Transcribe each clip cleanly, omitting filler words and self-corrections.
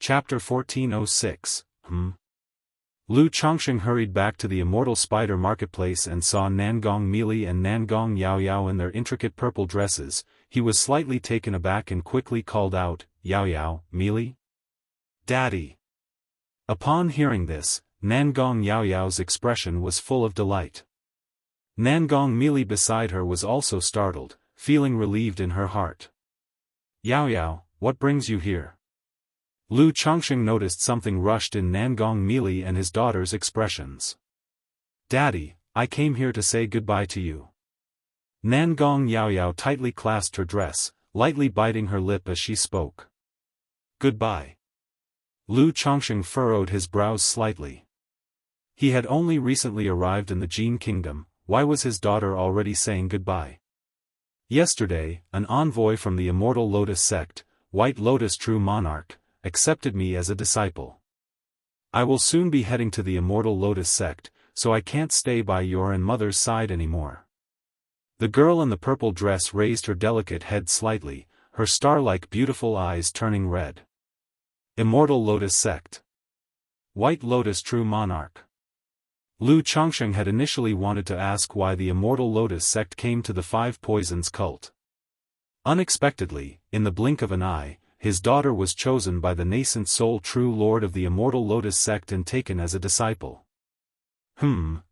Chapter 1406, Lu Chongsheng hurried back to the Immortal Spider Marketplace and saw Nangong Meili and Nangong Yaoyao in their intricate purple dresses. He was slightly taken aback and quickly called out, "Yaoyao, Meili? Daddy!" Upon hearing this, Nangong Yaoyao's expression was full of delight. Nangong Meili beside her was also startled, feeling relieved in her heart. "Yaoyao, what brings you here?" Lu Chongsheng noticed something rushed in Nangong Meili and his daughter's expressions. "Daddy, I came here to say goodbye to you." Nangong Yaoyao tightly clasped her dress, lightly biting her lip as she spoke. "Goodbye." Lu Chongsheng furrowed his brows slightly. He had only recently arrived in the Jin Kingdom. Why was his daughter already saying goodbye? Yesterday, an envoy from the Immortal Lotus sect, White Lotus True Monarch, accepted me as a disciple. I will soon be heading to the Immortal Lotus sect, so I can't stay by your and mother's side anymore. The girl in the purple dress raised her delicate head slightly, her star-like beautiful eyes turning red. Immortal Lotus sect. White Lotus True Monarch. Lu Chongsheng had initially wanted to ask why the Immortal Lotus sect came to the Five Poisons cult. Unexpectedly, in the blink of an eye, his daughter was chosen by the nascent soul true lord of the Immortal Lotus sect and taken as a disciple. Nangong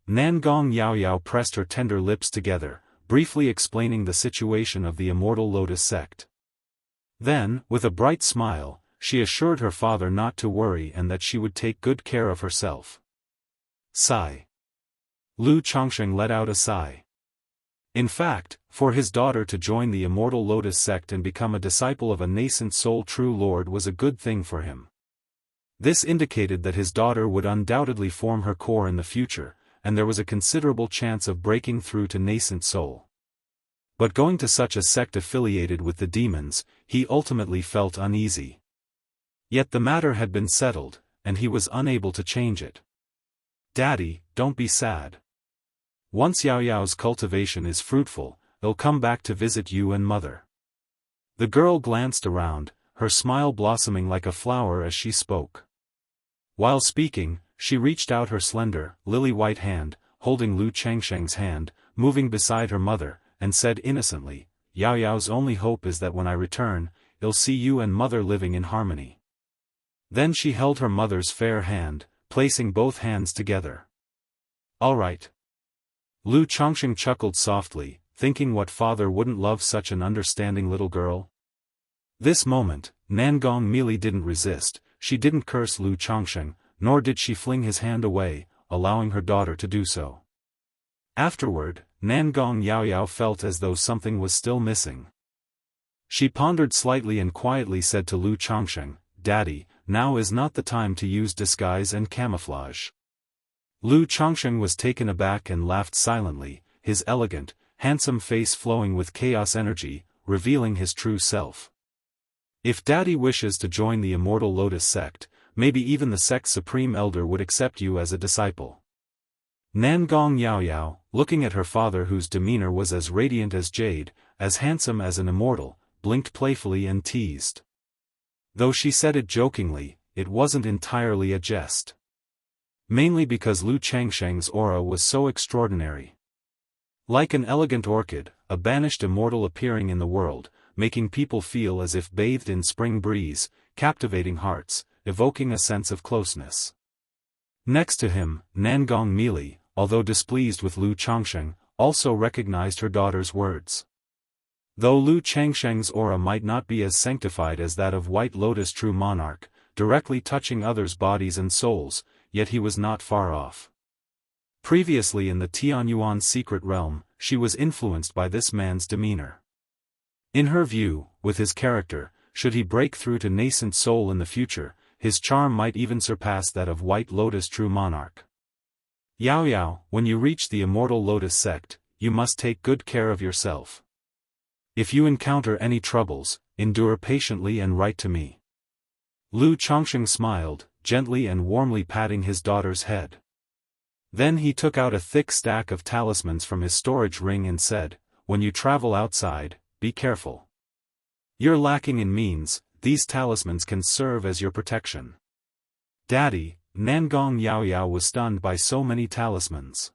Yaoyao pressed her tender lips together, briefly explaining the situation of the Immortal Lotus sect. Then, with a bright smile, she assured her father not to worry and that she would take good care of herself. Sigh. Lu Chongsheng let out a sigh. In fact, for his daughter to join the Immortal Lotus sect and become a disciple of a nascent soul true lord was a good thing for him. This indicated that his daughter would undoubtedly form her core in the future, and there was a considerable chance of breaking through to nascent soul. But going to such a sect affiliated with the demons, he ultimately felt uneasy. Yet the matter had been settled, and he was unable to change it. "Daddy, don't be sad. Once Yaoyao's cultivation is fruitful, they'll come back to visit you and mother." The girl glanced around, her smile blossoming like a flower as she spoke. While speaking, she reached out her slender, lily-white hand, holding Lu Chongsheng's hand, moving beside her mother, and said innocently, "Yaoyao's only hope is that when I return, he'll see you and mother living in harmony." Then she held her mother's fair hand, placing both hands together. "All right." Lu Chongsheng chuckled softly, thinking what father wouldn't love such an understanding little girl. This moment, Nangong Meili didn't resist. She didn't curse Lu Chongsheng, nor did she fling his hand away, allowing her daughter to do so. Afterward, Nangong Yaoyao felt as though something was still missing. She pondered slightly and quietly said to Lu Chongsheng, "Daddy, now is not the time to use disguise and camouflage." Lu Chongsheng was taken aback and laughed silently, his elegant, handsome face flowing with chaos energy, revealing his true self. "If Daddy wishes to join the Immortal Lotus sect, maybe even the sect's supreme elder would accept you as a disciple." Nangong Yaoyao, looking at her father whose demeanor was as radiant as jade, as handsome as an immortal, blinked playfully and teased. Though she said it jokingly, it wasn't entirely a jest. Mainly because Lu Chongsheng's aura was so extraordinary. Like an elegant orchid, a banished immortal appearing in the world, making people feel as if bathed in spring breeze, captivating hearts, evoking a sense of closeness. Next to him, Nangong Meili, although displeased with Lu Chongsheng, also recognized her daughter's words. Though Lu Chongsheng's aura might not be as sanctified as that of White Lotus True Monarch, directly touching others' bodies and souls, yet he was not far off. Previously in the Tianyuan secret realm, she was influenced by this man's demeanor. In her view, with his character, should he break through to nascent soul in the future, his charm might even surpass that of White Lotus True Monarch. "Yaoyao, when you reach the Immortal Lotus sect, you must take good care of yourself. If you encounter any troubles, endure patiently and write to me." Lu Chongsheng smiled, gently and warmly patting his daughter's head. Then he took out a thick stack of talismans from his storage ring and said, "When you travel outside, be careful. You're lacking in means, these talismans can serve as your protection. Daddy, Nangong Yaoyao was stunned by so many talismans.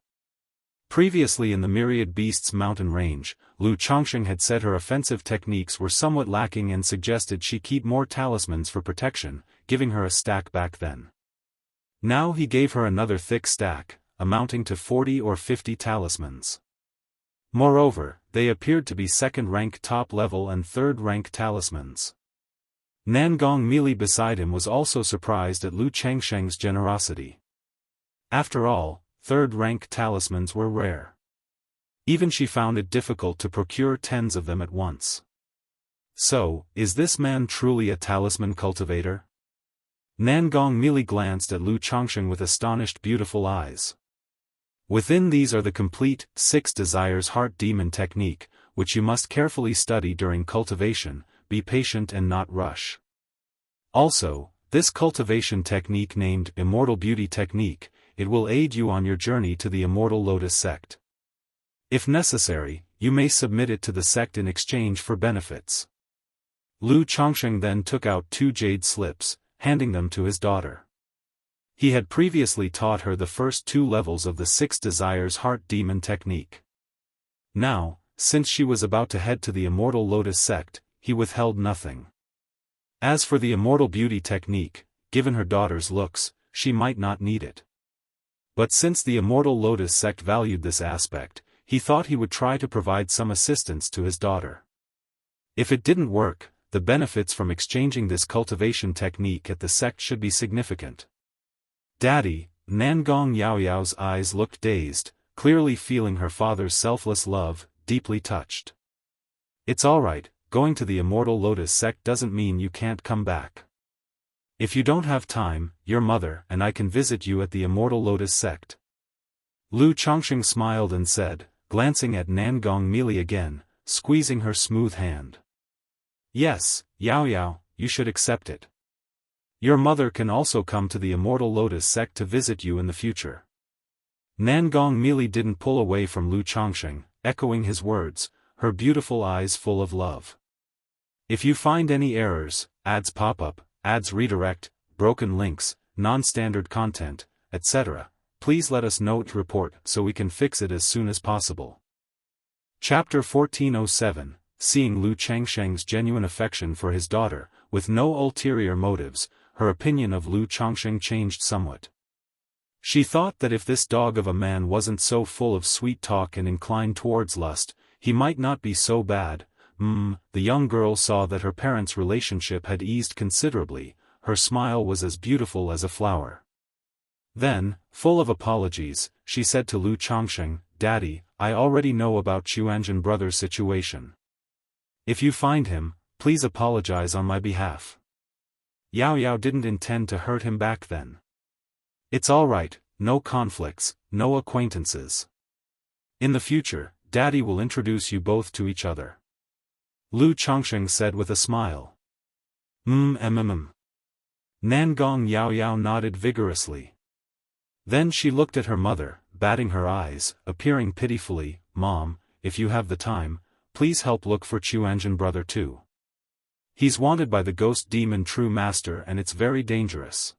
Previously in the Myriad Beasts mountain range, Lu Chongsheng had said her offensive techniques were somewhat lacking and suggested she keep more talismans for protection, giving her a stack back then. Now he gave her another thick stack, amounting to 40 or 50 talismans. Moreover, they appeared to be second-rank top-level and third-rank talismans. Nangong Mili beside him was also surprised at Lu Changsheng's generosity. After all, third-rank talismans were rare. Even she found it difficult to procure tens of them at once. So, is this man truly a talisman cultivator? Nangong Mili glanced at Lu Chongsheng with astonished beautiful eyes. Within these are the complete 6 Desires Heart Demon technique, which you must carefully study during cultivation, be patient and not rush. Also, this cultivation technique named Immortal Beauty Technique, it will aid you on your journey to the Immortal Lotus sect. If necessary, you may submit it to the sect in exchange for benefits. Lu Chongsheng then took out 2 jade slips, handing them to his daughter. He had previously taught her the first 2 levels of the 6 Desires Heart Demon technique. Now, since she was about to head to the Immortal Lotus sect, he withheld nothing. As for the Immortal Beauty technique, given her daughter's looks, she might not need it. But since the Immortal Lotus sect valued this aspect, he thought he would try to provide some assistance to his daughter. If it didn't work, the benefits from exchanging this cultivation technique at the sect should be significant. Daddy, Nangong Yaoyao's eyes looked dazed, clearly feeling her father's selfless love, deeply touched. It's alright, going to the Immortal Lotus sect doesn't mean you can't come back. If you don't have time, your mother and I can visit you at the Immortal Lotus sect. Lu Chongsheng smiled and said, glancing at Nangong Mili again, squeezing her smooth hand. Yes, Yaoyao, you should accept it. Your mother can also come to the Immortal Lotus sect to visit you in the future. Nangong Mili didn't pull away from Lu Chongsheng, echoing his words, her beautiful eyes full of love. If you find any errors, ads pop up, ads redirect, broken links, non-standard content, etc., please let us know to report so we can fix it as soon as possible. Chapter 1407, Seeing Lu Changsheng's genuine affection for his daughter, with no ulterior motives, her opinion of Lu Chongsheng changed somewhat. She thought that if this dog of a man wasn't so full of sweet talk and inclined towards lust, he might not be so bad. The young girl saw that her parents' relationship had eased considerably, her smile was as beautiful as a flower. Then, full of apologies, she said to Lu Chongsheng, Daddy, I already know about Chuanjin brother's situation. If you find him, please apologize on my behalf. Yaoyao didn't intend to hurt him back then. It's alright, no conflicts, no acquaintances. In the future, Daddy will introduce you both to each other. Lu Chongsheng said with a smile. Nangong Yaoyao nodded vigorously. Then she looked at her mother, batting her eyes, appearing pitifully, Mom, if you have the time, please help look for Chuanjin brother too. He's wanted by the ghost demon True Master and it's very dangerous.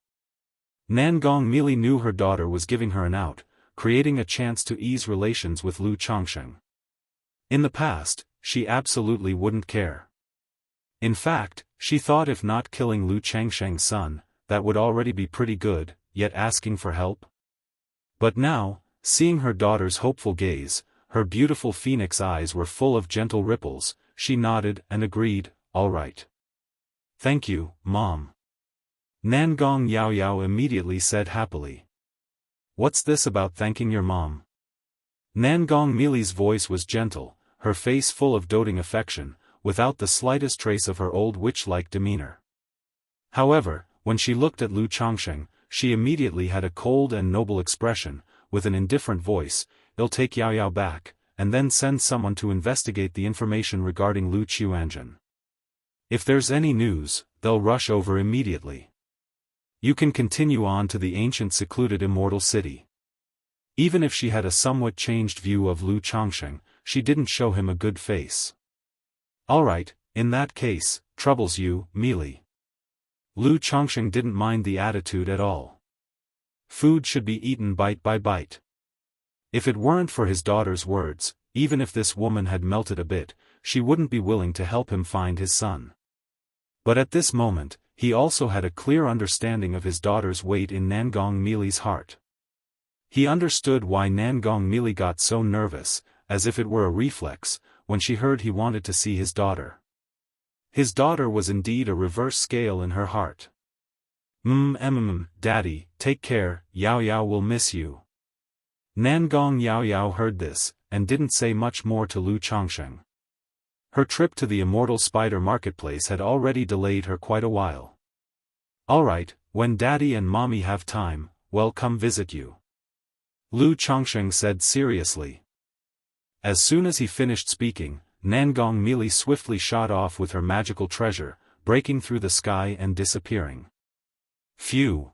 Nangong Mili knew her daughter was giving her an out, creating a chance to ease relations with Lu Chongsheng. In the past, she absolutely wouldn't care. In fact, she thought if not killing Lu Changsheng's son, that would already be pretty good, yet asking for help? But now, seeing her daughter's hopeful gaze, her beautiful phoenix eyes were full of gentle ripples, she nodded and agreed, all right. Thank you, Mom. Nangong Yaoyao immediately said happily. What's this about thanking your mom? Nangong Mili's voice was gentle, her face full of doting affection, without the slightest trace of her old witch-like demeanor. However, when she looked at Lu Chongsheng, she immediately had a cold and noble expression, with an indifferent voice, I'll take Yaoyao back, and then send someone to investigate the information regarding Lu Chuanjin. If there's any news, they'll rush over immediately. You can continue on to the ancient secluded immortal city. Even if she had a somewhat changed view of Lu Chongsheng, she didn't show him a good face. Alright, in that case, troubles you, Meili. Lu Chongqing didn't mind the attitude at all. Food should be eaten bite by bite. If it weren't for his daughter's words, even if this woman had melted a bit, she wouldn't be willing to help him find his son. But at this moment, he also had a clear understanding of his daughter's weight in Nangong Meili's heart. He understood why Nangong Meili got so nervous, as if it were a reflex, when she heard he wanted to see his daughter. His daughter was indeed a reverse scale in her heart. Daddy, take care, Yao Yao will miss you. Nangong Yao Yao heard this, and didn't say much more to Lu Chongqing. Her trip to the Immortal Spider Marketplace had already delayed her quite a while. Alright, when Daddy and Mommy have time, we'll come visit you. Lu Chongqing said seriously. As soon as he finished speaking, Nangong Meili swiftly shot off with her magical treasure, breaking through the sky and disappearing. Phew!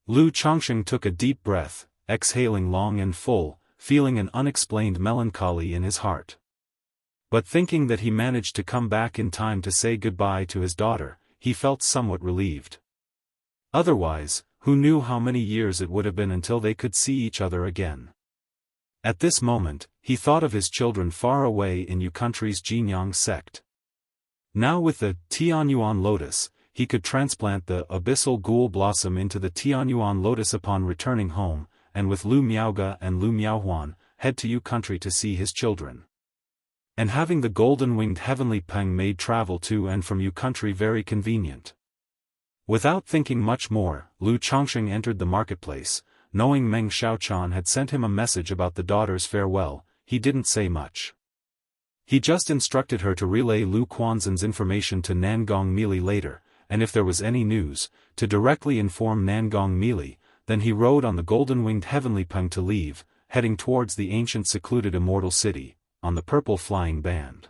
Lu Chongqing took a deep breath, exhaling long and full, feeling an unexplained melancholy in his heart. But thinking that he managed to come back in time to say goodbye to his daughter, he felt somewhat relieved. Otherwise, who knew how many years it would have been until they could see each other again. At this moment, he thought of his children far away in Yu country's Jianghu sect. Now with the Tianyuan lotus, he could transplant the abyssal ghoul blossom into the Tianyuan lotus upon returning home, and with Lu Miaoge and Lu Miaohuan, head to Yu country to see his children. And having the golden-winged heavenly peng made travel to and from Yu country very convenient. Without thinking much more, Lu Chongqing entered the marketplace. Knowing Meng Xiaochan had sent him a message about the daughter's farewell, he didn't say much. He just instructed her to relay Lu Quanzhen's information to Nangong Meili later, and if there was any news, to directly inform Nangong Meili. Then he rode on the golden-winged heavenly peng to leave, heading towards the ancient secluded immortal city, on the purple flying band.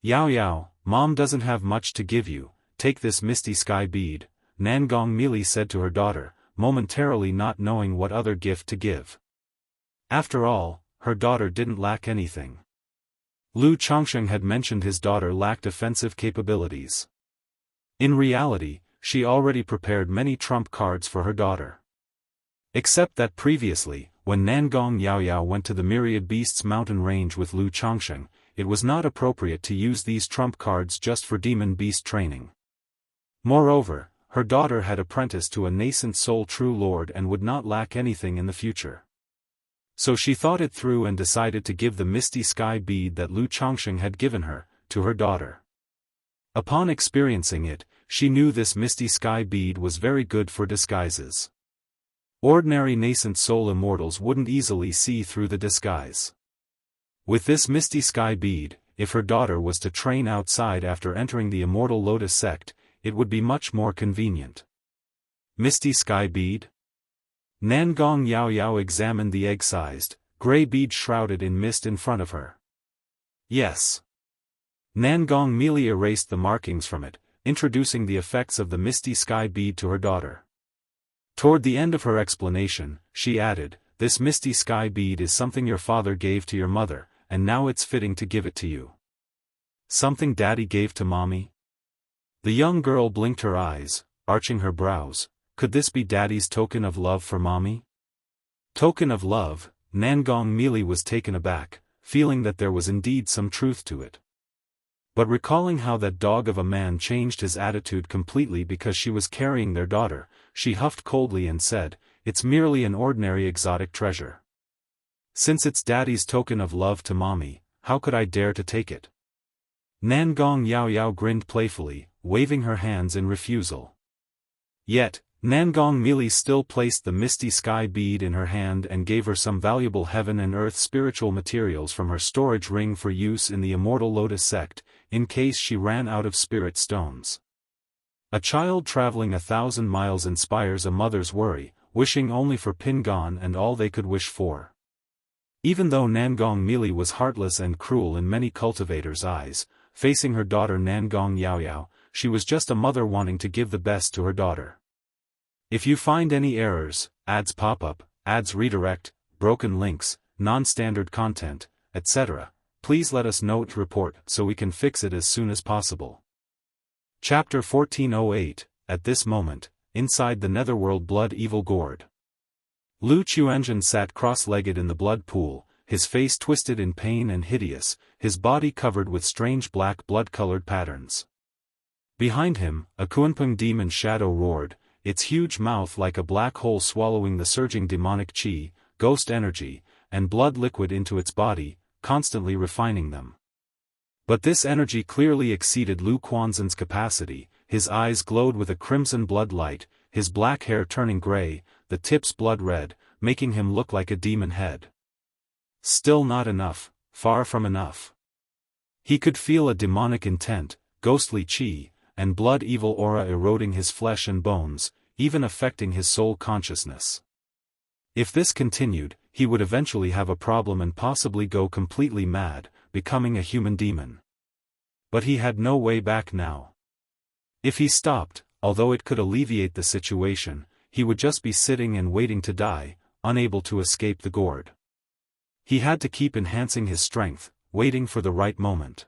Yao Yao, Mom doesn't have much to give you, take this misty sky bead, Nangong Meili said to her daughter, momentarily not knowing what other gift to give. After all, her daughter didn't lack anything. Lu Chongqing had mentioned his daughter lacked offensive capabilities. In reality, she already prepared many trump cards for her daughter. Except that previously, when Nangong Yao Yao went to the Myriad Beasts mountain range with Lu Chongqing, it was not appropriate to use these trump cards just for demon beast training. Moreover, her daughter had apprenticed to a nascent soul true lord and would not lack anything in the future. So she thought it through and decided to give the misty sky bead that Lu Chongqing had given her, to her daughter. Upon experiencing it, she knew this misty sky bead was very good for disguises. Ordinary nascent soul immortals wouldn't easily see through the disguise. With this misty sky bead, if her daughter was to train outside after entering the Immortal Lotus sect, it would be much more convenient. Misty sky bead? Nangong Yao Yao examined the egg-sized, gray bead shrouded in mist in front of her. Yes. Nangong Meili erased the markings from it, introducing the effects of the misty sky bead to her daughter. Toward the end of her explanation, she added, this misty sky bead is something your father gave to your mother, and now it's fitting to give it to you. Something Daddy gave to Mommy? The young girl blinked her eyes, arching her brows. Could this be Daddy's token of love for Mommy? Token of love? Nangong Meili was taken aback, feeling that there was indeed some truth to it. But recalling how that dog of a man changed his attitude completely because she was carrying their daughter, she huffed coldly and said, it's merely an ordinary exotic treasure. Since it's Daddy's token of love to Mommy, how could I dare to take it? Nangong Yao Yao grinned playfully, waving her hands in refusal. Yet, Nangong Meili still placed the misty sky bead in her hand and gave her some valuable heaven and earth spiritual materials from her storage ring for use in the Immortal Lotus sect, in case she ran out of spirit stones. A child traveling 1,000 miles inspires a mother's worry, wishing only for Pingon and all they could wish for. Even though Nangong Meili was heartless and cruel in many cultivators' eyes, facing her daughter Nangong Yao Yao, she was just a mother wanting to give the best to her daughter. If you find any errors, ads pop up, ads redirect, broken links, non-standard content, etc., please let us know to report so we can fix it as soon as possible. Chapter 1408, At this moment, inside the netherworld blood evil gourd. Lu Qiuanzhen sat cross-legged in the blood pool, his face twisted in pain and hideous, his body covered with strange black blood-colored patterns. Behind him, a Kuanpeng demon shadow roared, its huge mouth like a black hole swallowing the surging demonic qi, ghost energy, and blood liquid into its body, constantly refining them. But this energy clearly exceeded Lu Quanzhen's capacity. His eyes glowed with a crimson blood light, his black hair turning gray, the tips blood red, making him look like a demon head. Still not enough, far from enough. He could feel a demonic intent, ghostly qi, and blood evil aura eroding his flesh and bones, even affecting his soul consciousness. If this continued, he would eventually have a problem and possibly go completely mad, becoming a human demon. But he had no way back now. If he stopped, although it could alleviate the situation, he would just be sitting and waiting to die, unable to escape the gourd. He had to keep enhancing his strength, waiting for the right moment.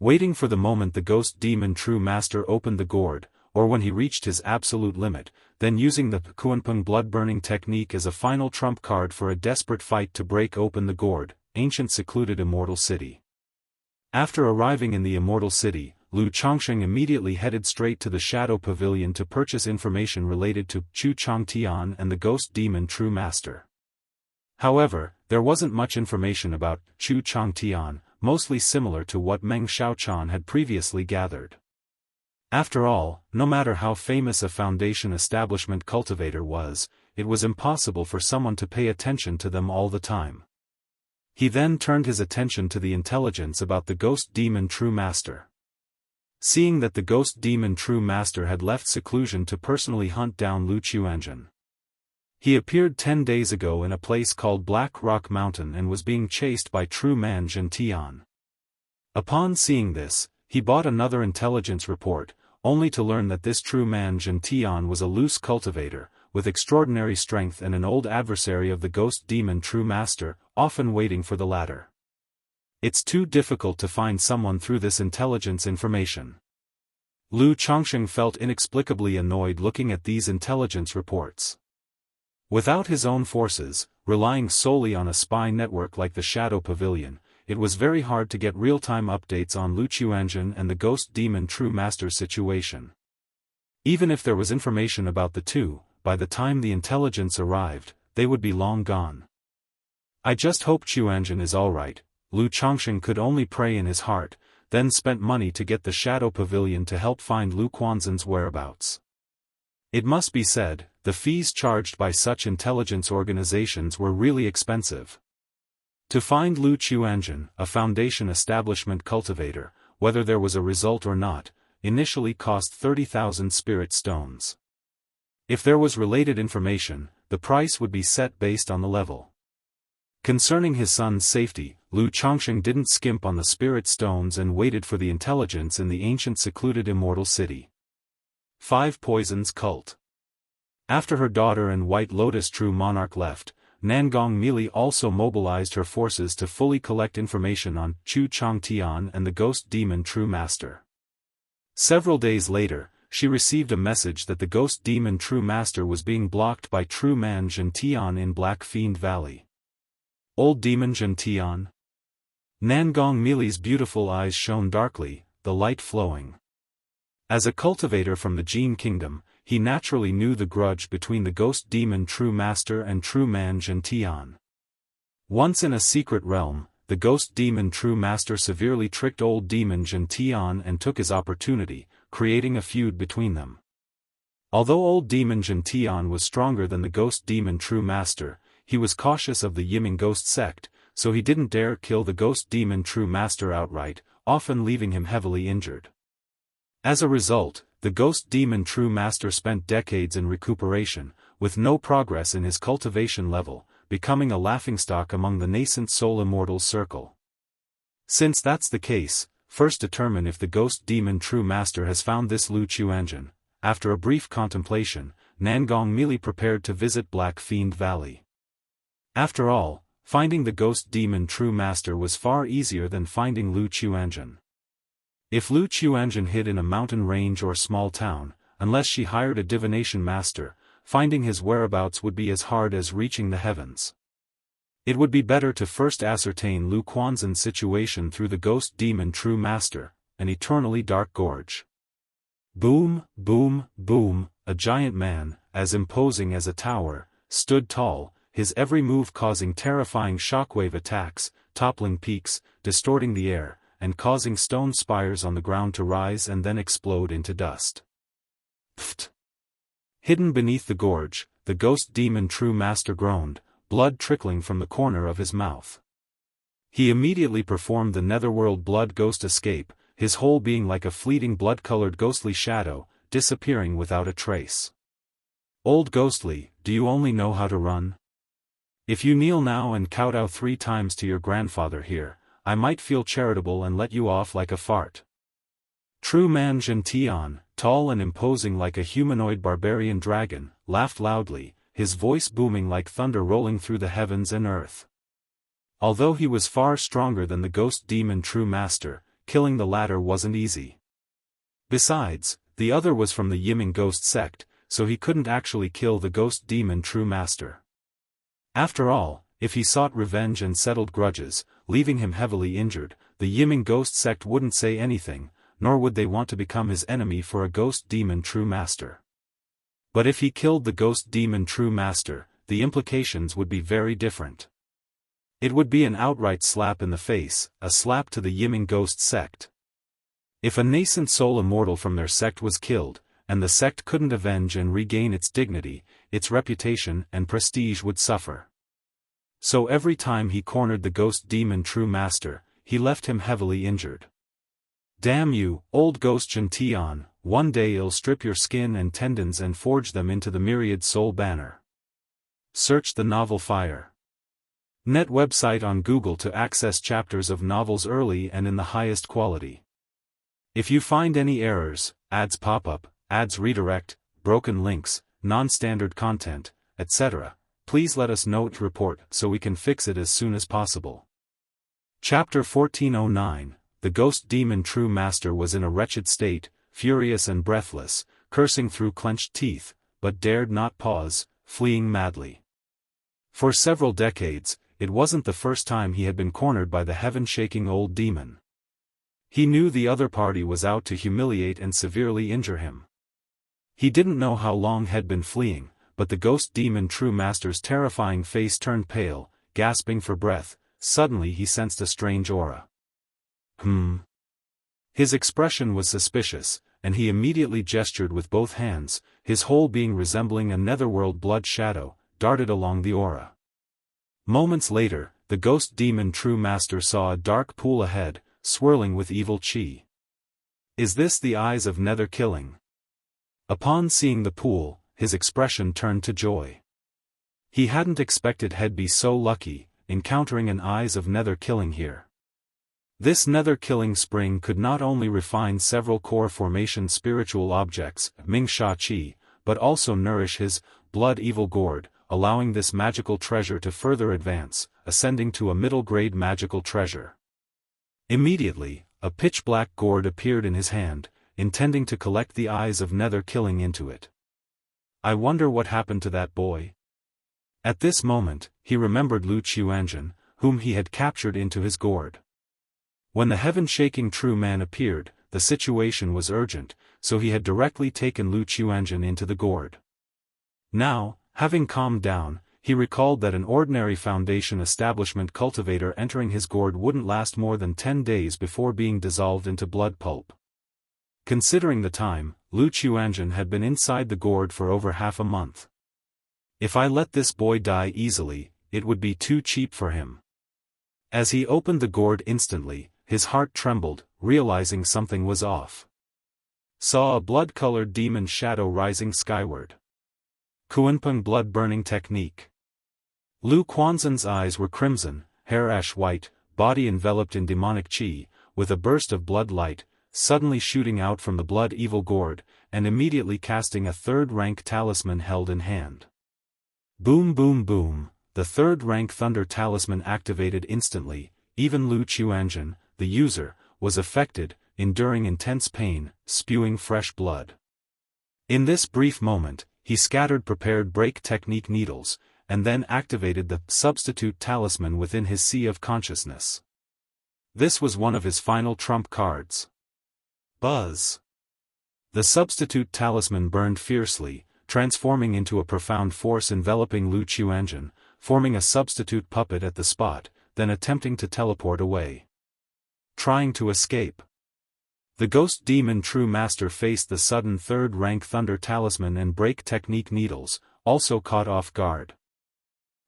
Waiting for the moment the ghost demon true master opened the gourd, or when he reached his absolute limit, then using the Kuanpeng blood-burning technique as a final trump card for a desperate fight to break open the gourd, ancient secluded immortal city. After arriving in the immortal city, Lu Chongsheng immediately headed straight to the Shadow Pavilion to purchase information related to Chu Changtian and the Ghost Demon True Master. However, there wasn't much information about Chu Changtian, mostly similar to what Meng Xiaochan had previously gathered. After all, no matter how famous a foundation establishment cultivator was, it was impossible for someone to pay attention to them all the time. He then turned his attention to the intelligence about the Ghost Demon True Master. Seeing that the Ghost Demon True Master had left seclusion to personally hunt down Lu Qiuanzhen. He appeared 10 days ago in a place called Black Rock Mountain and was being chased by True Man Zhentian. Upon seeing this, he bought another intelligence report, only to learn that this True Man Zhentian was a loose cultivator, with extraordinary strength and an old adversary of the Ghost Demon True Master, often waiting for the latter. It's too difficult to find someone through this intelligence information. Lu Chongsheng felt inexplicably annoyed looking at these intelligence reports. Without his own forces, relying solely on a spy network like the Shadow Pavilion, it was very hard to get real-time updates on Lu Qiuanzhen and the Ghost Demon True Master's situation. Even if there was information about the two, by the time the intelligence arrived, they would be long gone. I just hope Qiuanzhen is alright, Lu Chongsheng could only pray in his heart, then spent money to get the Shadow Pavilion to help find Lu Quanzhen's whereabouts. It must be said, the fees charged by such intelligence organizations were really expensive. To find Lu Qiuanzhen, a foundation establishment cultivator, whether there was a result or not, initially cost 30,000 spirit stones. If there was related information, the price would be set based on the level. Concerning his son's safety, Lu Chongsheng didn't skimp on the spirit stones and waited for the intelligence in the ancient secluded immortal city. 5 Poisons Cult. After her daughter and White Lotus True Monarch left, Nangong Mili also mobilized her forces to fully collect information on Chu Changtian and the Ghost Demon True Master. Several days later, she received a message that the Ghost Demon True Master was being blocked by True Man Zhentian in Black Fiend Valley. Old Demon Zhentian? Nangong Mili's beautiful eyes shone darkly, the light flowing. As a cultivator from the Jin Kingdom, he naturally knew the grudge between the Ghost Demon True Master and True Man Zhentian. Once in a secret realm, the Ghost Demon True Master severely tricked Old Demon Zhentian and took his opportunity, creating a feud between them. Although Old Demon Zhentian was stronger than the Ghost Demon True Master, he was cautious of the Yiming Ghost sect, so he didn't dare kill the Ghost Demon True Master outright, often leaving him heavily injured. As a result, the Ghost Demon True Master spent decades in recuperation, with no progress in his cultivation level, becoming a laughingstock among the nascent soul immortals circle. Since that's the case, first determine if the Ghost Demon True Master has found this Lu Qiuanzhen. After a brief contemplation, Nangong Mili prepared to visit Black Fiend Valley. After all, finding the ghost demon true master was far easier than finding Lu Qiuanzhen. If Lu Qiuanzhen hid in a mountain range or small town, unless she hired a divination master, finding his whereabouts would be as hard as reaching the heavens. It would be better to first ascertain Lu Quanzhen's situation through the ghost demon true master, an eternally dark gorge. Boom, boom, boom, a giant man, as imposing as a tower, stood tall, his every move causing terrifying shockwave attacks, toppling peaks, distorting the air, and causing stone spires on the ground to rise and then explode into dust. Pfft! Hidden beneath the gorge, the ghost demon true master groaned, blood trickling from the corner of his mouth. He immediately performed the netherworld blood ghost escape, his whole being like a fleeting blood-colored ghostly shadow, disappearing without a trace. Old ghostly, do you only know how to run? If you kneel now and kowtow 3 times to your grandfather here, I might feel charitable and let you off like a fart. True man Zhen, tall and imposing like a humanoid barbarian dragon, laughed loudly, his voice booming like thunder rolling through the heavens and earth. Although he was far stronger than the ghost demon true master, killing the latter wasn't easy. Besides, the other was from the Yiming ghost sect, so he couldn't actually kill the ghost demon true master. After all, if he sought revenge and settled grudges, leaving him heavily injured, the Yiming ghost sect wouldn't say anything, nor would they want to become his enemy for a ghost demon true master. But if he killed the ghost demon true master, the implications would be very different. It would be an outright slap in the face, a slap to the Yiming ghost sect. If a nascent soul immortal from their sect was killed, and the sect couldn't avenge and regain its dignity, its reputation and prestige would suffer. So every time he cornered the ghost demon true master, he left him heavily injured. Damn you, old ghost Zhen, one day I'll strip your skin and tendons and forge them into the myriad soul banner. Search the novel Fire. Net website on Google to access chapters of novels early and in the highest quality. If you find any errors, ads pop up, ads redirect, broken links, non-standard content, etc., please let us know to report so we can fix it as soon as possible. Chapter 1409, The Ghost Demon True Master was in a wretched state, furious and breathless, cursing through clenched teeth, but dared not pause, fleeing madly. For several decades, it wasn't the first time he had been cornered by the heaven-shaking old demon. He knew the other party was out to humiliate and severely injure him. He didn't know how long had been fleeing, but the ghost demon true master's terrifying face turned pale, gasping for breath. Suddenly he sensed a strange aura. His expression was suspicious, and he immediately gestured with both hands, his whole being resembling a netherworld blood shadow, darted along the aura. Moments later, the ghost demon true master saw a dark pool ahead, swirling with evil chi. Is this the eyes of nether killing? Upon seeing the pool, his expression turned to joy. He hadn't expected he'd be so lucky, encountering an eyes of nether killing here. This nether killing spring could not only refine several core formation spiritual objects, Ming Sha Qi, but also nourish his blood evil gourd, allowing this magical treasure to further advance, ascending to a middle-grade magical treasure. Immediately, a pitch-black gourd appeared in his hand, intending to collect the eyes of nether killing into it. I wonder what happened to that boy? At this moment, he remembered Lu Qiuanzhen, whom he had captured into his gourd. When the heaven-shaking true man appeared, the situation was urgent, so he had directly taken Lu Qiuanzhen into the gourd. Now, having calmed down, he recalled that an ordinary Foundation establishment cultivator entering his gourd wouldn't last more than 10 days before being dissolved into blood pulp. Considering the time, Lu Qiuanzhen had been inside the gourd for over half a month. If I let this boy die easily, it would be too cheap for him. As he opened the gourd instantly, his heart trembled, realizing something was off. Saw a blood-colored demon shadow rising skyward. Kuanpeng blood-burning technique. Lu Quanzhen's eyes were crimson, hair ash-white, body enveloped in demonic chi, with a burst of blood light, suddenly shooting out from the blood evil gourd, and immediately casting a third-rank talisman held in hand. Boom boom boom, the third-rank Thunder Talisman activated instantly. Even Lu Qiuanzhen, the user, was affected, enduring intense pain, spewing fresh blood. In this brief moment, he scattered prepared break technique needles, and then activated the substitute talisman within his sea of consciousness. This was one of his final trump cards. Buzz! The substitute talisman burned fiercely, transforming into a profound force enveloping Lu Qiuanzhen, forming a substitute puppet at the spot, then attempting to teleport away. Trying to escape. The Ghost Demon True Master faced the sudden third-rank Thunder Talisman and Break Technique needles, also caught off guard.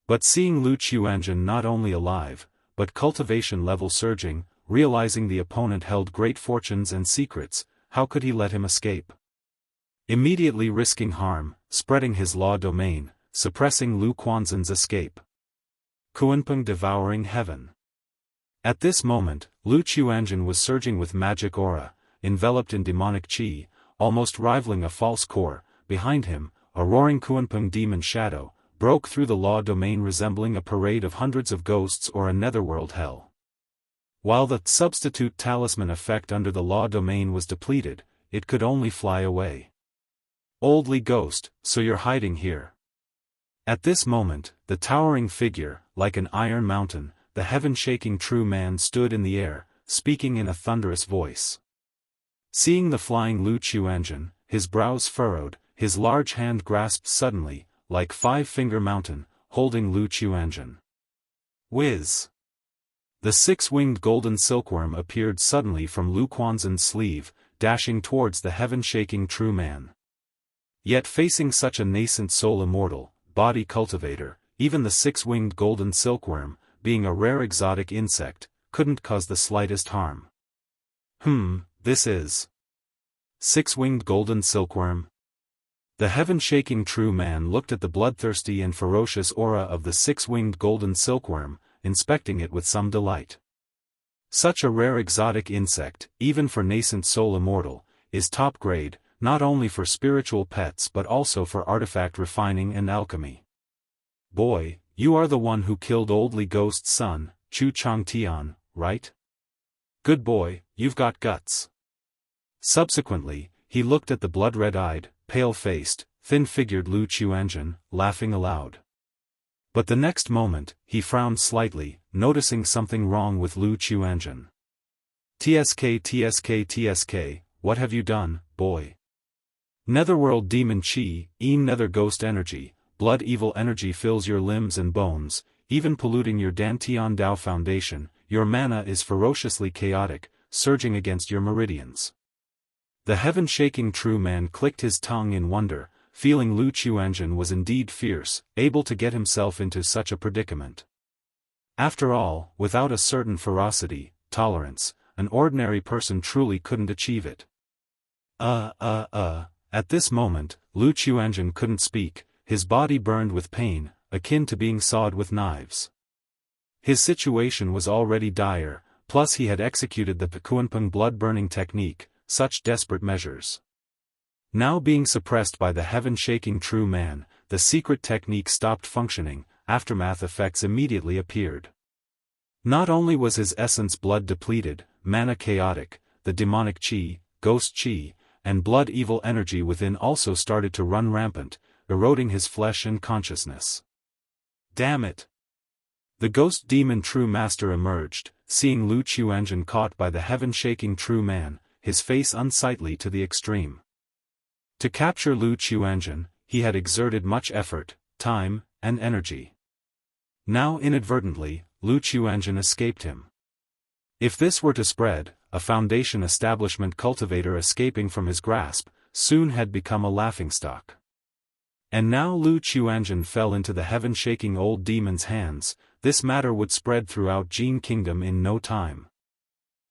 But seeing Lu Qiuanzhen not only alive, but cultivation level surging, realizing the opponent held great fortunes and secrets, how could he let him escape? Immediately risking harm, spreading his law domain, suppressing Lu Quanzhen's escape. Kunpeng devouring heaven. At this moment, Lu Qiuanzhen was surging with magic aura, enveloped in demonic qi, almost rivaling a false core. Behind him, a roaring Kunpeng demon shadow, broke through the law domain resembling a parade of hundreds of ghosts or a netherworld hell. While the substitute talisman effect under the law domain was depleted, it could only fly away. Oldly ghost, so you're hiding here. At this moment, the towering figure, like an iron mountain, the heaven-shaking true man stood in the air, speaking in a thunderous voice. Seeing the flying Lu Qiuanzhen, his brows furrowed, his large hand grasped suddenly, like Five-Finger Mountain, holding Lu Qiuanzhen. Whiz! The six-winged golden silkworm appeared suddenly from Lu Quanzhen's sleeve, dashing towards the heaven-shaking true man. Yet facing such a nascent soul immortal, body cultivator, even the six-winged golden silkworm, being a rare exotic insect, couldn't cause the slightest harm. This is six-winged golden silkworm? The heaven-shaking true man looked at the bloodthirsty and ferocious aura of the six-winged golden silkworm, inspecting it with some delight. Such a rare exotic insect, even for nascent soul immortal, is top grade, not only for spiritual pets but also for artifact refining and alchemy. Boy, you are the one who killed Oldly Ghost's son, Chu Changtian, right? Good boy, you've got guts. Subsequently, he looked at the blood-red-eyed, pale-faced, thin-figured Lu Qiuanzhen, laughing aloud. But the next moment, he frowned slightly, noticing something wrong with Lu Qiuanzhen. TSK, what have you done, boy? Netherworld demon chi, nether ghost energy, blood evil energy fills your limbs and bones, even polluting your Dantian Dao foundation. Your mana is ferociously chaotic, surging against your meridians. The heaven-shaking true man clicked his tongue in wonder, feeling Lu Qiuanzhen was indeed fierce, able to get himself into such a predicament. After all, without a certain ferocity, tolerance, an ordinary person truly couldn't achieve it. At this moment, Lu Qiuanzhen couldn't speak, his body burned with pain, akin to being sawed with knives. His situation was already dire, plus he had executed the Kunpeng blood-burning technique, such desperate measures. Now being suppressed by the heaven-shaking true man, the secret technique stopped functioning, aftermath effects immediately appeared. Not only was his essence blood depleted, mana chaotic, the demonic chi, ghost chi, and blood evil energy within also started to run rampant, eroding his flesh and consciousness. Damn it! The ghost demon true master emerged, seeing Lu Qiuanzhen caught by the heaven-shaking true man, his face unsightly to the extreme. To capture Lu Qiuanzhen, he had exerted much effort, time, and energy. Now inadvertently, Lu Qiuanzhen escaped him. If this were to spread, a foundation establishment cultivator escaping from his grasp, soon had become a laughingstock. And now Lu Qiuanzhen fell into the heaven-shaking old demon's hands, this matter would spread throughout Jin Kingdom in no time.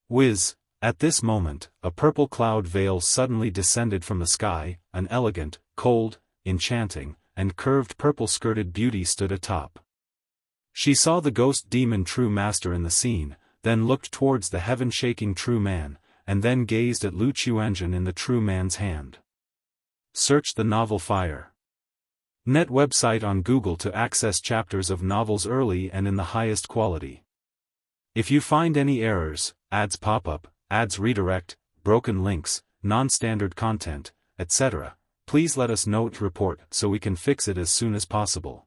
Whiz! At this moment, a purple cloud veil suddenly descended from the sky, an elegant, cold, enchanting, and curved purple-skirted beauty stood atop. She saw the ghost demon true master in the scene, then looked towards the heaven-shaking true man, and then gazed at Lu Qiuanzhen in the true man's hand. Search the novel fire. Net website on Google to access chapters of novels early and in the highest quality. If you find any errors, ads pop up, ads redirect, broken links, non-standard content, etc., please let us know to report so we can fix it as soon as possible.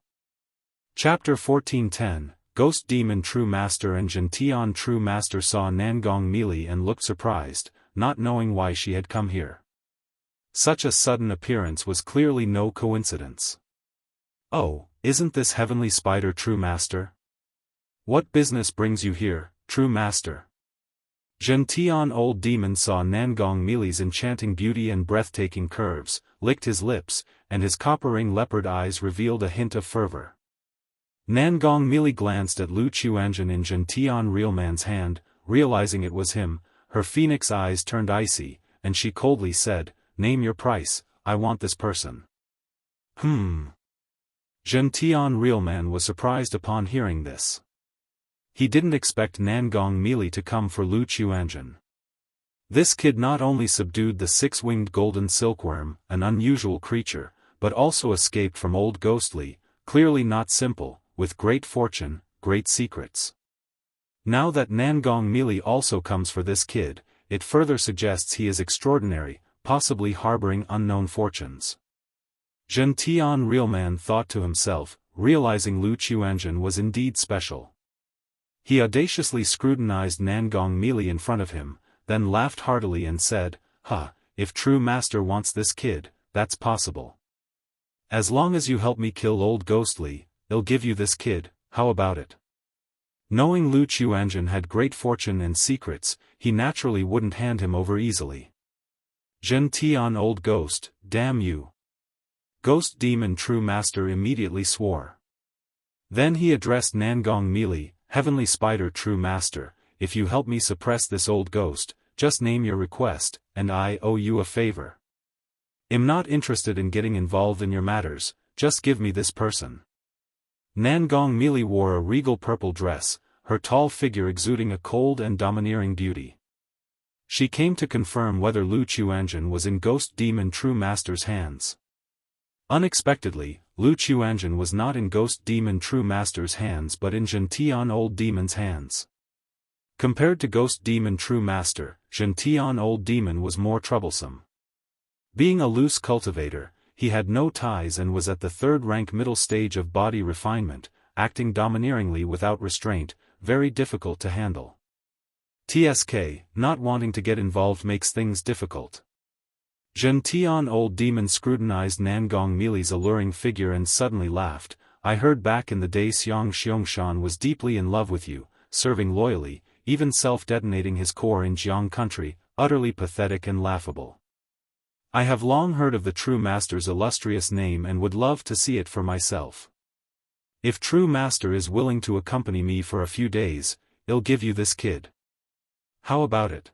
Chapter 1410, Ghost Demon True Master and Gentian True Master saw Nangong Meili and looked surprised, not knowing why she had come here. Such a sudden appearance was clearly no coincidence. Oh, isn't this Heavenly Spider True Master? What business brings you here, True Master? Gentian Old Demon saw Nangong Meili's enchanting beauty and breathtaking curves, licked his lips, and his copper-ring leopard eyes revealed a hint of fervor. Nangong Meili glanced at Lu Chuanjun in Gentian Realman's hand, realizing it was him, her phoenix eyes turned icy, and she coldly said, "Name your price, I want this person." Gentian Realman was surprised upon hearing this. He didn't expect Nangong Meili to come for Lu Chuanjun. This kid not only subdued the six-winged golden silkworm, an unusual creature, but also escaped from Old Ghostly, clearly not simple, with great fortune, great secrets. Now that Nangong Meili also comes for this kid, it further suggests he is extraordinary, possibly harboring unknown fortunes. Gentian Realman thought to himself, realizing Lu Chuanjun was indeed special. He audaciously scrutinized Nangong Meili in front of him, then laughed heartily and said, if True Master wants this kid, that's possible. As long as you help me kill Old Ghostly, I'll give you this kid, how about it? Knowing Lu Chuanjun had great fortune and secrets, he naturally wouldn't hand him over easily. Gentian Old Ghost, damn you. Ghost Demon True Master immediately swore. Then he addressed Nangong Meili, "Heavenly Spider True Master, if you help me suppress this old ghost, just name your request, and I owe you a favor. I'm not interested in getting involved in your matters, just give me this person." Nangong Meili wore a regal purple dress, her tall figure exuding a cold and domineering beauty. She came to confirm whether Lu Chuanjun was in Ghost Demon True Master's hands. Unexpectedly, Lu Chuanjun was not in Ghost Demon True Master's hands but in Gentian Old Demon's hands. Compared to Ghost Demon True Master, Gentian Old Demon was more troublesome. Being a loose cultivator, he had no ties and was at the third-rank middle stage of body refinement, acting domineeringly without restraint, very difficult to handle. TSK, not wanting to get involved makes things difficult. Gentian Old Demon scrutinized Nangong Meili's alluring figure and suddenly laughed. "I heard back in the day Xiang Xiangshan was deeply in love with you, serving loyally, even self-detonating his core in Jianghu country, utterly pathetic and laughable. I have long heard of the True Master's illustrious name and would love to see it for myself. If True Master is willing to accompany me for a few days, I'll give you this kid. How about it?"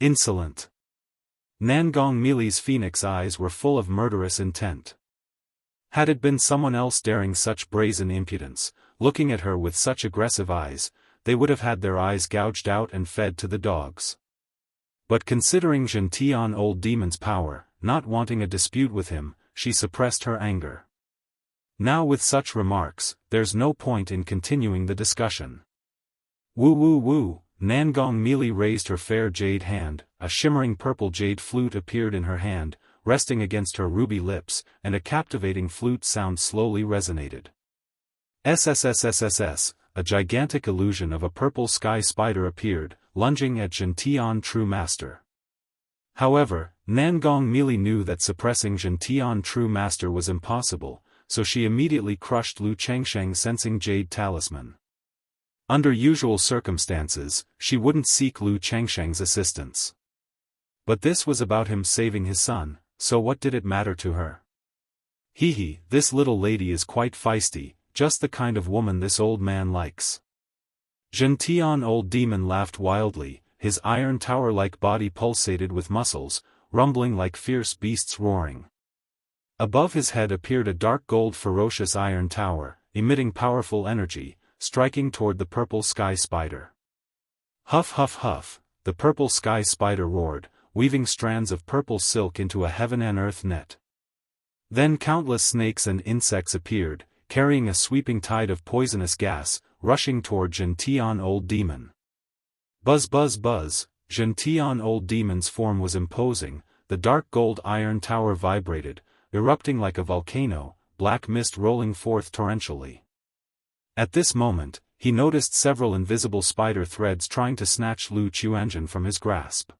Insolent. Nangong Meili's phoenix eyes were full of murderous intent. Had it been someone else daring such brazen impudence, looking at her with such aggressive eyes, they would have had their eyes gouged out and fed to the dogs. But considering Gentian Old Demon's power, not wanting a dispute with him, she suppressed her anger. Now with such remarks, there's no point in continuing the discussion. Woo woo woo. Nangong Meili raised her fair jade hand, a shimmering purple jade flute appeared in her hand, resting against her ruby lips, and a captivating flute sound slowly resonated. SSSSSS, a gigantic illusion of a purple sky spider appeared, lunging at Gentian True Master. However, Nangong Meili knew that suppressing Gentian True Master was impossible, so she immediately crushed Lu Changsheng's sensing jade talisman. Under usual circumstances, she wouldn't seek Lu Changsheng's assistance. But this was about him saving his son, so what did it matter to her? This little lady is quite feisty, just the kind of woman this old man likes. Gentian Old Demon laughed wildly, his iron tower-like body pulsated with muscles, rumbling like fierce beasts roaring. Above his head appeared a dark gold ferocious iron tower, emitting powerful energy, striking toward the purple sky spider. Huff huff huff, the purple sky spider roared, weaving strands of purple silk into a heaven and earth net. Then countless snakes and insects appeared, carrying a sweeping tide of poisonous gas, rushing toward Jianghu Old Demon. Buzz buzz buzz, Jianghu Old Demon's form was imposing, the dark gold iron tower vibrated, erupting like a volcano, black mist rolling forth torrentially. At this moment, he noticed several invisible spider threads trying to snatch Lu Qiuanzhen from his grasp.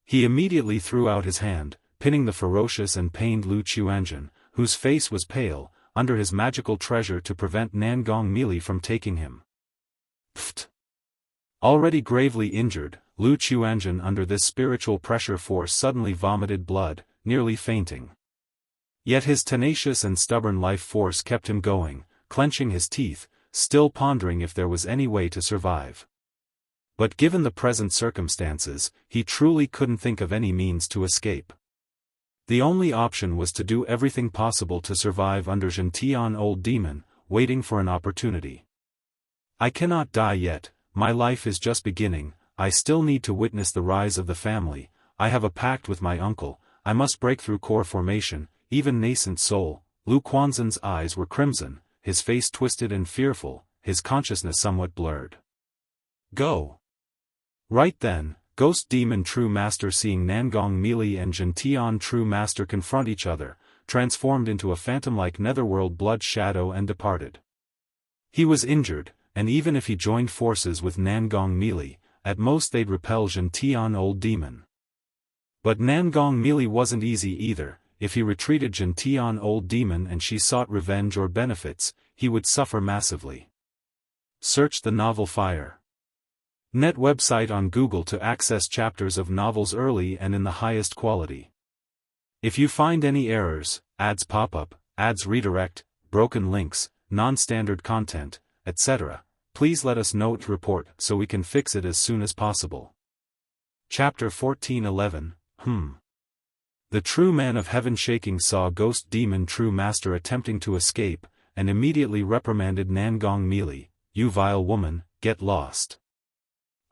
He immediately threw out his hand, pinning the ferocious and pained Lu Qiuanzhen, whose face was pale, under his magical treasure to prevent Nangong Meili from taking him. Pfft! Already gravely injured, Lu Qiuanzhen under this spiritual pressure force suddenly vomited blood, nearly fainting. Yet his tenacious and stubborn life force kept him going, clenching his teeth, still pondering if there was any way to survive. But given the present circumstances, he truly couldn't think of any means to escape. The only option was to do everything possible to survive under Jianghu Old Demon, waiting for an opportunity. I cannot die yet, my life is just beginning, I still need to witness the rise of the family, I have a pact with my uncle, I must break through core formation, even nascent soul. Lu Qiuanzhen's eyes were crimson, his face twisted and fearful, his consciousness somewhat blurred. Go! Right then, Ghost Demon True Master seeing Nangong Meili and Jianghu True Master confront each other, transformed into a phantom-like netherworld blood shadow and departed. He was injured, and even if he joined forces with Nangong Meili, at most they'd repel Jianghu Old Demon. But Nangong Meili wasn't easy either. If he retreated Jianghu Old Demon and she sought revenge or benefits, he would suffer massively. Search the novel Fire. Net website on Google to access chapters of novels early and in the highest quality. If you find any errors, ads pop up, ads redirect, broken links, non-standard content, etc., please let us know to report so we can fix it as soon as possible. Chapter 1411, The true man of heaven shaking saw Ghost Demon True Master attempting to escape, and immediately reprimanded Nangong Meili, "You vile woman, get lost."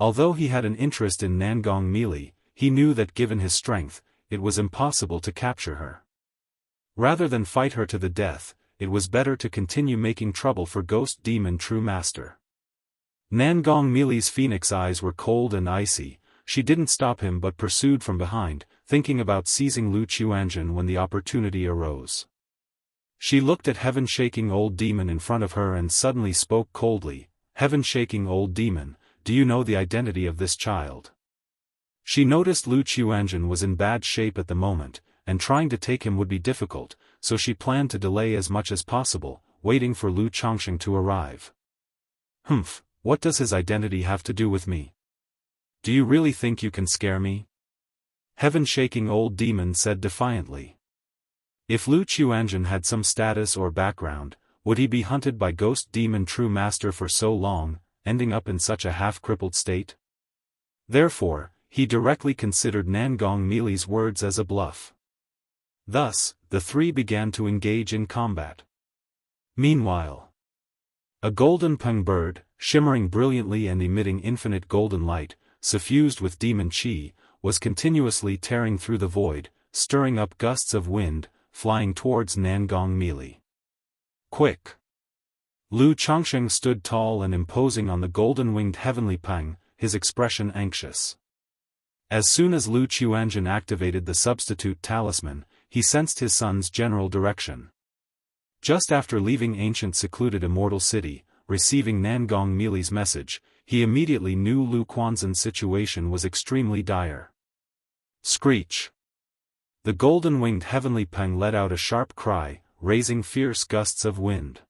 Although he had an interest in Nangong Meili, he knew that given his strength, it was impossible to capture her. Rather than fight her to the death, it was better to continue making trouble for Ghost Demon True Master. Nangong Meili's phoenix eyes were cold and icy, she didn't stop him but pursued from behind, thinking about seizing Lu Qiuanzhen when the opportunity arose. She looked at heaven-shaking Old Demon in front of her and suddenly spoke coldly, "Heaven-shaking Old Demon, do you know the identity of this child?" She noticed Lu Qiuanzhen was in bad shape at the moment, and trying to take him would be difficult, so she planned to delay as much as possible, waiting for Lu Chongsheng to arrive. What does his identity have to do with me? Do you really think you can scare me?" Heaven-shaking Old Demon said defiantly. If Lu Qiuanzhen had some status or background, would he be hunted by Ghost Demon True Master for so long, ending up in such a half-crippled state? Therefore, he directly considered Nangong Meili's words as a bluff. Thus, the three began to engage in combat. Meanwhile, a golden peng bird, shimmering brilliantly and emitting infinite golden light, suffused with demon qi, was continuously tearing through the void, stirring up gusts of wind, flying towards Nangong Meili. Quick! Lu Chongsheng stood tall and imposing on the golden-winged heavenly peng, his expression anxious. As soon as Lu Qiuanzhen activated the substitute talisman, he sensed his son's general direction. Just after leaving ancient secluded Immortal City, receiving Nangong Meili's message, he immediately knew Lu Qiuanzhen's situation was extremely dire. Screech! The golden-winged heavenly peng let out a sharp cry, raising fierce gusts of wind.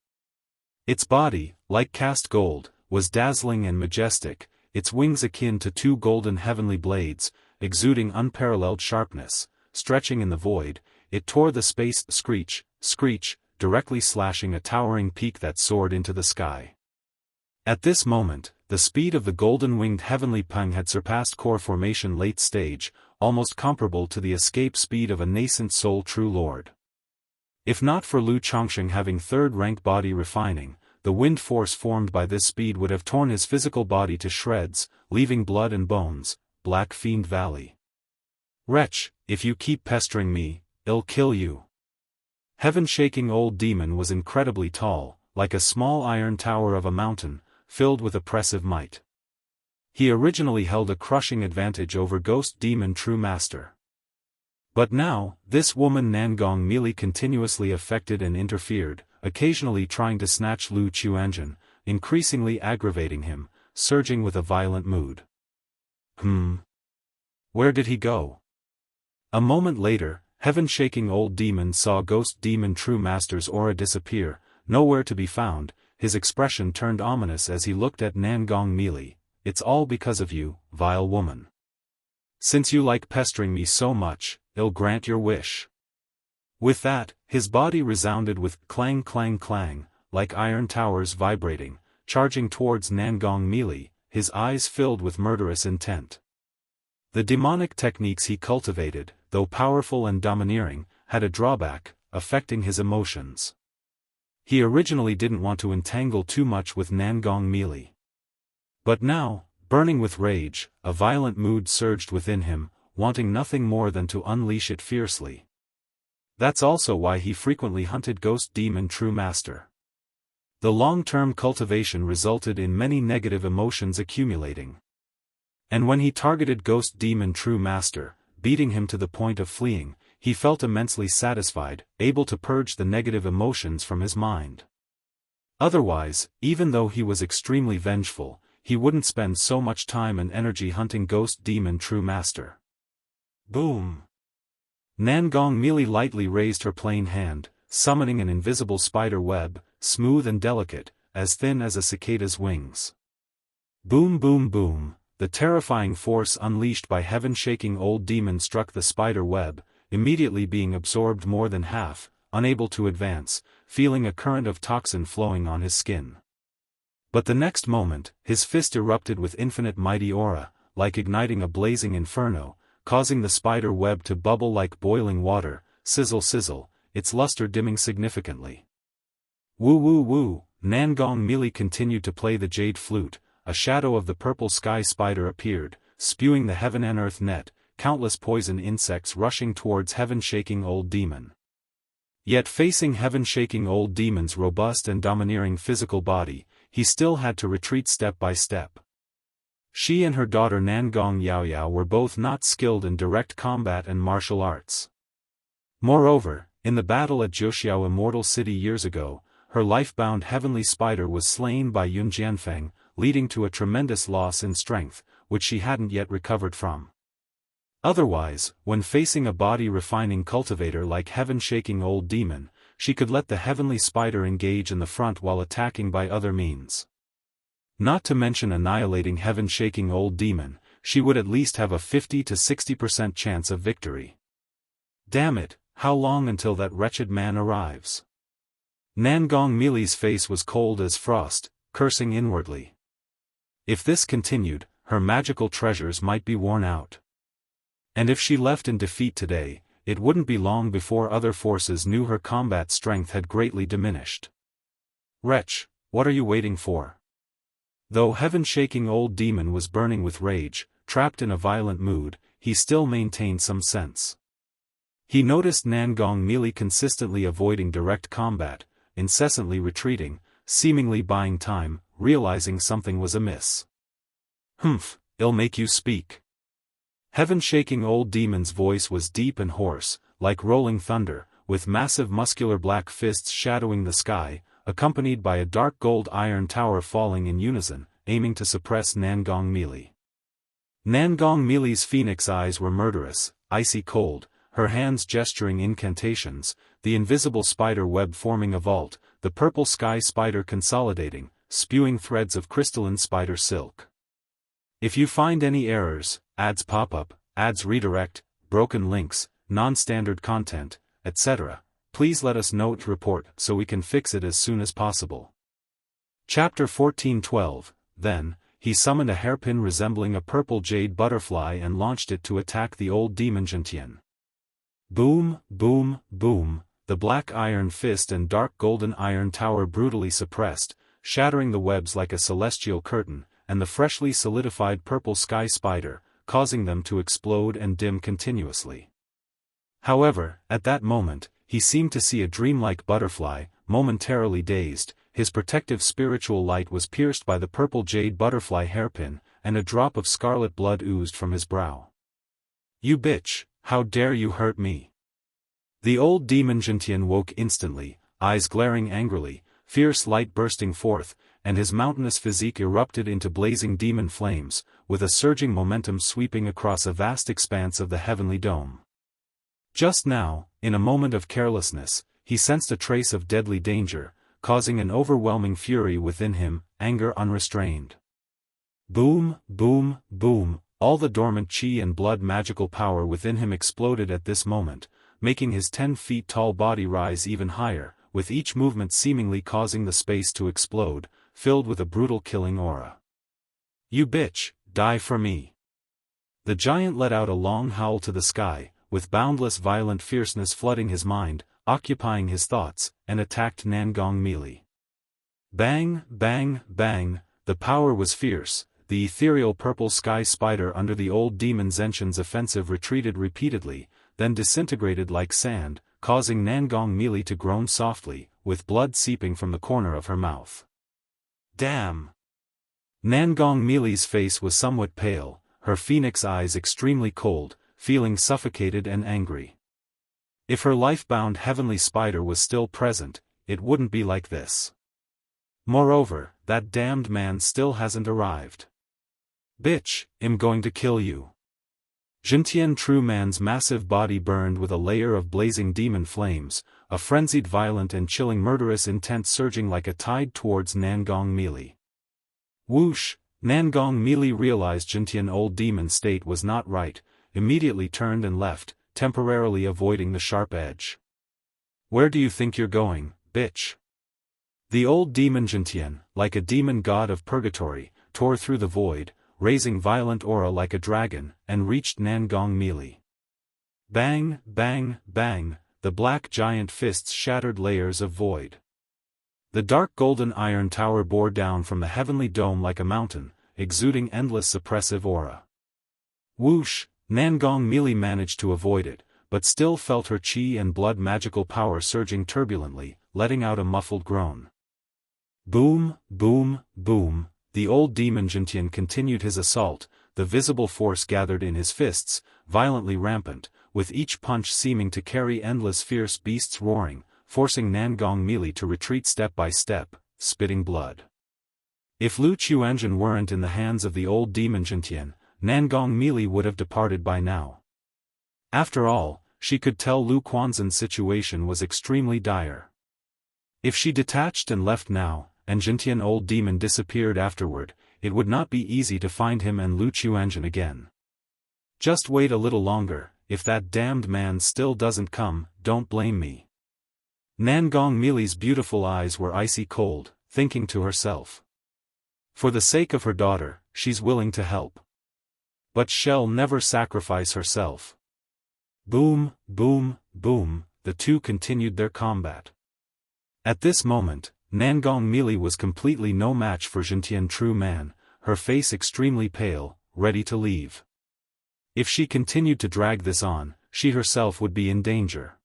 Its body, like cast gold, was dazzling and majestic, its wings akin to two golden heavenly blades, exuding unparalleled sharpness, stretching in the void, it tore the space. Screech, screech, directly slashing a towering peak that soared into the sky. At this moment, the speed of the golden-winged heavenly peng had surpassed core formation late stage, almost comparable to the escape speed of a nascent soul true lord. If not for Lu Chongsheng having third-rank body refining, the wind force formed by this speed would have torn his physical body to shreds, leaving blood and bones. Black Fiend Valley. Wretch, if you keep pestering me, I'll kill you. Heaven-shaking old demon was incredibly tall, like a small iron tower of a mountain, filled with oppressive might. He originally held a crushing advantage over ghost demon true master. But now, this woman Nangong Meili continuously affected and interfered, occasionally trying to snatch Lu Chuanjun, increasingly aggravating him, surging with a violent mood. Where did he go? A moment later, heaven-shaking old demon saw ghost demon true master's aura disappear, nowhere to be found. His expression turned ominous as he looked at Nangong Meili. It's all because of you, vile woman. Since you like pestering me so much, I'll grant your wish. With that, his body resounded with clang clang clang, like iron towers vibrating, charging towards Nangong Meili, his eyes filled with murderous intent. The demonic techniques he cultivated, though powerful and domineering, had a drawback, affecting his emotions. He originally didn't want to entangle too much with Nangong Meili. But now, burning with rage, a violent mood surged within him, wanting nothing more than to unleash it fiercely. That's also why he frequently hunted ghost demon true master. The long-term cultivation resulted in many negative emotions accumulating. And when he targeted ghost demon true master, beating him to the point of fleeing, he felt immensely satisfied, able to purge the negative emotions from his mind. Otherwise, even though he was extremely vengeful, he wouldn't spend so much time and energy hunting ghost demon true master. Boom! Nangong Meili lightly raised her plain hand, summoning an invisible spider web, smooth and delicate, as thin as a cicada's wings. Boom boom boom, the terrifying force unleashed by heaven-shaking old demon struck the spider web, immediately being absorbed more than half, unable to advance, feeling a current of toxin flowing on his skin. But the next moment, his fist erupted with infinite mighty aura, like igniting a blazing inferno, causing the spider web to bubble like boiling water, sizzle sizzle, its luster dimming significantly. Woo woo woo, Nangong Meili continued to play the jade flute. A shadow of the purple sky spider appeared, spewing the heaven and earth net, countless poison insects rushing towards heaven-shaking old demon. Yet facing heaven-shaking old demon's robust and domineering physical body, he still had to retreat step by step. She and her daughter Nangong Yaoyao were both not skilled in direct combat and martial arts. Moreover, in the battle at Jiuxiao Immortal City years ago, her life-bound heavenly spider was slain by Yun Jianfeng, leading to a tremendous loss in strength, which she hadn't yet recovered from. Otherwise, when facing a body-refining cultivator like heaven-shaking old demon, she could let the heavenly spider engage in the front while attacking by other means. Not to mention annihilating heaven-shaking old demon, she would at least have a 50 to 60% chance of victory. Damn it, how long until that wretched man arrives? Nangong Meili's face was cold as frost, cursing inwardly. If this continued, her magical treasures might be worn out. And if she left in defeat today, it wouldn't be long before other forces knew her combat strength had greatly diminished. Wretch, what are you waiting for? Though heaven-shaking old demon was burning with rage, trapped in a violent mood, he still maintained some sense. He noticed Nangong Meili consistently avoiding direct combat, incessantly retreating, seemingly buying time, realizing something was amiss. I'll make you speak. Heaven-shaking old demon's voice was deep and hoarse, like rolling thunder, with massive muscular black fists shadowing the sky, accompanied by a dark gold iron tower falling in unison, aiming to suppress Nangong Meili. Nangong Meili's phoenix eyes were murderous, icy cold, her hands gesturing incantations, the invisible spider web forming a vault, the purple sky spider consolidating, spewing threads of crystalline spider silk. If you find any errors, ads pop-up, ads redirect, broken links, non-standard content, etc., please let us know to report so we can fix it as soon as possible. Chapter 14:12. Then, he summoned a hairpin resembling a purple jade butterfly and launched it to attack the old demon Zhentian. Boom, boom, boom, the black iron fist and dark golden iron tower brutally suppressed, shattering the webs like a celestial curtain, and the freshly solidified purple sky spider, causing them to explode and dim continuously. However, at that moment, he seemed to see a dreamlike butterfly, momentarily dazed. His protective spiritual light was pierced by the purple jade butterfly hairpin, and a drop of scarlet blood oozed from his brow. "You bitch, how dare you hurt me?" The old demon Jintian woke instantly, eyes glaring angrily, fierce light bursting forth, and his mountainous physique erupted into blazing demon flames, with a surging momentum sweeping across a vast expanse of the heavenly dome. Just now, in a moment of carelessness, he sensed a trace of deadly danger, causing an overwhelming fury within him, anger unrestrained. Boom, boom, boom, all the dormant chi and blood magical power within him exploded at this moment, making his 10 feet tall body rise even higher, with each movement seemingly causing the space to explode, filled with a brutal killing aura. "You bitch, die for me." The giant let out a long howl to the sky, with boundless violent fierceness flooding his mind, occupying his thoughts, and attacked Nangong melee. Bang, bang, bang, the power was fierce. The ethereal purple sky spider under the old demon Zenshin's offensive retreated repeatedly, then disintegrated like sand, causing Nangong melee to groan softly, with blood seeping from the corner of her mouth. Damn! Nangong melee's face was somewhat pale, her phoenix eyes extremely cold, feeling suffocated and angry. If her life-bound heavenly spider was still present, it wouldn't be like this. Moreover, that damned man still hasn't arrived. "Bitch, I'm going to kill you." Jintian True Man's massive body burned with a layer of blazing demon flames, a frenzied violent and chilling murderous intent surging like a tide towards Nangong melee. Whoosh! Nangong melee realized Jintian Old Demon's state was not right, immediately turned and left, temporarily avoiding the sharp edge. "Where do you think you're going, bitch?" The old demon Jintian, like a demon god of purgatory, tore through the void, raising violent aura like a dragon, and reached Nangong melee. Bang, bang, bang, the black giant fists shattered layers of void. The dark golden iron tower bore down from the heavenly dome like a mountain, exuding endless suppressive aura. Whoosh! Nangong melee managed to avoid it, but still felt her chi and blood magical power surging turbulently, letting out a muffled groan. Boom, boom, boom. The old demon Jintian continued his assault, the visible force gathered in his fists, violently rampant, with each punch seeming to carry endless fierce beasts roaring, forcing Nangong melee to retreat step by step, spitting blood. If Lu Chuanzhen weren't in the hands of the old demon Jintian, Nangong melee would have departed by now. After all, she could tell Lu Quanzhen's situation was extremely dire. If she detached and left now, and Jintian Old Demon disappeared afterward, it would not be easy to find him and Lu Chuanzhen again. Just wait a little longer, if that damned man still doesn't come, don't blame me. Nangong melee's beautiful eyes were icy cold, thinking to herself. For the sake of her daughter, she's willing to help. But she'll never sacrifice herself. Boom, boom, boom, the two continued their combat. At this moment, Nangong melee was completely no match for Jintian True Man, her face extremely pale, ready to leave. If she continued to drag this on, she herself would be in danger.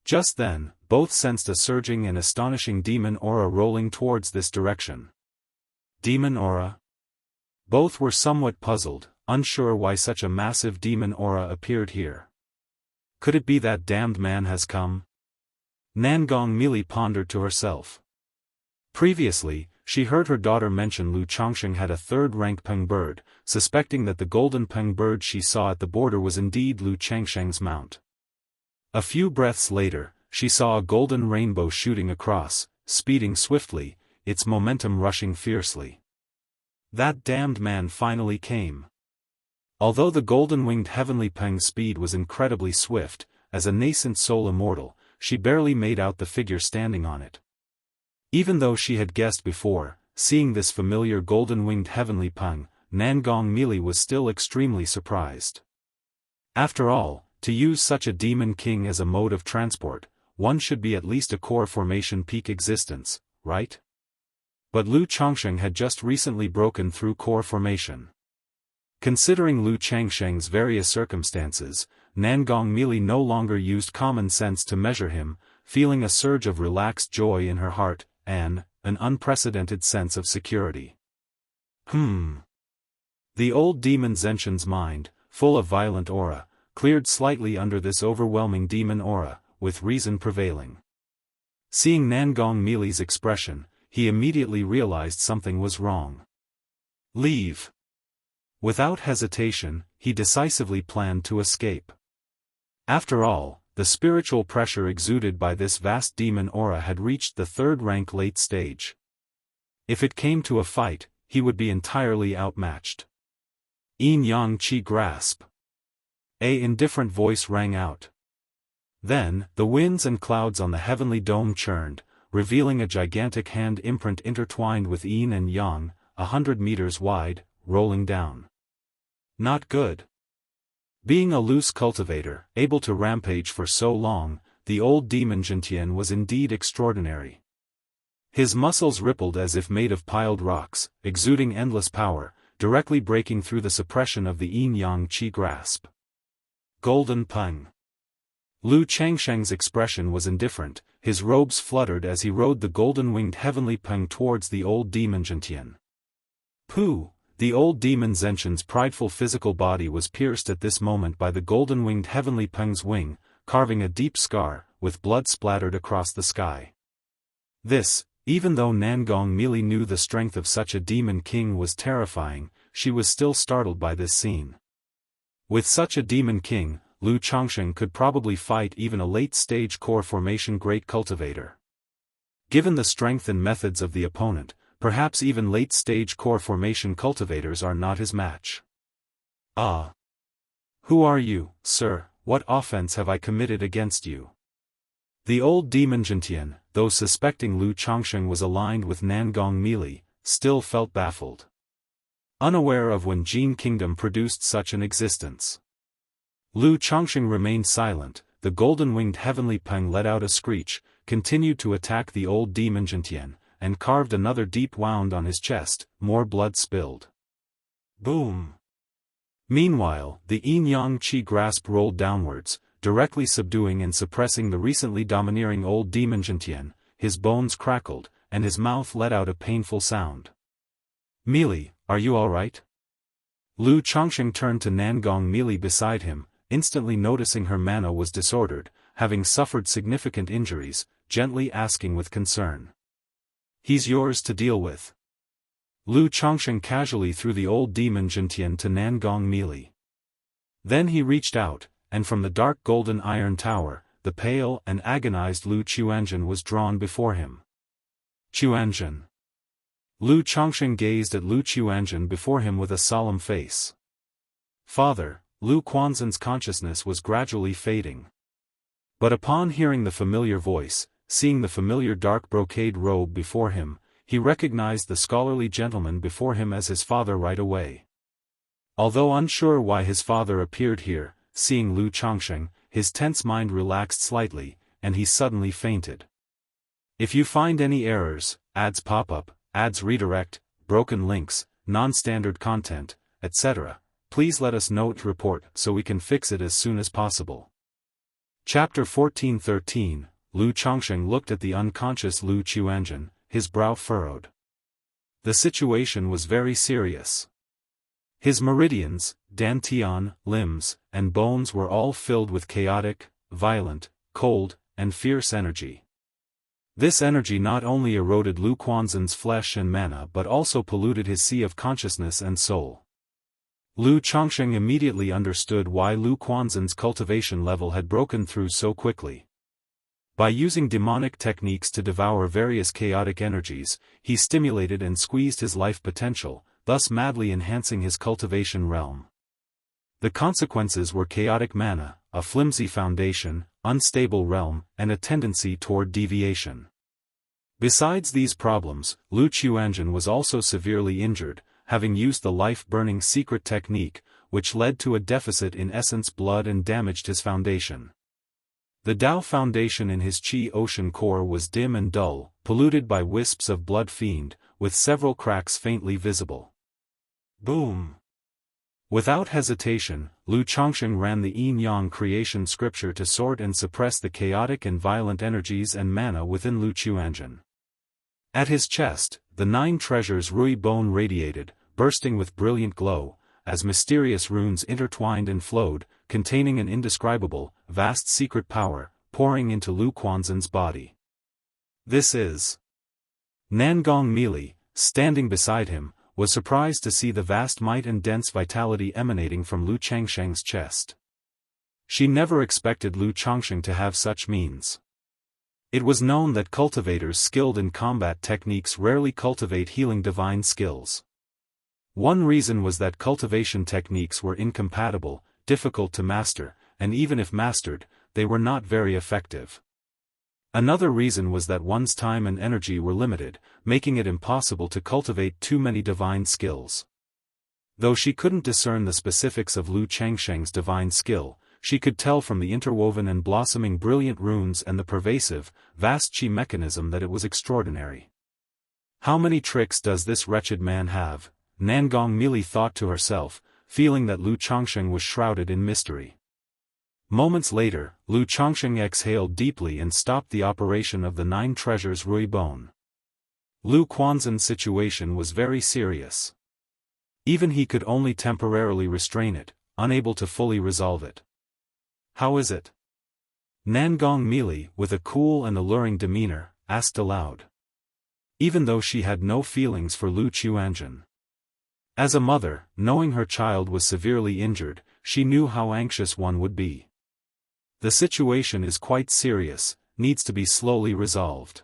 Just then, both sensed a surging and astonishing demon aura rolling towards this direction. Demon aura? Both were somewhat puzzled, unsure why such a massive demon aura appeared here. Could it be that damned man has come? Nangong melee pondered to herself. Previously, she heard her daughter mention Lu Chongsheng had a third-rank peng bird, suspecting that the golden peng bird she saw at the border was indeed Lu Changsheng's mount. A few breaths later, she saw a golden rainbow shooting across, speeding swiftly, its momentum rushing fiercely. That damned man finally came. Although the golden-winged heavenly peng's speed was incredibly swift, as a nascent soul immortal, she barely made out the figure standing on it. Even though she had guessed before, seeing this familiar golden-winged heavenly peng, Nangong melee was still extremely surprised. After all, to use such a demon king as a mode of transport, one should be at least a core formation peak existence, right? But Lu Chongsheng had just recently broken through core formation. Considering Lu Changsheng's various circumstances, Nangong Mili no longer used common sense to measure him, feeling a surge of relaxed joy in her heart, and an unprecedented sense of security. The old demon Zenshin's mind, full of violent aura, cleared slightly under this overwhelming demon aura, with reason prevailing. Seeing Nangong Mili's expression, he immediately realized something was wrong. Leave. Without hesitation, he decisively planned to escape. After all, the spiritual pressure exuded by this vast demon aura had reached the third-rank late stage. If it came to a fight, he would be entirely outmatched. Yin Yang Qi grasp. A indifferent voice rang out. Then, the winds and clouds on the heavenly dome churned, revealing a gigantic hand imprint intertwined with yin and yang, 100 meters wide, rolling down. Not good. Being a loose cultivator, able to rampage for so long, the old demon Jintian was indeed extraordinary. His muscles rippled as if made of piled rocks, exuding endless power, directly breaking through the suppression of the yin-yang qi grasp. Golden Peng. Lu Changsheng's expression was indifferent, his robes fluttered as he rode the golden-winged heavenly Peng towards the old demon Jintian. Pooh! The old demon Zenshin's prideful physical body was pierced at this moment by the golden-winged heavenly Peng's wing, carving a deep scar, with blood splattered across the sky. This, even though Nangong Mili knew the strength of such a demon king was terrifying, she was still startled by this scene. With such a demon king, Lu Changsheng could probably fight even a late-stage core formation great cultivator. Given the strength and methods of the opponent, perhaps even late-stage core formation cultivators are not his match. Ah! Who are you, sir? What offense have I committed against you? The old demon Jintian, though suspecting Lu Changsheng was aligned with Nangong Mili, still felt baffled. Unaware of when Jin Kingdom produced such an existence. Lu Changsheng remained silent. The golden-winged heavenly Peng let out a screech, continued to attack the old demon Jintian, and carved another deep wound on his chest, more blood spilled. Boom! Meanwhile, the yin-yang qi grasp rolled downwards, directly subduing and suppressing the recently domineering old demon Jintian. His bones crackled, and his mouth let out a painful sound. Mili, are you alright? Lu Changsheng turned to Nangong Mili beside him, instantly noticing her mana was disordered, having suffered significant injuries, gently asking with concern. He's yours to deal with. Lu Changsheng casually threw the old demon Jintian to Nangong Mili. Then he reached out, and from the dark golden iron tower, the pale and agonized Lu Chuanzhen was drawn before him. Chuanzhen. Lu Changsheng gazed at Lu Chuanzhen before him with a solemn face. Father, Lu Quanzhen's consciousness was gradually fading. But upon hearing the familiar voice, seeing the familiar dark brocade robe before him, he recognized the scholarly gentleman before him as his father right away. Although unsure why his father appeared here, seeing Lu Changsheng, his tense mind relaxed slightly, and he suddenly fainted. If you find any errors, ads pop up, ads redirect, broken links, non-standard content, etc., please let us know to report so we can fix it as soon as possible. Chapter 14:13. Lu Changsheng looked at the unconscious Lu Chuanzhen, his brow furrowed. The situation was very serious. His meridians, dantian, limbs, and bones were all filled with chaotic, violent, cold, and fierce energy. This energy not only eroded Lu Quanzhen's flesh and mana but also polluted his sea of consciousness and soul. Lu Changsheng immediately understood why Lu Quanzhen's cultivation level had broken through so quickly. By using demonic techniques to devour various chaotic energies, he stimulated and squeezed his life potential, thus madly enhancing his cultivation realm. The consequences were chaotic mana, a flimsy foundation, unstable realm, and a tendency toward deviation. Besides these problems, Lu Chuanzhen was also severely injured, having used the life-burning secret technique, which led to a deficit in essence blood and damaged his foundation. The Dao foundation in his Qi ocean core was dim and dull, polluted by wisps of blood fiend, with several cracks faintly visible. Boom! Without hesitation, Lu Chongsheng ran the yin-yang creation scripture to sort and suppress the chaotic and violent energies and mana within Lu Qiuanzhen. At his chest, the 9 treasures Rui Bone radiated, bursting with brilliant glow, as mysterious runes intertwined and flowed, containing an indescribable, vast secret power, pouring into Lu Quanzhen's body. This is... Nangong Mili, standing beside him, was surprised to see the vast might and dense vitality emanating from Lu Changsheng's chest. She never expected Lu Chongsheng to have such means. It was known that cultivators skilled in combat techniques rarely cultivate healing divine skills. One reason was that cultivation techniques were incompatible, difficult to master, and even if mastered, they were not very effective. Another reason was that one's time and energy were limited, making it impossible to cultivate too many divine skills. Though she couldn't discern the specifics of Lu Changsheng's divine skill, she could tell from the interwoven and blossoming brilliant runes and the pervasive, vast chi mechanism that it was extraordinary. How many tricks does this wretched man have? Nangong Mili thought to herself, feeling that Lu Chongsheng was shrouded in mystery. Moments later, Lu Chongsheng exhaled deeply and stopped the operation of the 9 treasures Rui Bone. Lu Quanzhen's situation was very serious. Even he could only temporarily restrain it, unable to fully resolve it. How is it? Nangong Mili, with a cool and alluring demeanor, asked aloud. Even though she had no feelings for Lu Qiuanzhen. As a mother, knowing her child was severely injured, she knew how anxious one would be. The situation is quite serious, needs to be slowly resolved.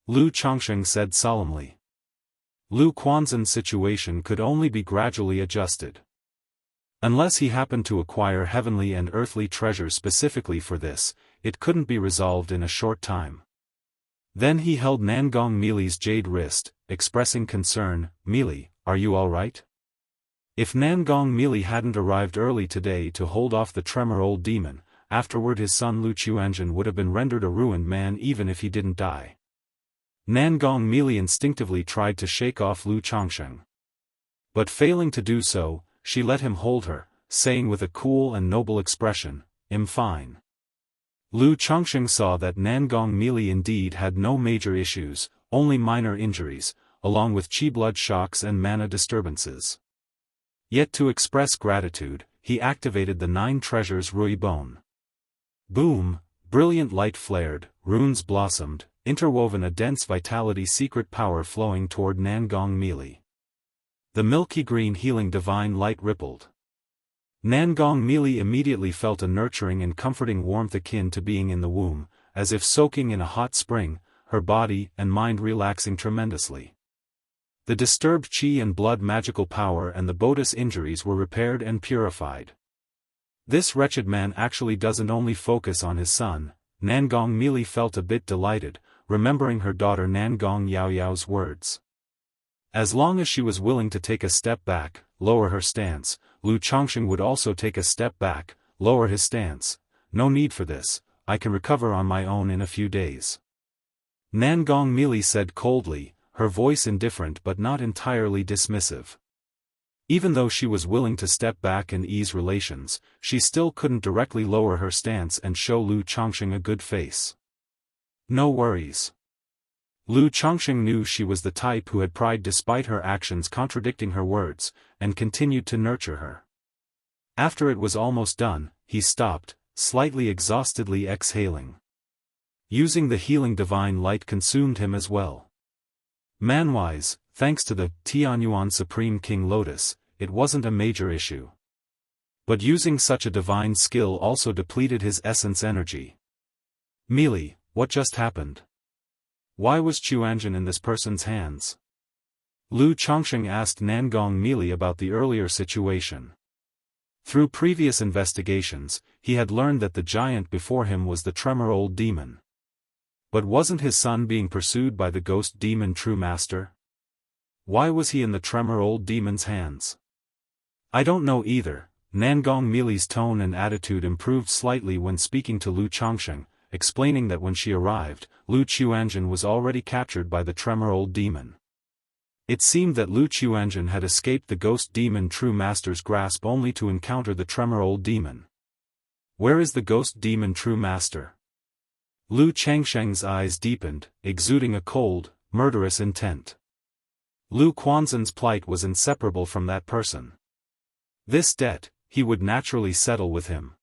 Lu Chongsheng said solemnly. Lu Quanzhen's situation could only be gradually adjusted. Unless he happened to acquire heavenly and earthly treasures specifically for this, it couldn't be resolved in a short time. Then he held Nangong Mili's jade wrist, expressing concern. Mili, are you all right? If Nangong Mili hadn't arrived early today to hold off the tremor old demon, afterward his son Lu Qiuanzhen would have been rendered a ruined man even if he didn't die. Nangong Mili instinctively tried to shake off Lu Chongsheng. But failing to do so, she let him hold her, saying with a cool and noble expression, "I'm fine." Lu Chongsheng saw that Nangong Mili indeed had no major issues, only minor injuries, along with chi blood shocks and mana disturbances. Yet to express gratitude, he activated the 9 treasures Rui Bone. Boom, brilliant light flared, runes blossomed, interwoven a dense vitality secret power flowing toward Nangong Mili. The milky green healing divine light rippled. Nangong Mili immediately felt a nurturing and comforting warmth akin to being in the womb, as if soaking in a hot spring, her body and mind relaxing tremendously. The disturbed chi and blood magical power and the Bodis injuries were repaired and purified. This wretched man actually doesn't only focus on his son. Nangong Mili felt a bit delighted, remembering her daughter Nangong Yaoyao's words. As long as she was willing to take a step back, lower her stance, Lu Chongsheng would also take a step back, lower his stance. No need for this, I can recover on my own in a few days. Nangong Mili said coldly, her voice indifferent but not entirely dismissive. Even though she was willing to step back and ease relations, she still couldn't directly lower her stance and show Lu Chongsheng a good face. No worries. Lu Chongsheng knew she was the type who had pride despite her actions contradicting her words, and continued to nurture her. After it was almost done, he stopped, slightly exhaustedly exhaling. Using the healing divine light consumed him as well. Manwise, thanks to the Tianyuan Supreme King Lotus, it wasn't a major issue. But using such a divine skill also depleted his essence energy. Mili, what just happened? Why was Qiuanzhen in this person's hands? Lu Chongsheng asked Nangong Mili about the earlier situation. Through previous investigations, he had learned that the giant before him was the tremor old demon. But wasn't his son being pursued by the ghost demon True Master? Why was he in the tremor old demon's hands? I don't know either. Nangong Mili's tone and attitude improved slightly when speaking to Lu Chongsheng, explaining that when she arrived, Lu Qiuanzhen was already captured by the tremor old demon. It seemed that Lu Qiuanzhen had escaped the ghost demon True Master's grasp only to encounter the tremor old demon. Where is the ghost demon True Master? Lu Changsheng's eyes deepened, exuding a cold, murderous intent. Lu Quanzhen's plight was inseparable from that person. This debt, he would naturally settle with him.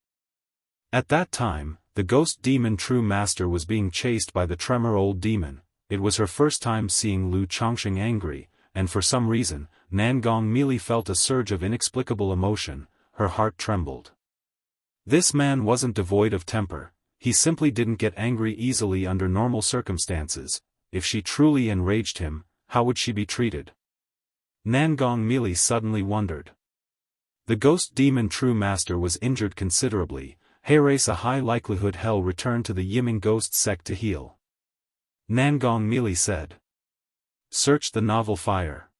At that time, the ghost demon True Master was being chased by the tremor old demon. It was her first time seeing Lu Changsheng angry, and for some reason, Nangong Mili felt a surge of inexplicable emotion. Her heart trembled. This man wasn't devoid of temper, he simply didn't get angry easily under normal circumstances. If she truly enraged him, how would she be treated? Nangong Mili suddenly wondered. The ghost demon True Master was injured considerably. Heres a high likelihood hell returned to the Yiming ghost sect to heal. Nangong Mili said. Search the novel Fire.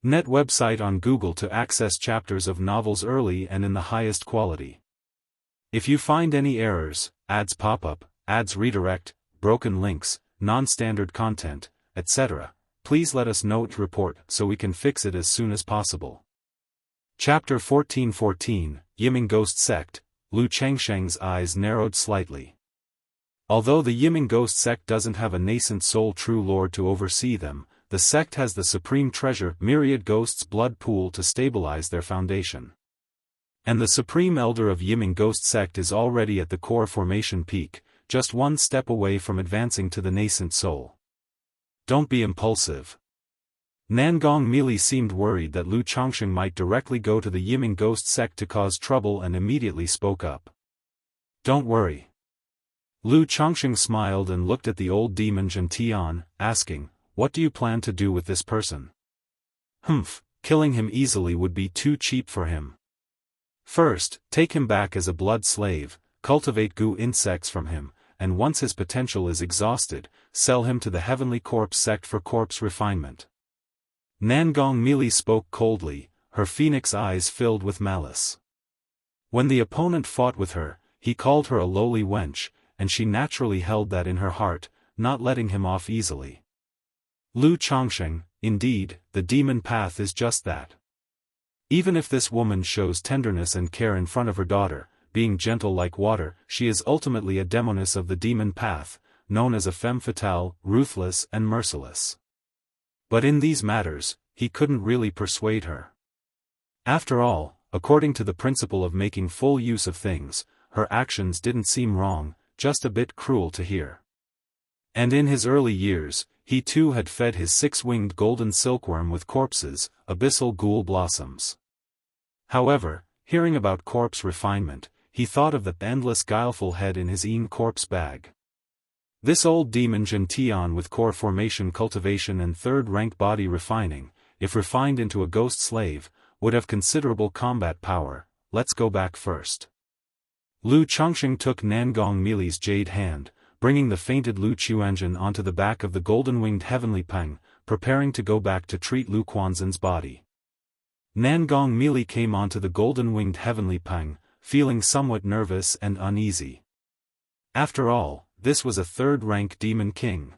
Net website on Google to access chapters of novels early and in the highest quality. If you find any errors, ads pop up, ads redirect, broken links, non-standard content, etc., please let us know to report so we can fix it as soon as possible. Chapter 1414, Yiming Ghost Sect. Lu Changsheng's eyes narrowed slightly. Although the Yiming Ghost Sect doesn't have a nascent soul true lord to oversee them, the sect has the supreme treasure myriad ghosts blood pool to stabilize their foundation. And the supreme elder of Yiming Ghost Sect is already at the core formation peak, just one step away from advancing to the nascent soul. Don't be impulsive. Nangong Mili seemed worried that Lu Changsheng might directly go to the Yiming Ghost Sect to cause trouble and immediately spoke up. Don't worry. Lu Changsheng smiled and looked at the old demon Zhentian, asking, what do you plan to do with this person? Killing him easily would be too cheap for him. First, take him back as a blood slave, cultivate goo insects from him, and once his potential is exhausted, sell him to the Heavenly Corpse sect for corpse refinement. Nangong Mili spoke coldly, her phoenix eyes filled with malice. When the opponent fought with her, he called her a lowly wench, and she naturally held that in her heart, not letting him off easily. Lu Changsheng, indeed, the demon path is just that. Even if this woman shows tenderness and care in front of her daughter, being gentle like water, she is ultimately a demoness of the demon path, known as a femme fatale, ruthless and merciless. But in these matters, he couldn't really persuade her. After all, according to the principle of making full use of things, her actions didn't seem wrong, just a bit cruel to hear. And in his early years, he too had fed his six-winged golden silkworm with corpses, abyssal ghoul blossoms. However, hearing about corpse refinement, he thought of the endless guileful head in his corpse bag. This old demon Zhentian with core formation cultivation and third-rank body refining, if refined into a ghost slave, would have considerable combat power. Let's go back first. Lu Changsheng took Nangong Mili's jade hand, bringing the fainted Lu Qiuanzhen onto the back of the golden-winged heavenly pang, preparing to go back to treat Lu Quanzhen's body. Nangong Mili came onto the golden-winged heavenly pang, feeling somewhat nervous and uneasy. After all, this was a third-rank demon king.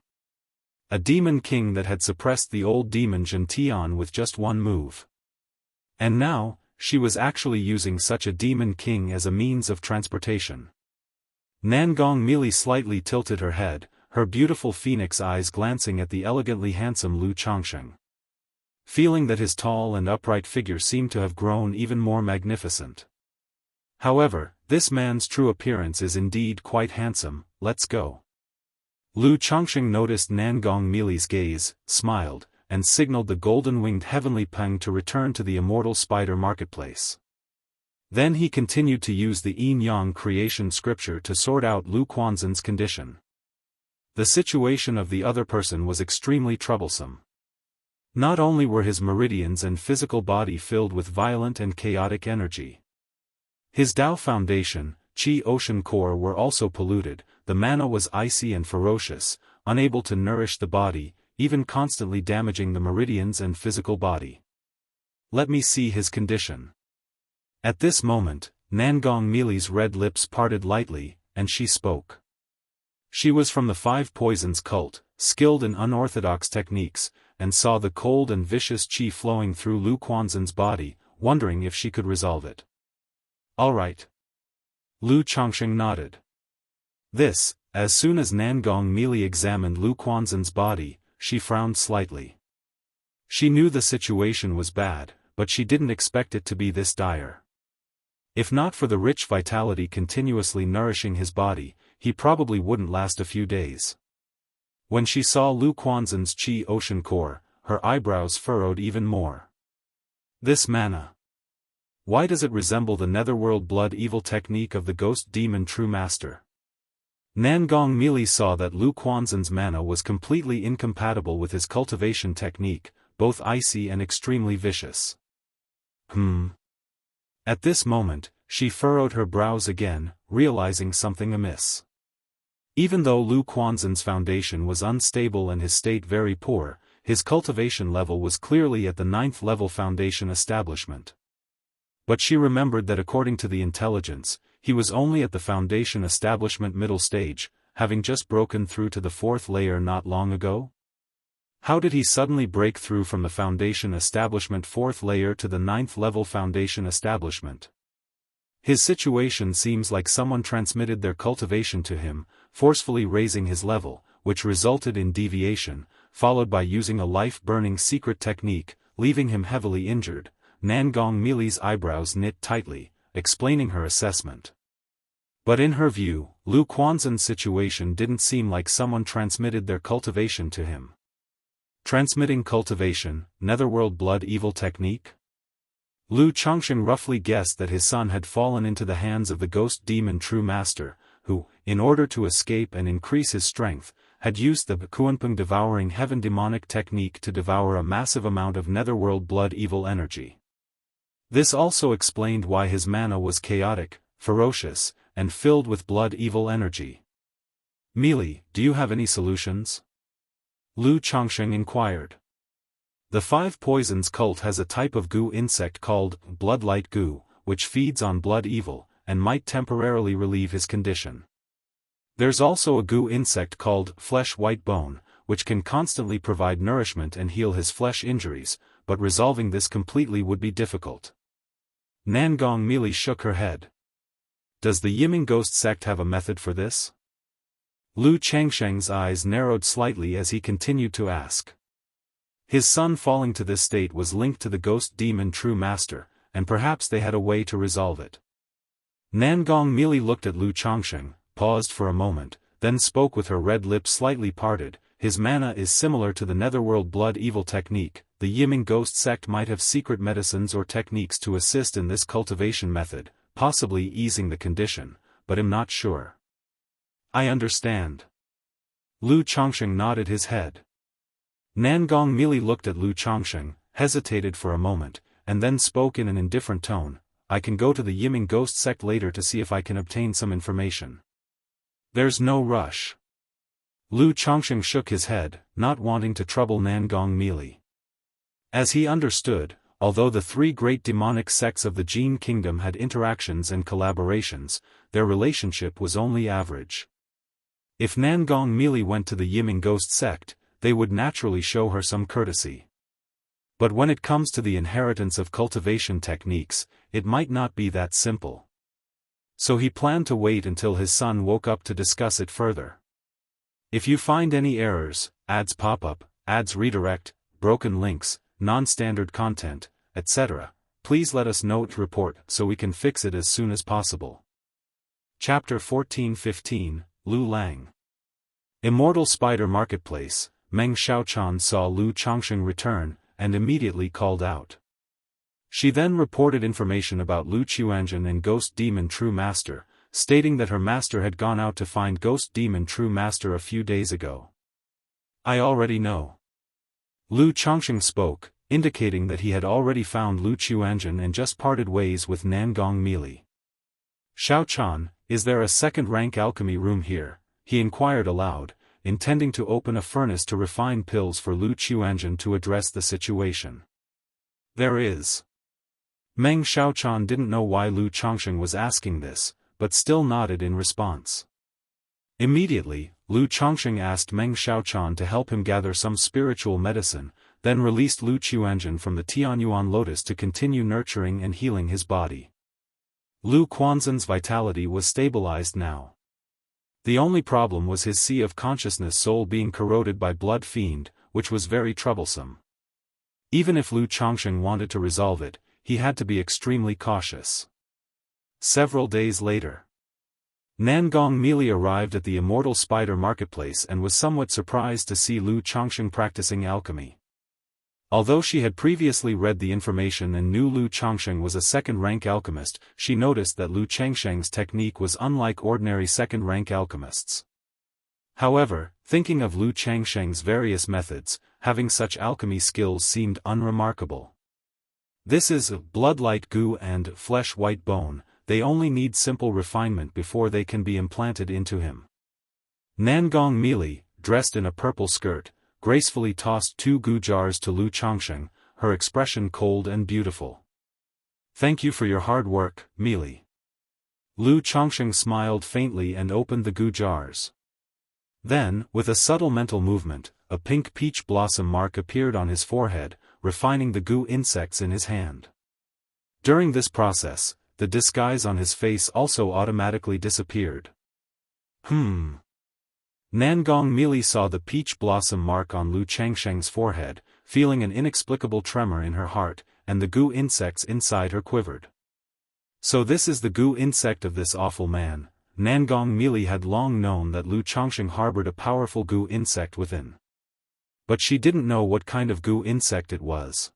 A demon king that had suppressed the old demon Zhentian with just one move. And now, she was actually using such a demon king as a means of transportation. Nangong Mili slightly tilted her head, her beautiful phoenix eyes glancing at the elegantly handsome Lu Changsheng. Feeling that his tall and upright figure seemed to have grown even more magnificent. However, this man's true appearance is indeed quite handsome. Let's go. Lu Changsheng noticed Nangong Mili's gaze, smiled, and signaled the golden-winged heavenly pang to return to the immortal spider marketplace. Then he continued to use the yin-yang creation scripture to sort out Lu Quanzhen's condition. The situation of the other person was extremely troublesome. Not only were his meridians and physical body filled with violent and chaotic energy. His Tao foundation, Qi ocean core were also polluted, the mana was icy and ferocious, unable to nourish the body, even constantly damaging the meridians and physical body. Let me see his condition. At this moment, Nangong Mili's red lips parted lightly, and she spoke. She was from the Five Poisons cult, skilled in unorthodox techniques, and saw the cold and vicious qi flowing through Lu Quanzhen's body, wondering if she could resolve it. "All right." Lu Chongqing nodded. As soon as Nangong Meili examined Lu Quanzhen's body, she frowned slightly. She knew the situation was bad, but she didn't expect it to be this dire. If not for the rich vitality continuously nourishing his body, he probably wouldn't last a few days. When she saw Lu Quanzhen's qi ocean core, her eyebrows furrowed even more. This mana. Why does it resemble the netherworld blood evil technique of the ghost demon true master? Nangong Meili saw that Lu Quanzhen's mana was completely incompatible with his cultivation technique, both icy and extremely vicious. At this moment, she furrowed her brows again, realizing something amiss. Even though Lu Quanzhen's foundation was unstable and his state very poor, his cultivation level was clearly at the 9th level foundation establishment. But she remembered that according to the intelligence, he was only at the foundation establishment middle stage, having just broken through to the 4th layer not long ago. How did he suddenly break through from the foundation establishment 4th layer to the 9th level foundation establishment? His situation seems like someone transmitted their cultivation to him, forcefully raising his level, which resulted in deviation, followed by using a life-burning secret technique, leaving him heavily injured. Nangong Meili's eyebrows knit tightly, explaining her assessment. But in her view, Lu Quanzhen's situation didn't seem like someone transmitted their cultivation to him. Transmitting cultivation, netherworld blood evil technique? Lu Chongqing roughly guessed that his son had fallen into the hands of the ghost demon true master, who, in order to escape and increase his strength, had used the Kuanpeng devouring heaven demonic technique to devour a massive amount of netherworld blood evil energy. This also explained why his mana was chaotic, ferocious, and filled with blood evil energy. "Meili, do you have any solutions?" Lu Chongqing inquired. The 5 Poisons cult has a type of goo insect called bloodlight goo, which feeds on blood evil, and might temporarily relieve his condition. There's also a goo insect called flesh white bone, which can constantly provide nourishment and heal his flesh injuries, but resolving this completely would be difficult. Nangong Meili shook her head. Does the Yiming ghost sect have a method for this? Lu Changsheng's eyes narrowed slightly as he continued to ask. His son falling to this state was linked to the ghost demon true master, and perhaps they had a way to resolve it. Nangong Meili looked at Lu Chongqing, paused for a moment, then spoke with her red lips slightly parted. His mana is similar to the netherworld blood evil technique. The Yiming ghost sect might have secret medicines or techniques to assist in this cultivation method, possibly easing the condition, but I'm not sure. I understand. Lu Chongqing nodded his head. Nangong Meili looked at Lu Chongqing, hesitated for a moment, and then spoke in an indifferent tone. I can go to the Yiming ghost sect later to see if I can obtain some information. There's no rush. Lu Chongqing shook his head, not wanting to trouble Nangong Meili. As he understood, although the 3 great demonic sects of the Jin Kingdom had interactions and collaborations, their relationship was only average. If Nangong Meili went to the Yiming ghost sect, they would naturally show her some courtesy. But when it comes to the inheritance of cultivation techniques, it might not be that simple. So he planned to wait until his son woke up to discuss it further. If you find any errors, ads pop up, ads redirect, broken links, non-standard content, etc., please let us know to report so we can fix it as soon as possible. Chapter 14-15, Lu Lang. Immortal Spider Marketplace. Meng Xiaochan saw Lu Chongqing return, and immediately called out. She then reported information about Lu Qiuanzhen and Ghost Demon True Master, stating that her master had gone out to find Ghost Demon True Master a few days ago. I already know. Lu Chongqing spoke, indicating that he had already found Lu Qiuanzhen and just parted ways with Nangong Meili. Xiaochan, is there a second-rank alchemy room here? He inquired aloud, intending to open a furnace to refine pills for Lu Qiuanzhen to address the situation. There is. Meng Xiaochan didn't know why Lu Chongqing was asking this, but still nodded in response. Immediately, Lu Chongqing asked Meng Xiaochan to help him gather some spiritual medicine, then released Lu Qiuanzhen from the Tianyuan lotus to continue nurturing and healing his body. Lu Quanzhen's vitality was stabilized now. The only problem was his sea of consciousness soul being corroded by blood fiend, which was very troublesome. Even if Lu Chongqing wanted to resolve it, he had to be extremely cautious. Several days later, Nangong Meili arrived at the Immortal Spider Marketplace and was somewhat surprised to see Lu Chongqing practicing alchemy. Although she had previously read the information and knew Lu Chongqing was a second-rank alchemist, she noticed that Lu Changsheng's technique was unlike ordinary second-rank alchemists. However, thinking of Lu Changsheng's various methods, having such alchemy skills seemed unremarkable. This is blood-light goo and flesh-white bone, they only need simple refinement before they can be implanted into him. Nangong Meili, dressed in a purple skirt, gracefully tossed 2 goo jars to Lu Chongqing, her expression cold and beautiful. "Thank you for your hard work, Meili." Lu Chongqing smiled faintly and opened the goo jars. Then, with a subtle mental movement, a pink peach blossom mark appeared on his forehead, refining the goo insects in his hand. During this process, the disguise on his face also automatically disappeared. Nangong Meili saw the peach blossom mark on Lu Changsheng's forehead, feeling an inexplicable tremor in her heart, and the goo insects inside her quivered. So this is the goo insect of this awful man. Nangong Meili had long known that Lu Chongqing harbored a powerful goo insect within. But she didn't know what kind of goo insect it was.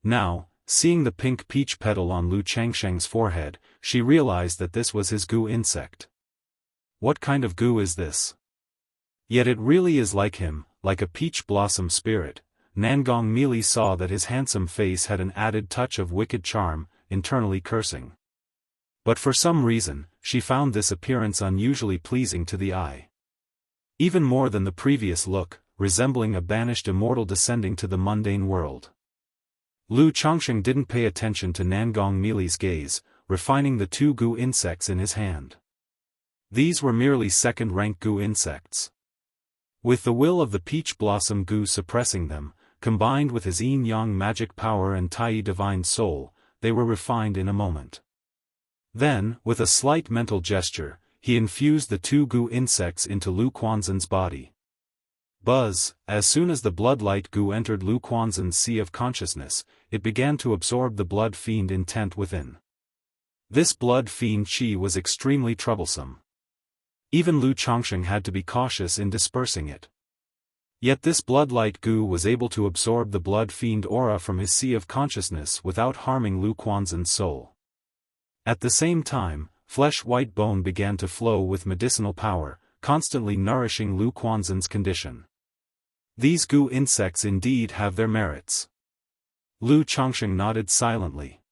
Now, seeing the pink peach petal on Lu Changsheng's forehead, she realized that this was his goo insect. What kind of goo is this? Yet it really is like him, like a peach blossom spirit. Nangong Meili saw that his handsome face had an added touch of wicked charm, internally cursing. But for some reason, she found this appearance unusually pleasing to the eye. Even more than the previous look, resembling a banished immortal descending to the mundane world. Lu Chongqing didn't pay attention to Nangong Meili's gaze, refining the 2 goo insects in his hand. These were merely second-rank goo insects. With the will of the peach blossom goo suppressing them, combined with his yin-yang magic power and tai divine soul, they were refined in a moment. Then, with a slight mental gesture, he infused the 2 goo insects into Lu Quanzhen's body. Buzz, as soon as the blood-light goo entered Lu Quanzhen's sea of consciousness, it began to absorb the blood fiend intent within. This blood fiend chi was extremely troublesome. Even Lu Chongqing had to be cautious in dispersing it. Yet this blood-light goo was able to absorb the blood fiend aura from his sea of consciousness without harming Lu Quanzhen's soul. At the same time, flesh-white bone began to flow with medicinal power, constantly nourishing Lu Quanzhen's condition. These goo insects indeed have their merits. Lu Chongqing nodded silently.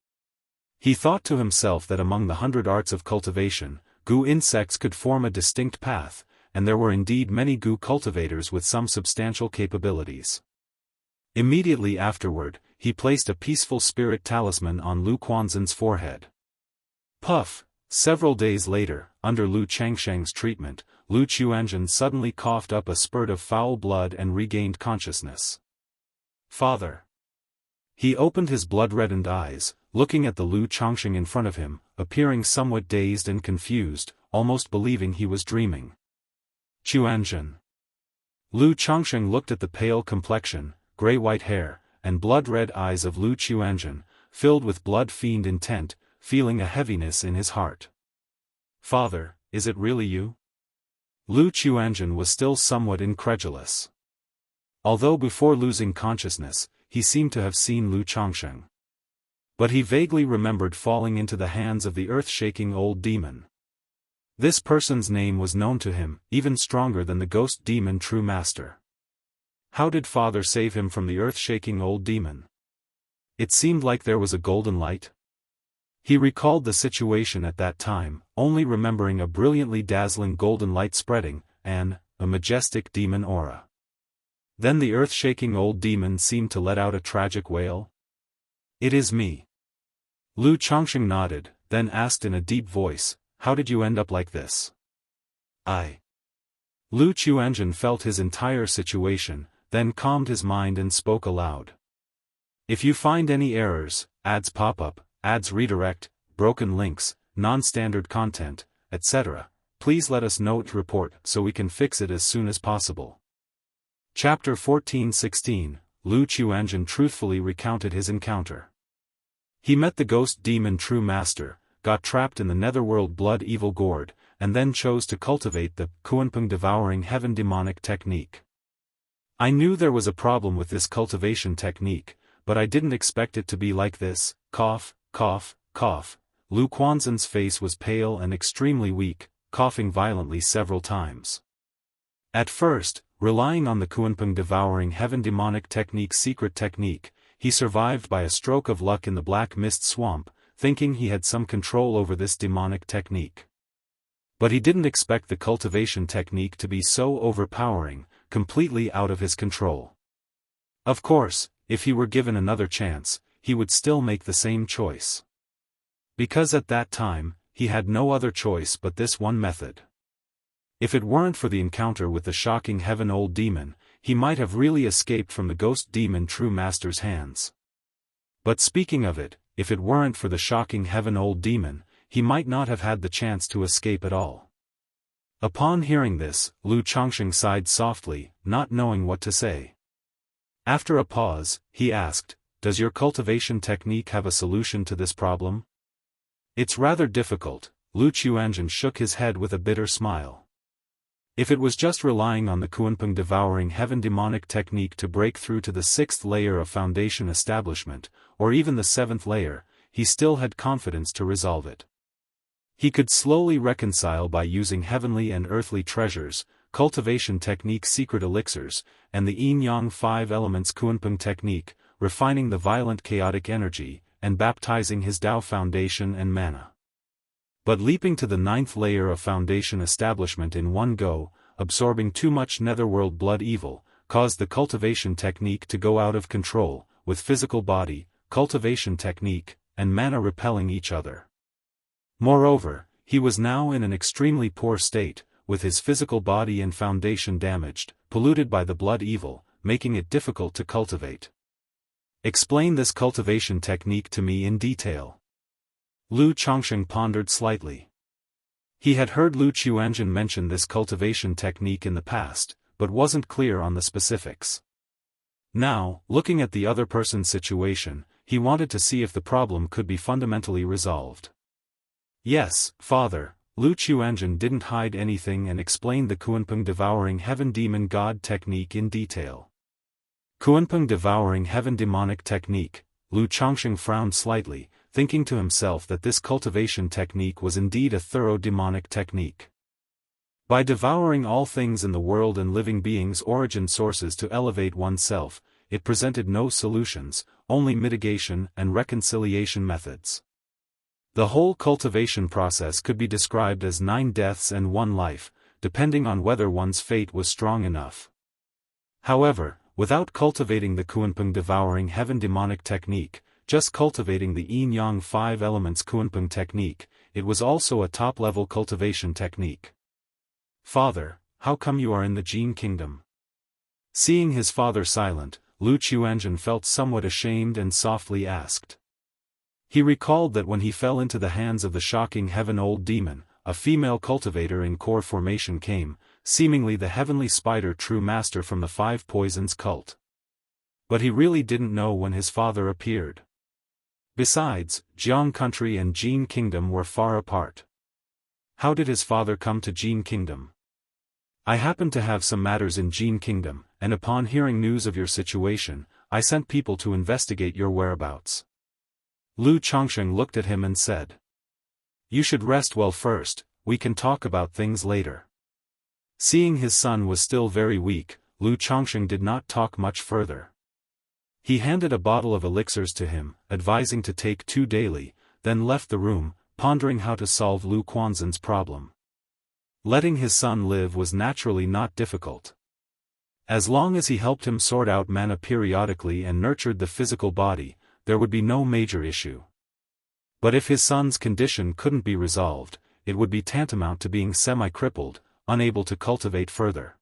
He thought to himself that among the 100 arts of cultivation, goo insects could form a distinct path, and there were indeed many goo cultivators with some substantial capabilities. Immediately afterward, he placed a peaceful spirit talisman on Lu Quanzhen's forehead. Puff! Several days later, under Lu Changsheng's treatment, Lu Qiuanzhen suddenly coughed up a spurt of foul blood and regained consciousness. "Father!" He opened his blood-reddened eyes, looking at the Lu Chongqing in front of him, appearing somewhat dazed and confused, almost believing he was dreaming. "Qiuanzhen." Lu Chongqing looked at the pale complexion, gray-white hair, and blood-red eyes of Lu Qiuanzhen, filled with blood-fiend intent, feeling a heaviness in his heart. "Father, is it really you?" Lu Qiuanzhen was still somewhat incredulous. Although before losing consciousness, he seemed to have seen Lu Chongqing. But he vaguely remembered falling into the hands of the earth-shaking old demon. This person's name was known to him, even stronger than the ghost demon True Master. How did Father save him from the earth-shaking old demon? It seemed like there was a golden light. He recalled the situation at that time, only remembering a brilliantly dazzling golden light spreading, and a majestic demon aura. Then the earth-shaking old demon seemed to let out a tragic wail. "It is me." Lu Chongqing nodded, then asked in a deep voice, "How did you end up like this?" Lu Qiuanzhen felt his entire situation, then calmed his mind and spoke aloud. If you find any errors, ads pop up, ads redirect, broken links, non-standard content, etc., please let us know to report so we can fix it as soon as possible. Chapter 14:16, Lu Qiuanzhen truthfully recounted his encounter. He met the ghost demon True Master, got trapped in the netherworld blood evil gourd, and then chose to cultivate the Kunpeng devouring heaven demonic technique. I knew there was a problem with this cultivation technique, but I didn't expect it to be like this. Cough, cough, cough. Lu Quanzhen's face was pale and extremely weak, coughing violently several times. At first, relying on the Kunpeng devouring heaven demonic technique's secret technique, he survived by a stroke of luck in the black mist swamp, thinking he had some control over this demonic technique. But he didn't expect the cultivation technique to be so overpowering, completely out of his control. Of course, if he were given another chance, he would still make the same choice. Because at that time, he had no other choice but this one method. If it weren't for the encounter with the shocking heaven old demon, he might have really escaped from the ghost demon True Master's hands. But speaking of it, if it weren't for the shocking heaven old demon, he might not have had the chance to escape at all. Upon hearing this, Lu Chongsheng sighed softly, not knowing what to say. After a pause, he asked, "Does your cultivation technique have a solution to this problem?" "It's rather difficult," Lu Qiuanzhen shook his head with a bitter smile. If it was just relying on the Kunpeng devouring heaven demonic technique to break through to the 6th layer of foundation establishment, or even the 7th layer, he still had confidence to resolve it. He could slowly reconcile by using heavenly and earthly treasures, cultivation technique secret elixirs, and the Yin-Yang 5 elements Kunpeng technique, refining the violent chaotic energy, and baptizing his Tao foundation and mana. But leaping to the 9th layer of foundation establishment in one go, absorbing too much netherworld blood evil, caused the cultivation technique to go out of control, with physical body, cultivation technique, and mana repelling each other. Moreover, he was now in an extremely poor state, with his physical body and foundation damaged, polluted by the blood evil, making it difficult to cultivate. "Explain this cultivation technique to me in detail." Lu Chongsheng pondered slightly. He had heard Lu Qiuanzhen mention this cultivation technique in the past, but wasn't clear on the specifics. Now, looking at the other person's situation, he wanted to see if the problem could be fundamentally resolved. "Yes, Father," Lu Qiuanzhen didn't hide anything and explained the Kunpeng devouring heaven demon god technique in detail. Kunpeng devouring heaven demonic technique, Lu Chongsheng frowned slightly, thinking to himself that this cultivation technique was indeed a thorough demonic technique. By devouring all things in the world and living beings' origin sources to elevate oneself, it presented no solutions, only mitigation and reconciliation methods. The whole cultivation process could be described as 9 deaths and 1 life, depending on whether one's fate was strong enough. However, without cultivating the Kunpeng devouring heaven demonic technique, just cultivating the Yin-Yang 5 elements Kunpeng technique, it was also a top-level cultivation technique. "Father, how come you are in the Jin kingdom?" Seeing his father silent, Lu Qiuanzhen felt somewhat ashamed and softly asked. He recalled that when he fell into the hands of the shocking heaven old demon, a female cultivator in core formation came, seemingly the heavenly spider True Master from the 5 Poisons cult. But he really didn't know when his father appeared. Besides, Jiang country and Jin kingdom were far apart. How did his father come to Jin kingdom? "I happened to have some matters in Jin kingdom, and upon hearing news of your situation, I sent people to investigate your whereabouts." Lu Chongsheng looked at him and said. "You should rest well first, we can talk about things later." Seeing his son was still very weak, Lu Chongsheng did not talk much further. He handed a bottle of elixirs to him, advising to take 2 daily, then left the room, pondering how to solve Lu Quanzhen's problem. Letting his son live was naturally not difficult. As long as he helped him sort out mana periodically and nurtured the physical body, there would be no major issue. But if his son's condition couldn't be resolved, it would be tantamount to being semi-crippled, unable to cultivate further.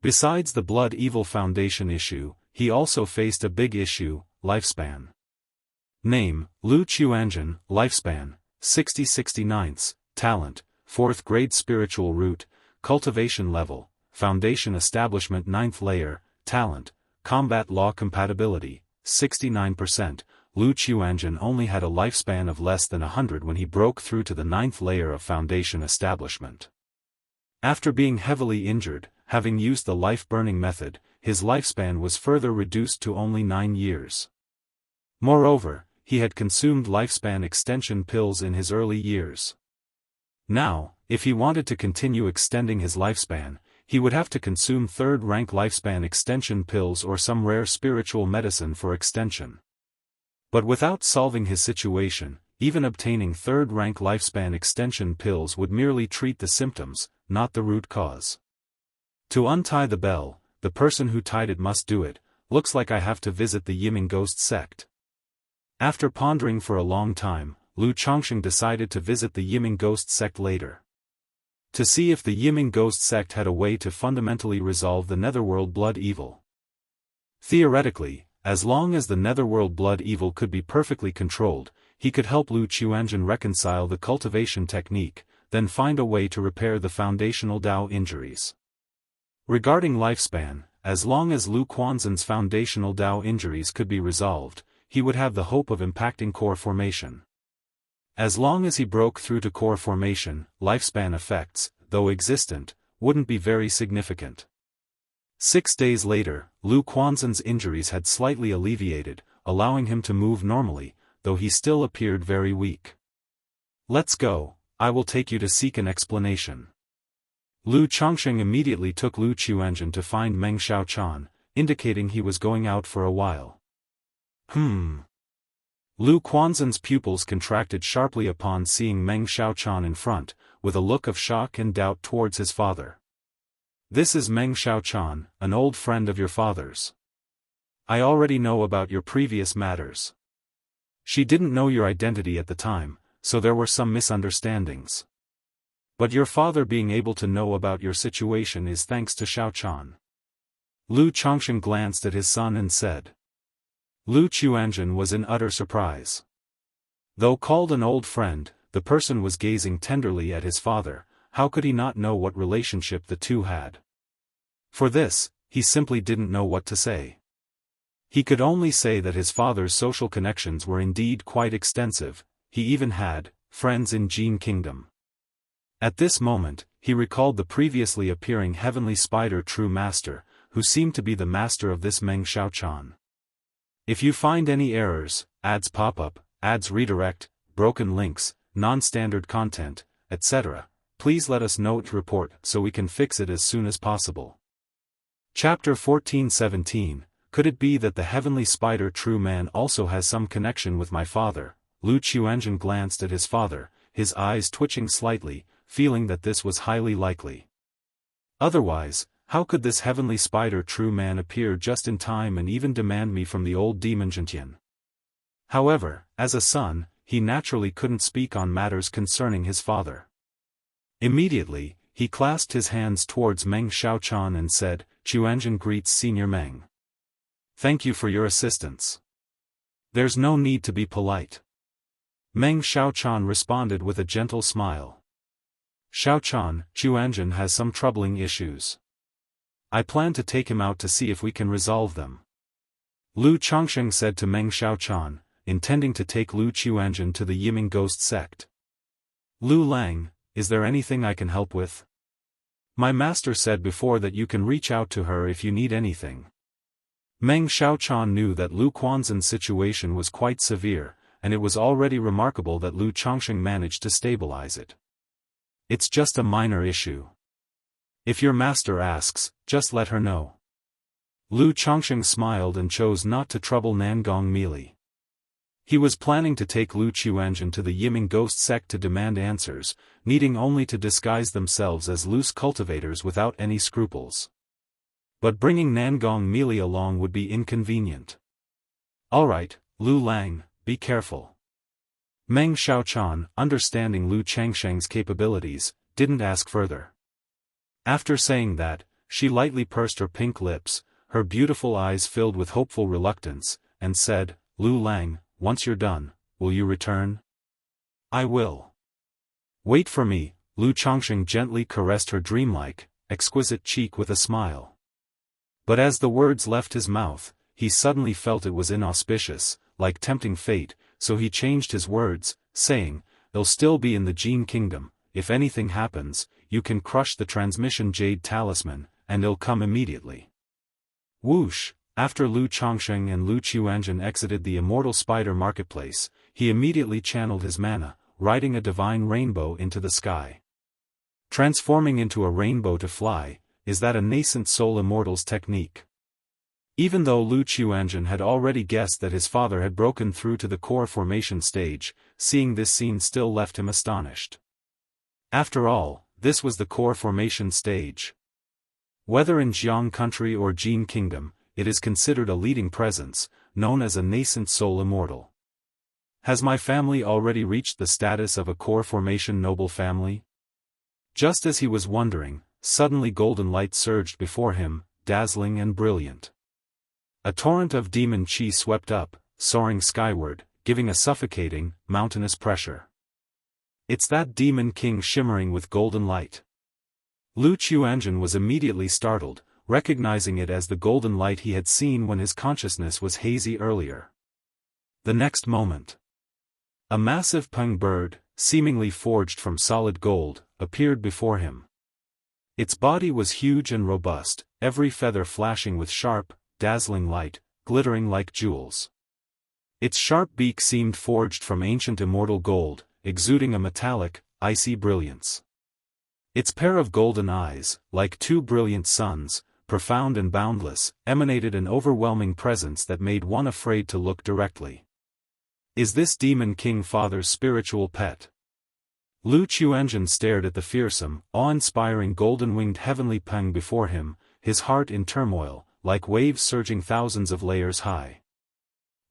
Besides the blood evil foundation issue, he also faced a big issue, lifespan. Name, Lu Qiuanzhen, lifespan, 60-69, talent, 4th grade spiritual root, cultivation level, foundation establishment 9th layer, talent, combat law compatibility, 69%. Lu Qiuanzhen only had a lifespan of less than 100 when he broke through to the 9th layer of foundation establishment. After being heavily injured, having used the life-burning method, his lifespan was further reduced to only 9 years. Moreover, he had consumed lifespan extension pills in his early years. Now, if he wanted to continue extending his lifespan, he would have to consume 3rd-rank lifespan extension pills or some rare spiritual medicine for extension. But without solving his situation, even obtaining 3rd-rank lifespan extension pills would merely treat the symptoms, not the root cause. To untie the bell, the person who tied it must do it. Looks like I have to visit the Yiming Ghost sect. After pondering for a long time, Lu Chongsheng decided to visit the Yiming Ghost sect later. To see if the Yiming Ghost sect had a way to fundamentally resolve the netherworld blood evil. Theoretically, as long as the netherworld blood evil could be perfectly controlled, he could help Lu Qiuanzhen reconcile the cultivation technique, then find a way to repair the foundational Dao injuries. Regarding lifespan, as long as Lu Qiuanzhen's foundational Dao injuries could be resolved, he would have the hope of impacting core formation. As long as he broke through to core formation, lifespan effects, though existent, wouldn't be very significant. 6 days later, Lu Qiuanzhen's injuries had slightly alleviated, allowing him to move normally, though he still appeared very weak. "Let's go, I will take you to seek an explanation." Lu Chongsheng immediately took Lu Qiuanzhen to find Meng Xiaochan, indicating he was going out for a while. Lu Qiuanzhen's pupils contracted sharply upon seeing Meng Xiaochan in front, with a look of shock and doubt towards his father. "This is Meng Xiaochan, an old friend of your father's. I already know about your previous matters. She didn't know your identity at the time, so there were some misunderstandings. But your father being able to know about your situation is thanks to Xiaochan." Lu Chongsheng glanced at his son and said. Lu Qiuanzhen was in utter surprise. Though called an old friend, the person was gazing tenderly at his father. How could he not know what relationship the two had? For this, he simply didn't know what to say. He could only say that his father's social connections were indeed quite extensive. He even had friends in Jin Kingdom. At this moment, he recalled the previously appearing heavenly spider true master, who seemed to be the master of this Meng Xiaochan. If you find any errors, ads pop up, ads redirect, broken links, non-standard content, etc., please let us know to report so we can fix it as soon as possible. Chapter 14:17. Could it be that the heavenly spider true man also has some connection with my father? Lu Qiuanzhen glanced at his father, his eyes twitching slightly, feeling that this was highly likely. Otherwise, how could this heavenly spider true man appear just in time and even demand me from the old demon Zhentian? However, as a son, he naturally couldn't speak on matters concerning his father. Immediately, he clasped his hands towards Meng Xiaochan and said, "Qiuanzhen greets Senior Meng. Thank you for your assistance. There's no need to be polite." Meng Xiaochan responded with a gentle smile. "Xiaochan, Qiuanzhen has some troubling issues. I plan to take him out to see if we can resolve them." Lu Chongsheng said to Meng Xiaochan, intending to take Lu Qiuanzhen to the Yiming Ghost sect. "Lu Lang, is there anything I can help with? My master said before that you can reach out to her if you need anything." Meng Xiaochan knew that Lu Qiuanzhen's situation was quite severe, and it was already remarkable that Lu Chongsheng managed to stabilize it. "It's just a minor issue. If your master asks, just let her know." Lu Chongsheng smiled and chose not to trouble Nangong Meili. He was planning to take Lu Qiuanzhen to the Yiming Ghost sect to demand answers, needing only to disguise themselves as loose cultivators without any scruples. But bringing Nangong Meili along would be inconvenient. "Alright, Lu Lang, be careful." Meng Xiaochan, understanding Lu Chongsheng's capabilities, didn't ask further. After saying that, she lightly pursed her pink lips, her beautiful eyes filled with hopeful reluctance, and said, Lu Lang, once you're done, will you return? I will. Wait for me. Lu Chongqing gently caressed her dreamlike, exquisite cheek with a smile. But as the words left his mouth, he suddenly felt it was inauspicious, like tempting fate, so he changed his words, saying, "They'll still be in the Jin Kingdom. If anything happens, you can crush the transmission jade talisman, and it'll come immediately." Whoosh! After Lu Chongqing and Lu Qiuanzhen exited the Immortal Spider Marketplace, he immediately channeled his mana, riding a divine rainbow into the sky. Transforming into a rainbow to fly, is that a nascent soul immortal's technique? Even though Lu Qiuanzhen had already guessed that his father had broken through to the core formation stage, seeing this scene still left him astonished. After all, this was the core formation stage. Whether in Jianghu country or Jin Kingdom, it is considered a leading presence, known as a nascent soul immortal. Has my family already reached the status of a core formation noble family? Just as he was wondering, suddenly golden light surged before him, dazzling and brilliant. A torrent of demon chi swept up, soaring skyward, giving a suffocating, mountainous pressure. It's that demon king shimmering with golden light. Lu Qiuanzhen was immediately startled, recognizing it as the golden light he had seen when his consciousness was hazy earlier. The next moment, a massive peng bird, seemingly forged from solid gold, appeared before him. Its body was huge and robust, every feather flashing with sharp, dazzling light, glittering like jewels. Its sharp beak seemed forged from ancient immortal gold, exuding a metallic, icy brilliance. Its pair of golden eyes, like two brilliant suns, profound and boundless, emanated an overwhelming presence that made one afraid to look directly. Is this demon king father's spiritual pet? Lu Qiuanzhen stared at the fearsome, awe-inspiring golden-winged heavenly peng before him, his heart in turmoil, like waves surging thousands of layers high.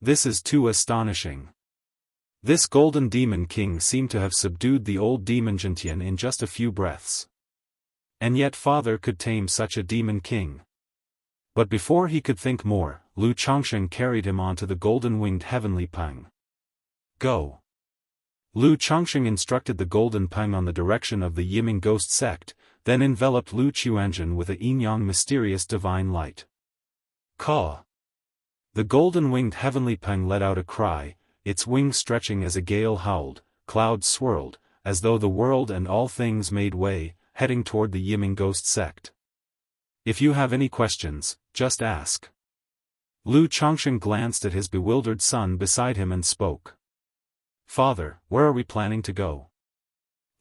This is too astonishing. This golden demon king seemed to have subdued the old demon Jintian in just a few breaths. And yet father could tame such a demon king. But before he could think more, Lu Chongqing carried him onto the golden-winged heavenly peng. Go. Lu Chongqing instructed the golden peng on the direction of the Yiming ghost sect, then enveloped Lu Qiuanzhen with a yin-yang mysterious divine light. Caw! The golden-winged heavenly peng let out a cry, its wings stretching as a gale howled, clouds swirled, as though the world and all things made way, heading toward the Yiming ghost sect. If you have any questions, just ask. Lu Chongqing glanced at his bewildered son beside him and spoke. Father, where are we planning to go?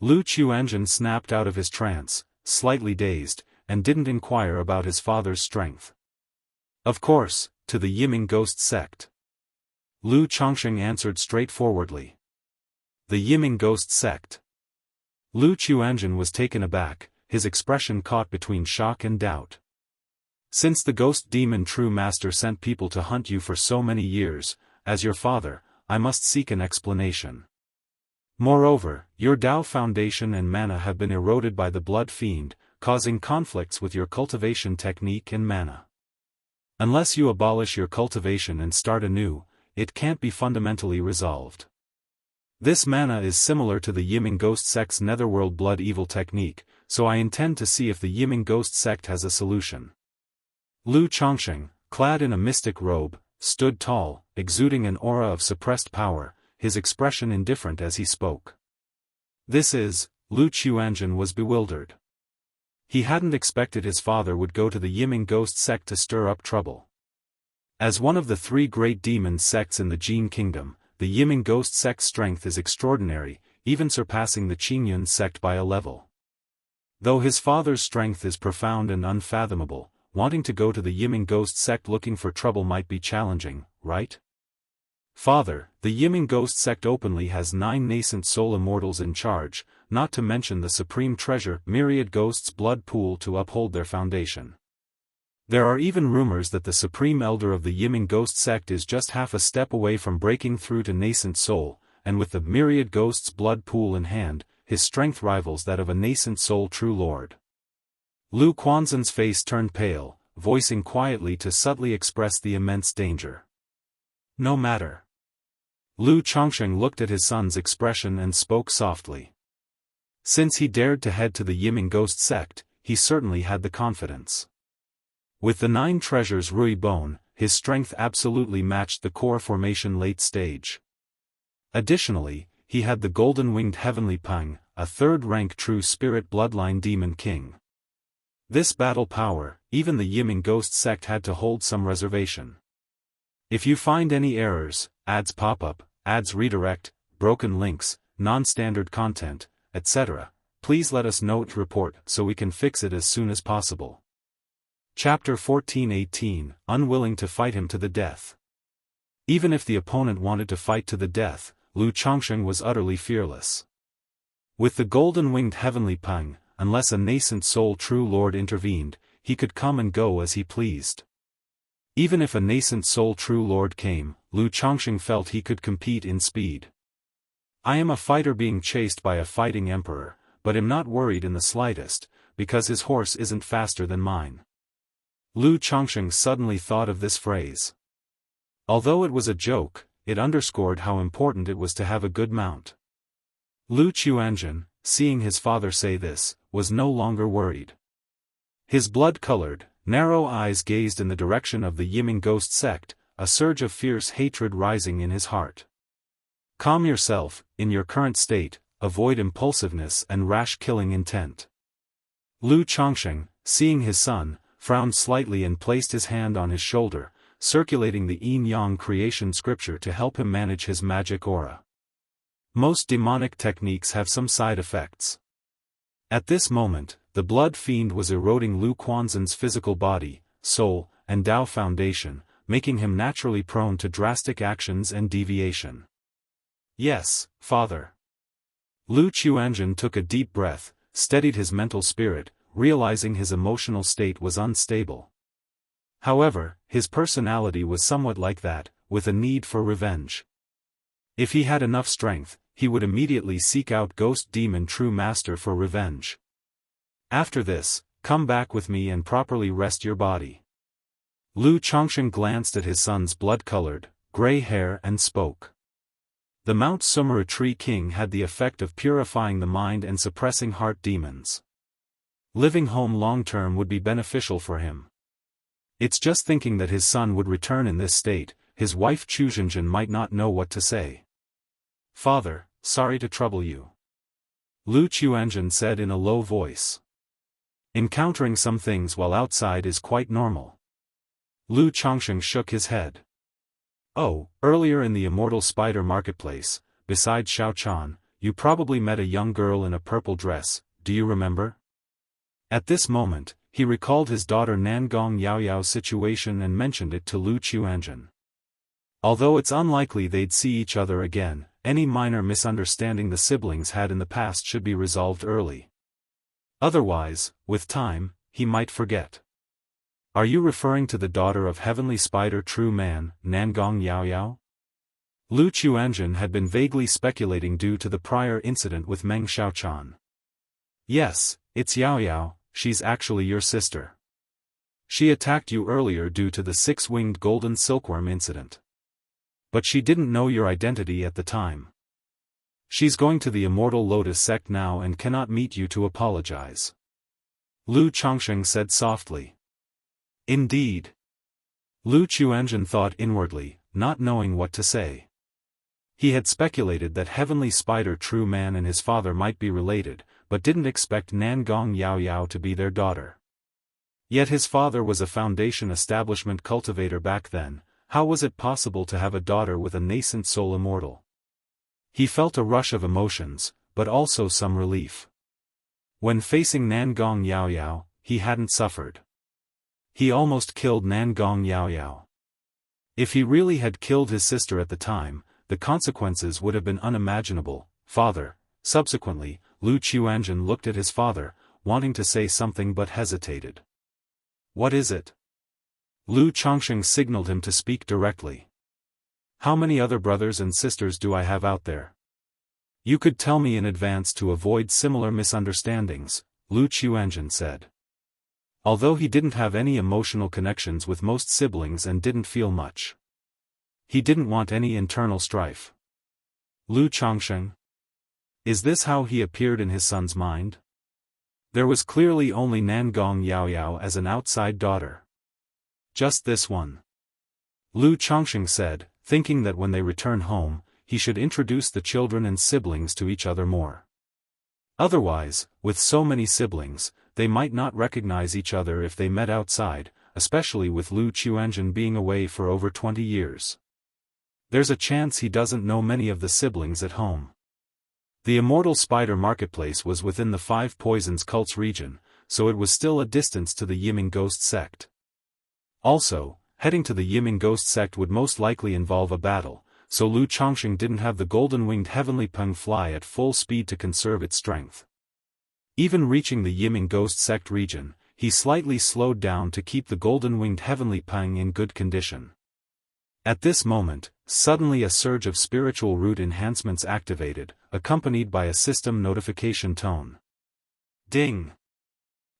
Lu Qiuanzhen snapped out of his trance, slightly dazed, and didn't inquire about his father's strength. Of course, to the Yiming ghost sect. Lu Chongqing answered straightforwardly. The Yiming ghost sect. Lu Qiuanzhen was taken aback, his expression caught between shock and doubt. Since the ghost demon true master sent people to hunt you for so many years, as your father, I must seek an explanation. Moreover, your Dao foundation and mana have been eroded by the blood fiend, causing conflicts with your cultivation technique and mana. Unless you abolish your cultivation and start anew, it can't be fundamentally resolved. This mana is similar to the Yiming ghost sect's netherworld blood evil technique, so I intend to see if the Yiming ghost sect has a solution. Lu Chongqing, clad in a mystic robe, stood tall, exuding an aura of suppressed power, his expression indifferent as he spoke. This is, Lu Qiuanzhen was bewildered. He hadn't expected his father would go to the Yiming ghost sect to stir up trouble. As one of the three great demon sects in the Jin Kingdom, the Yiming ghost sect's strength is extraordinary, even surpassing the Qingyun sect by a level. Though his father's strength is profound and unfathomable, wanting to go to the Yiming ghost sect looking for trouble might be challenging, right? Father, the Yiming ghost sect openly has 9 nascent soul immortals in charge, not to mention the supreme treasure myriad ghosts blood pool to uphold their foundation. There are even rumors that the supreme elder of the Yiming ghost sect is just half a step away from breaking through to nascent soul, and with the myriad ghosts blood pool in hand, his strength rivals that of a nascent soul true lord. Lu Quanzhen's face turned pale, voicing quietly to subtly express the immense danger. No matter. Lu Chongsheng looked at his son's expression and spoke softly. Since he dared to head to the Yiming ghost sect, he certainly had the confidence. With the 9 treasures Rui Bone, his strength absolutely matched the core formation late stage. Additionally, he had the golden-winged heavenly Peng, a 3rd-rank true spirit bloodline demon king. This battle power, even the Yiming ghost sect had to hold some reservation. If you find any errors, ads pop up, ads redirect, broken links, non-standard content, etc., please let us know to report so we can fix it as soon as possible. Chapter 14:18, Unwilling to fight him to the death. Even if the opponent wanted to fight to the death, Lu Chongsheng was utterly fearless. With the golden-winged heavenly Peng, unless a nascent soul true lord intervened, he could come and go as he pleased. Even if a nascent soul true lord came, Lu Chongsheng felt he could compete in speed. I am a fighter being chased by a fighting emperor, but am not worried in the slightest, because his horse isn't faster than mine. Lu Chongsheng suddenly thought of this phrase. Although it was a joke, it underscored how important it was to have a good mount. Lu Chuanzhen, seeing his father say this, was no longer worried. His blood-colored, narrow eyes gazed in the direction of the Yiming ghost sect, a surge of fierce hatred rising in his heart. Calm yourself, in your current state, avoid impulsiveness and rash killing intent. Lu Chongsheng, seeing his son, frowned slightly and placed his hand on his shoulder, circulating the yin-yang creation scripture to help him manage his magic aura. Most demonic techniques have some side effects. At this moment, the blood fiend was eroding Lu Quanzhen's physical body, soul, and Dao foundation, making him naturally prone to drastic actions and deviation. Yes, father. Lu Chuanzhen took a deep breath, steadied his mental spirit, realizing his emotional state was unstable. However, his personality was somewhat like that, with a need for revenge. If he had enough strength, he would immediately seek out Ghost Demon True Master for revenge. After this, come back with me and properly rest your body. Lu Chongsheng glanced at his son's blood-colored, gray hair and spoke. The Mount Sumera Tree King had the effect of purifying the mind and suppressing heart demons. Living home long-term would be beneficial for him. It's just thinking that his son would return in this state, his wife Chuzhenjin might not know what to say. Father, sorry to trouble you. Lu Chuanzhen said in a low voice. Encountering some things while outside is quite normal. Lu Chongsheng shook his head. Oh, earlier in the Immortal Spider Marketplace, besides Xiao Chan, you probably met a young girl in a purple dress, do you remember? At this moment, he recalled his daughter Nangong Yaoyao's situation and mentioned it to Lu Chuanzhen. Although it's unlikely they'd see each other again, any minor misunderstanding the siblings had in the past should be resolved early. Otherwise, with time, he might forget. Are you referring to the daughter of Heavenly Spider True Man, Nangong Yaoyao? Lu Chuanzhen had been vaguely speculating due to the prior incident with Meng Xiaochan. Yes, it's Yaoyao, she's actually your sister. She attacked you earlier due to the 6-winged golden silkworm incident. But she didn't know your identity at the time. She's going to the Immortal Lotus sect now and cannot meet you to apologize. Lu Chongsheng said softly. Indeed. Lu Chuanzhen thought inwardly, not knowing what to say. He had speculated that Heavenly Spider True Man and his father might be related, but didn't expect Nangong Yaoyao to be their daughter. Yet his father was a Foundation establishment cultivator back then. How was it possible to have a daughter with a nascent soul immortal? He felt a rush of emotions, but also some relief. When facing Nangong Yaoyao, he hadn't suffered. He almost killed Nangong Yaoyao. If he really had killed his sister at the time, the consequences would have been unimaginable. Father. Subsequently, Lu Chuanzhen looked at his father, wanting to say something but hesitated. What is it? Lu Chongsheng signaled him to speak directly. How many other brothers and sisters do I have out there? You could tell me in advance to avoid similar misunderstandings, Lu Chuanzhen said. Although he didn't have any emotional connections with most siblings and didn't feel much. He didn't want any internal strife. Lu Changsheng? Is this how he appeared in his son's mind? There was clearly only Nangong Yaoyao as an outside daughter. Just this one. Lu Changsheng said, thinking that when they return home, he should introduce the children and siblings to each other more. Otherwise, with so many siblings, they might not recognize each other if they met outside, especially with Lu Chuanzhen being away for over 20 years. There's a chance he doesn't know many of the siblings at home. The Immortal Spider Marketplace was within the Five Poisons cult's region, so it was still a distance to the Yiming Ghost sect. Also, heading to the Yiming Ghost sect would most likely involve a battle, so Lu Changsheng didn't have the golden-winged heavenly peng fly at full speed to conserve its strength. Even reaching the Yiming Ghost sect region, he slightly slowed down to keep the golden-winged heavenly peng in good condition. At this moment, suddenly a surge of spiritual root enhancements activated, accompanied by a system notification tone. Ding!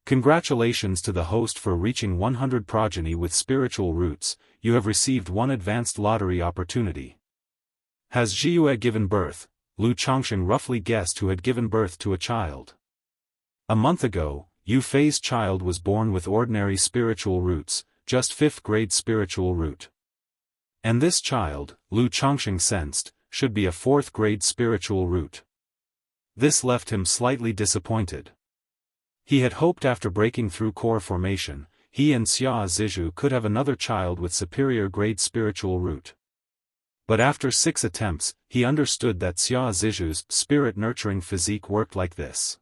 Congratulations to the host for reaching 100 progeny with spiritual roots, you have received one advanced lottery opportunity. Has Zhiyue given birth? Lu Changsheng roughly guessed who had given birth to a child. A month ago, Yu Fei's child was born with ordinary spiritual roots, just 5th grade spiritual root. And this child, Lu Changsheng sensed, should be a 4th grade spiritual root. This left him slightly disappointed. He had hoped after breaking through core formation, he and Xia Zizhu could have another child with superior grade spiritual root. But after 6 attempts, he understood that Xia Zizhu's spirit-nurturing physique worked like this.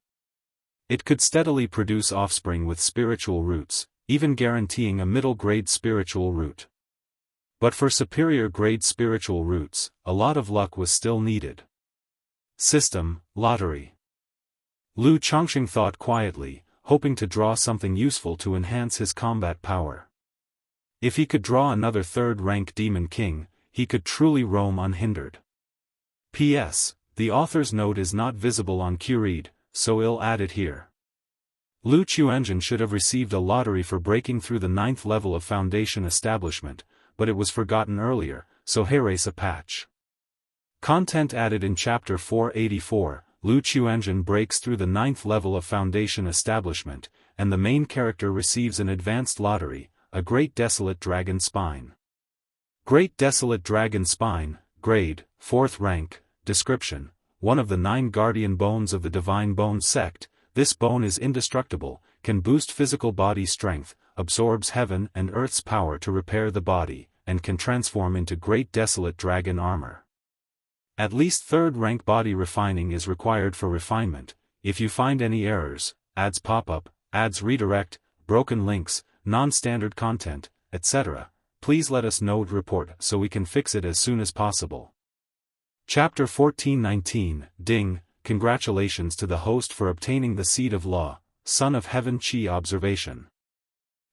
It could steadily produce offspring with spiritual roots, even guaranteeing a middle-grade spiritual root. But for superior-grade spiritual roots, a lot of luck was still needed. System, lottery. Lu Changsheng thought quietly, hoping to draw something useful to enhance his combat power. If he could draw another 3rd-rank Demon King, he could truly roam unhindered. P.S. The author's note is not visible on QRead, so I'll add it here. Lu Chuanzhen should have received a lottery for breaking through the 9th level of Foundation Establishment, but it was forgotten earlier, so here's a patch. Content added in Chapter 484, Lu Chuanzhen breaks through the 9th level of Foundation Establishment, and the main character receives an advanced lottery, a Great Desolate Dragon Spine. Great Desolate Dragon Spine, grade, 4th rank, description, one of the 9 guardian bones of the Divine Bone sect. This bone is indestructible, can boost physical body strength, absorbs heaven and earth's power to repair the body, and can transform into Great Desolate Dragon armor. At least 3rd rank body refining is required for refinement. If you find any errors, ads pop-up, ads redirect, broken links, non-standard content, etc., please let us know report so we can fix it as soon as possible. Chapter 1419, Ding, congratulations to the host for obtaining the Seed of Law, Son of Heaven Chi observation.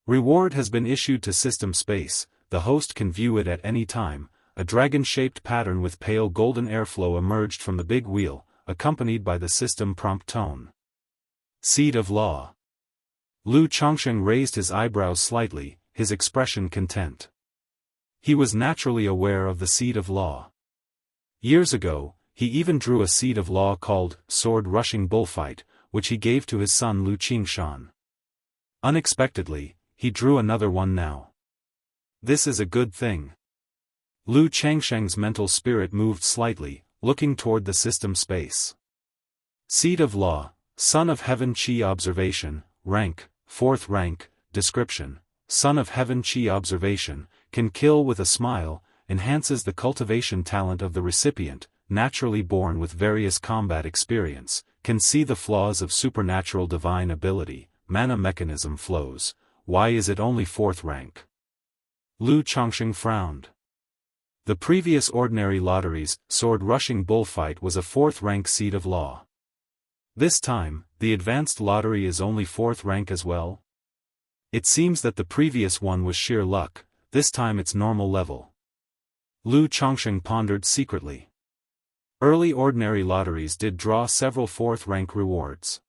Reward has been issued to System Space, the host can view it at any time. A dragon-shaped pattern with pale golden airflow emerged from the big wheel, accompanied by the system prompt tone. Seed of Law. Lu Changsheng raised his eyebrows slightly, his expression content. He was naturally aware of the Seed of Law. Years ago, he even drew a Seed of Law called Sword-Rushing Bullfight, which he gave to his son Lu Qingshan. Unexpectedly, he drew another one now. This is a good thing. Lu Changsheng's mental spirit moved slightly, looking toward the system space. Seed of Law, Son of Heaven Chi observation, rank, 4th rank, description, Son of Heaven Chi observation, can kill with a smile, enhances the cultivation talent of the recipient, naturally born with various combat experience, can see the flaws of supernatural divine ability, mana mechanism flows. Why is it only 4th rank? Lu Changsheng frowned. The previous ordinary lottery's sword-rushing bullfight was a 4th rank Seed of Law. This time, the advanced lottery is only 4th rank as well? It seems that the previous one was sheer luck, this time it's normal level. Lu Changsheng pondered secretly. Early ordinary lotteries did draw several 4th rank rewards.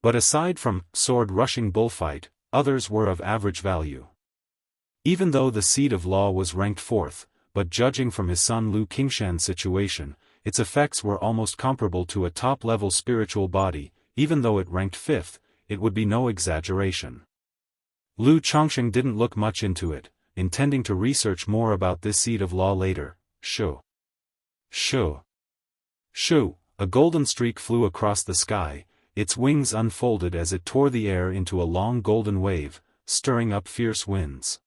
But aside from sword-rushing bullfight, others were of average value. Even though the Seed of Law was ranked 4th, but judging from his son Lu Qingshan's situation, its effects were almost comparable to a top-level spiritual body. Even though it ranked 5th, it would be no exaggeration. Lu Chongqing didn't look much into it, intending to research more about this Seed of Law later. Shoo! Shoo! Shoo! A golden streak flew across the sky, its wings unfolded as it tore the air into a long golden wave, stirring up fierce winds.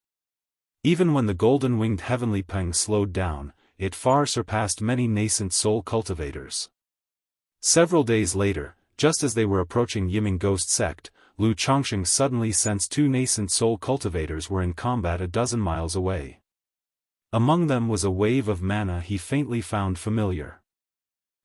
Even when the golden-winged heavenly peng slowed down, it far surpassed many nascent soul cultivators. Several days later, just as they were approaching Yiming Ghost Sect, Lu Chongqing suddenly sensed 2 nascent soul cultivators were in combat a dozen miles away. Among them was a wave of mana he faintly found familiar.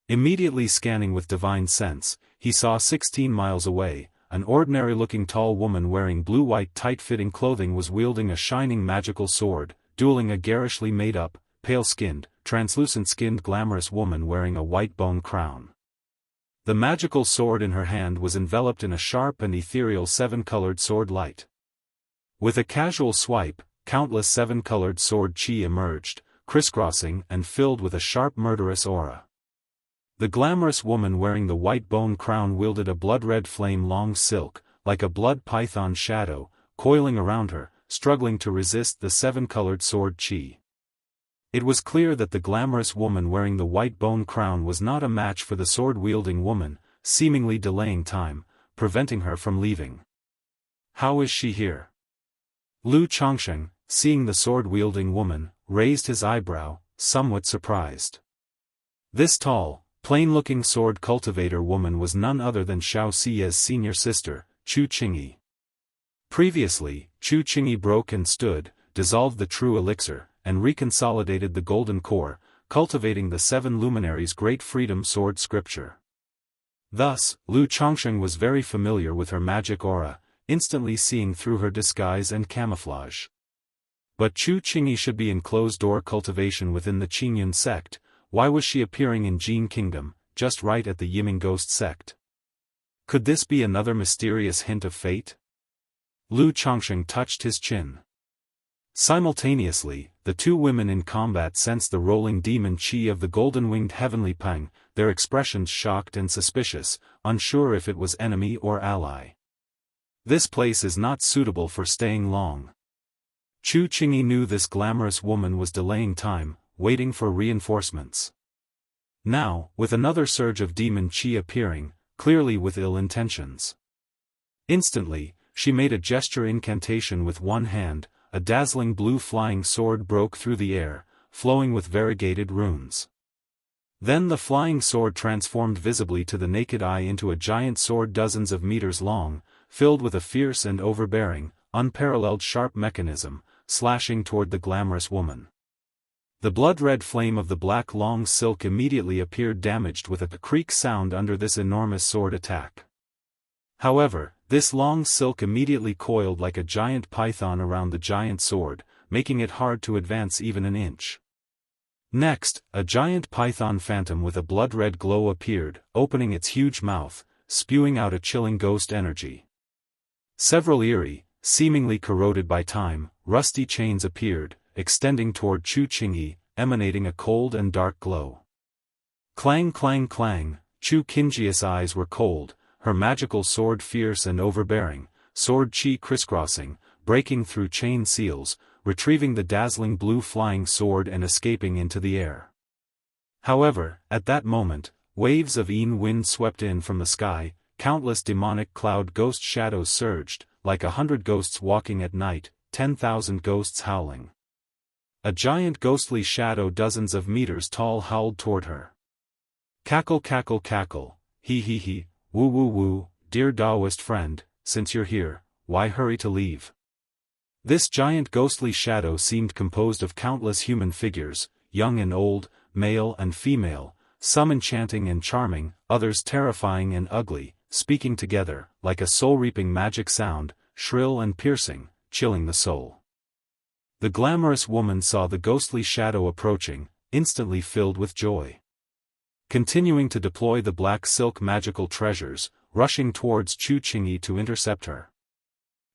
Immediately scanning with divine sense, he saw 16 miles away, an ordinary-looking tall woman wearing blue-white tight-fitting clothing was wielding a shining magical sword, dueling a garishly made-up, pale-skinned, translucent-skinned glamorous woman wearing a white bone crown. The magical sword in her hand was enveloped in a sharp and ethereal 7-colored sword light. With a casual swipe, countless 7-colored sword chi emerged, crisscrossing and filled with a sharp murderous aura. The glamorous woman wearing the white bone crown wielded a blood-red flame-long silk, like a blood python shadow, coiling around her, struggling to resist the 7-colored sword chi. It was clear that the glamorous woman wearing the white bone crown was not a match for the sword-wielding woman, seemingly delaying time, preventing her from leaving. How is she here? Lu Chongqing, seeing the sword-wielding woman, raised his eyebrow, somewhat surprised. This tall, plain-looking sword cultivator woman was none other than Xiao Siye's senior sister, Chu Qingyi. Previously, Chu Qingyi broke and stood, dissolved the true elixir, and reconsolidated the golden core, cultivating the 7 luminaries' great freedom sword scripture. Thus, Lu Chongqing was very familiar with her magic aura, instantly seeing through her disguise and camouflage. But Chu Qingyi should be in closed-door cultivation within the Qingyun sect. Why was she appearing in Jin Kingdom, just right at the Yiming Ghost sect? Could this be another mysterious hint of fate? Lu Chongqing touched his chin. Simultaneously, the 2 women in combat sensed the rolling demon chi of the golden-winged heavenly peng, their expressions shocked and suspicious, unsure if it was enemy or ally. This place is not suitable for staying long. Chu Qingyi knew this glamorous woman was delaying time, waiting for reinforcements. Now, with another surge of demon chi appearing, clearly with ill intentions. Instantly, she made a gesture incantation with one hand. A dazzling blue flying sword broke through the air, flowing with variegated runes. Then the flying sword transformed visibly to the naked eye into a giant sword dozens of meters long, filled with a fierce and overbearing, unparalleled sharp mechanism, slashing toward the glamorous woman. The blood-red flame of the black long silk immediately appeared damaged with a creak sound under this enormous sword attack. However, this long silk immediately coiled like a giant python around the giant sword, making it hard to advance even an inch. Next, a giant python phantom with a blood-red glow appeared, opening its huge mouth, spewing out a chilling ghost energy. Several eerie, seemingly corroded by time, rusty chains appeared, extending toward Chu Qingyi, emanating a cold and dark glow. Clang clang clang, Chu Qingyi's eyes were cold, her magical sword fierce and overbearing, sword chi crisscrossing, breaking through chain seals, retrieving the dazzling blue flying sword and escaping into the air. However, at that moment, waves of wind swept in from the sky, countless demonic cloud ghost shadows surged, like 100 ghosts walking at night, 10,000 ghosts howling. A giant ghostly shadow dozens of meters tall howled toward her. Cackle cackle cackle, he he he. Woo woo woo, dear Daoist friend, since you're here, why hurry to leave? This giant ghostly shadow seemed composed of countless human figures, young and old, male and female, some enchanting and charming, others terrifying and ugly, speaking together, like a soul-reaping magic sound, shrill and piercing, chilling the soul. The glamorous woman saw the ghostly shadow approaching, instantly filled with joy. Continuing to deploy the black silk magical treasures, rushing towards Chu Qingyi to intercept her.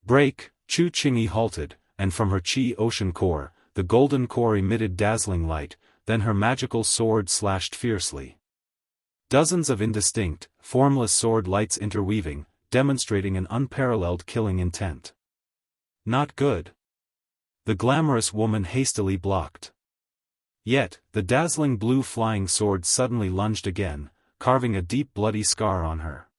Break! Chu Qingyi halted, and from her chi ocean core, the golden core emitted dazzling light, then her magical sword slashed fiercely. Dozens of indistinct, formless sword lights interweaving, demonstrating an unparalleled killing intent. Not good. The glamorous woman hastily blocked. Yet, the dazzling blue flying sword suddenly lunged again, carving a deep bloody scar on her.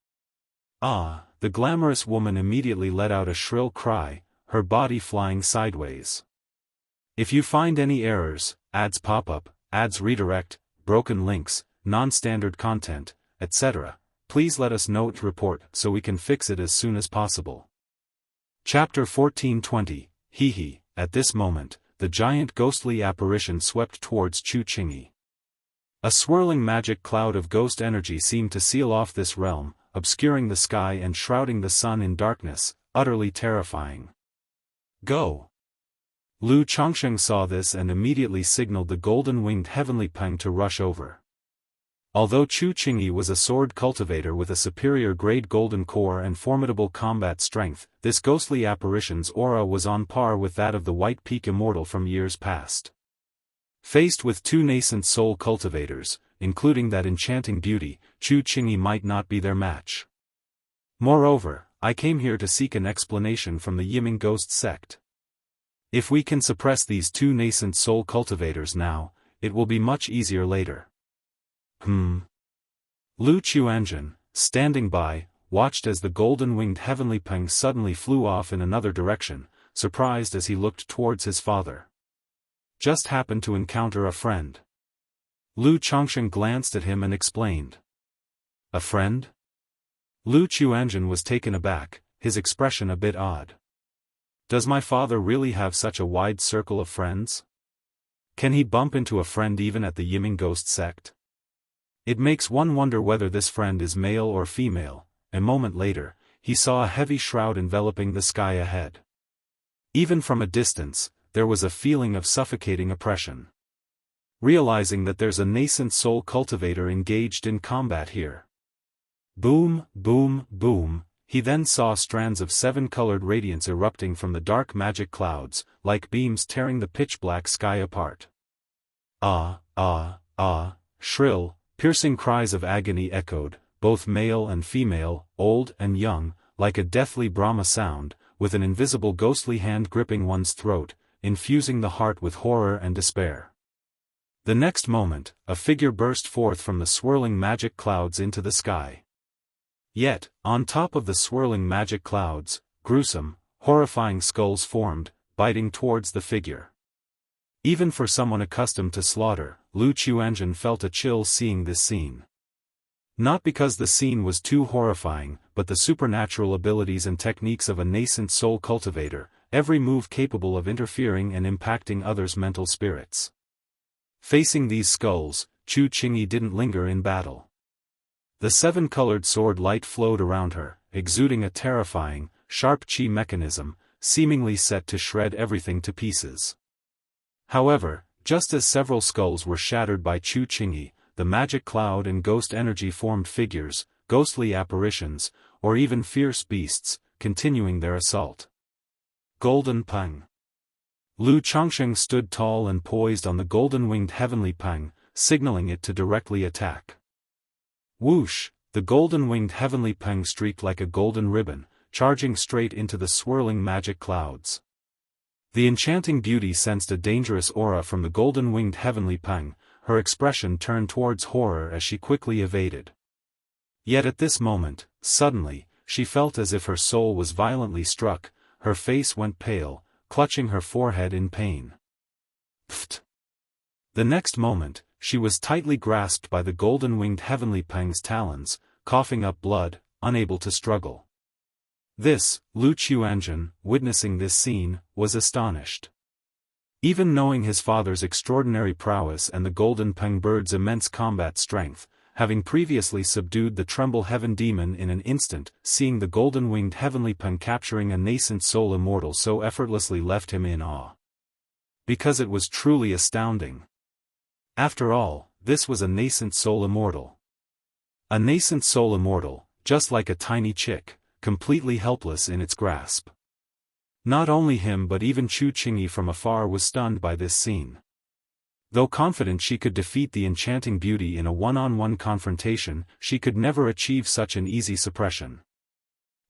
Ah! The glamorous woman immediately let out a shrill cry, her body flying sideways. If you find any errors, ads pop up, ads redirect, broken links, non-standard content, etc., please let us know to report so we can fix it as soon as possible. Chapter 1420, Hee. At this moment, the giant ghostly apparition swept towards Chu Qingyi. A swirling magic cloud of ghost energy seemed to seal off this realm, obscuring the sky and shrouding the sun in darkness, utterly terrifying. Go! Lu Chongsheng saw this and immediately signaled the golden-winged heavenly peng to rush over. Although Chu Qingyi was a sword cultivator with a superior grade golden core and formidable combat strength, this ghostly apparition's aura was on par with that of the White Peak Immortal from years past. Faced with two nascent soul cultivators, including that enchanting beauty, Chu Qingyi might not be their match. Moreover, I came here to seek an explanation from the Yiming Ghost sect. If we can suppress these two nascent soul cultivators now, it will be much easier later. Lu Chuanjun, standing by, watched as the golden-winged heavenly peng suddenly flew off in another direction, surprised as he looked towards his father. Just happened to encounter a friend. Lu Chongsheng glanced at him and explained. A friend? Lu Chuanjun was taken aback, his expression a bit odd. Does my father really have such a wide circle of friends? Can he bump into a friend even at the Yiming Ghost sect? It makes one wonder whether this friend is male or female. A moment later, he saw a heavy shroud enveloping the sky ahead. Even from a distance, there was a feeling of suffocating oppression. Realizing that there's a nascent soul cultivator engaged in combat here. Boom, boom, boom, he then saw strands of seven-colored radiance erupting from the dark magic clouds, like beams tearing the pitch-black sky apart. Ah, ah, ah, shrill, piercing cries of agony echoed, both male and female, old and young, like a deathly Brahma sound, with an invisible ghostly hand gripping one's throat, infusing the heart with horror and despair. The next moment, a figure burst forth from the swirling magic clouds into the sky. Yet, on top of the swirling magic clouds, gruesome, horrifying skulls formed, biting towards the figure. Even for someone accustomed to slaughter, Lu Chuanjun felt a chill seeing this scene. Not because the scene was too horrifying, but the supernatural abilities and techniques of a nascent soul cultivator, every move capable of interfering and impacting others' mental spirits. Facing these skulls, Chu Qingyi didn't linger in battle. The seven-colored sword light flowed around her, exuding a terrifying, sharp chi mechanism, seemingly set to shred everything to pieces. However, just as several skulls were shattered by Chu Qingyi, the magic cloud and ghost energy formed figures, ghostly apparitions, or even fierce beasts, continuing their assault. Golden Peng. Lu Chongsheng stood tall and poised on the golden-winged heavenly peng, signaling it to directly attack. Whoosh! The golden-winged heavenly peng streaked like a golden ribbon, charging straight into the swirling magic clouds. The enchanting beauty sensed a dangerous aura from the golden-winged heavenly peng, her expression turned towards horror as she quickly evaded. Yet at this moment, suddenly, she felt as if her soul was violently struck, her face went pale, clutching her forehead in pain. Pfft! The next moment, she was tightly grasped by the golden-winged heavenly peng's talons, coughing up blood, unable to struggle. This, Lu Chuanjun, witnessing this scene, was astonished. Even knowing his father's extraordinary prowess and the golden peng bird's immense combat strength, having previously subdued the tremble heaven demon in an instant, seeing the golden-winged heavenly peng capturing a nascent soul immortal so effortlessly left him in awe. Because it was truly astounding. After all, this was a nascent soul immortal. A nascent soul immortal, just like a tiny chick, completely helpless in its grasp. Not only him but even Chu Qingyi from afar was stunned by this scene. Though confident she could defeat the enchanting beauty in a one-on-one confrontation, she could never achieve such an easy suppression.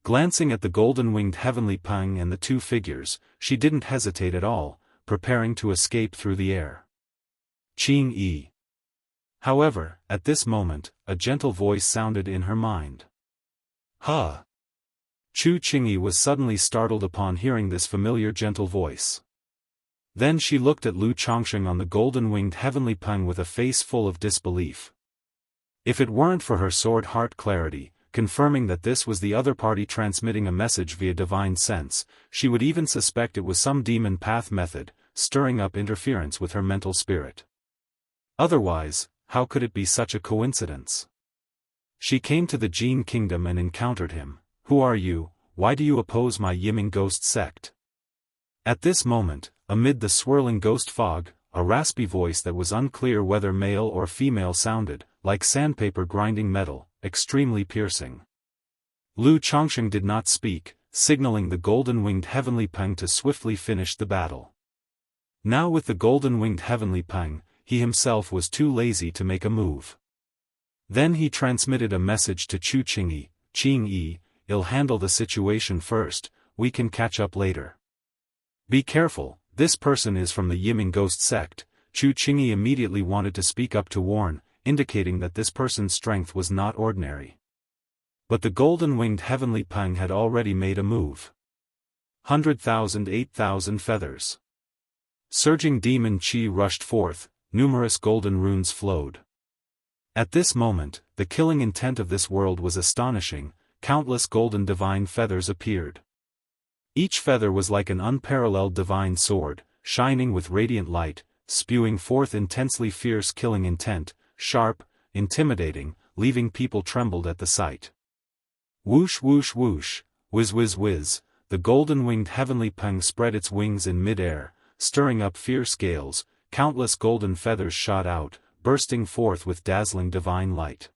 Glancing at the golden-winged heavenly Peng and the two figures, she didn't hesitate at all, preparing to escape through the air. Qingyi. However, at this moment, a gentle voice sounded in her mind. Huh! Chu Qingyi was suddenly startled upon hearing this familiar gentle voice. Then she looked at Lu Chongsheng on the golden-winged heavenly Peng with a face full of disbelief. If it weren't for her sword heart clarity, confirming that this was the other party transmitting a message via divine sense, she would even suspect it was some demon path method, stirring up interference with her mental spirit. Otherwise, how could it be such a coincidence? She came to the Jin kingdom and encountered him. Who are you? Why do you oppose my Yiming ghost sect? At this moment, amid the swirling ghost fog, a raspy voice that was unclear whether male or female sounded, like sandpaper grinding metal, extremely piercing. Lu Chongsheng did not speak, signaling the golden-winged heavenly Peng to swiftly finish the battle. Now with the golden-winged heavenly Peng, he himself was too lazy to make a move. Then he transmitted a message to Chu Qingyi. Qingyi, I'll handle the situation first, we can catch up later. Be careful, this person is from the Yiming ghost sect. Chu Qingyi immediately wanted to speak up to warn, indicating that this person's strength was not ordinary. But the golden-winged heavenly Peng had already made a move. 100,000 8,000 feathers. Surging demon chi rushed forth, numerous golden runes flowed. At this moment, the killing intent of this world was astonishing, countless golden divine feathers appeared. Each feather was like an unparalleled divine sword, shining with radiant light, spewing forth intensely fierce killing intent, sharp, intimidating, leaving people trembled at the sight. Whoosh whoosh whoosh, whiz whiz whiz, the golden-winged heavenly Peng spread its wings in mid-air, stirring up fierce gales, countless golden feathers shot out, bursting forth with dazzling divine light.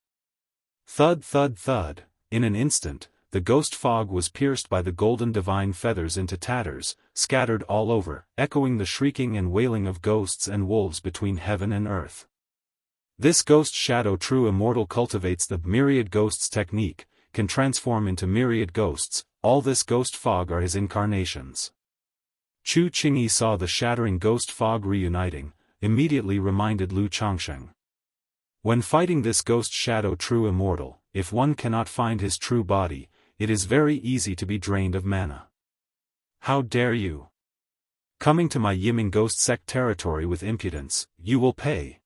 Thud thud thud, in an instant, the ghost fog was pierced by the golden divine feathers into tatters, scattered all over, echoing the shrieking and wailing of ghosts and wolves between heaven and earth. This ghost shadow true immortal cultivates the myriad ghosts technique, can transform into myriad ghosts, all this ghost fog are his incarnations. Chu Qingyi saw the shattering ghost fog reuniting, immediately reminded Lu Chongsheng. When fighting this ghost shadow true immortal, if one cannot find his true body, it is very easy to be drained of mana. How dare you? Coming to my Yiming ghost sect territory with impudence, you will pay.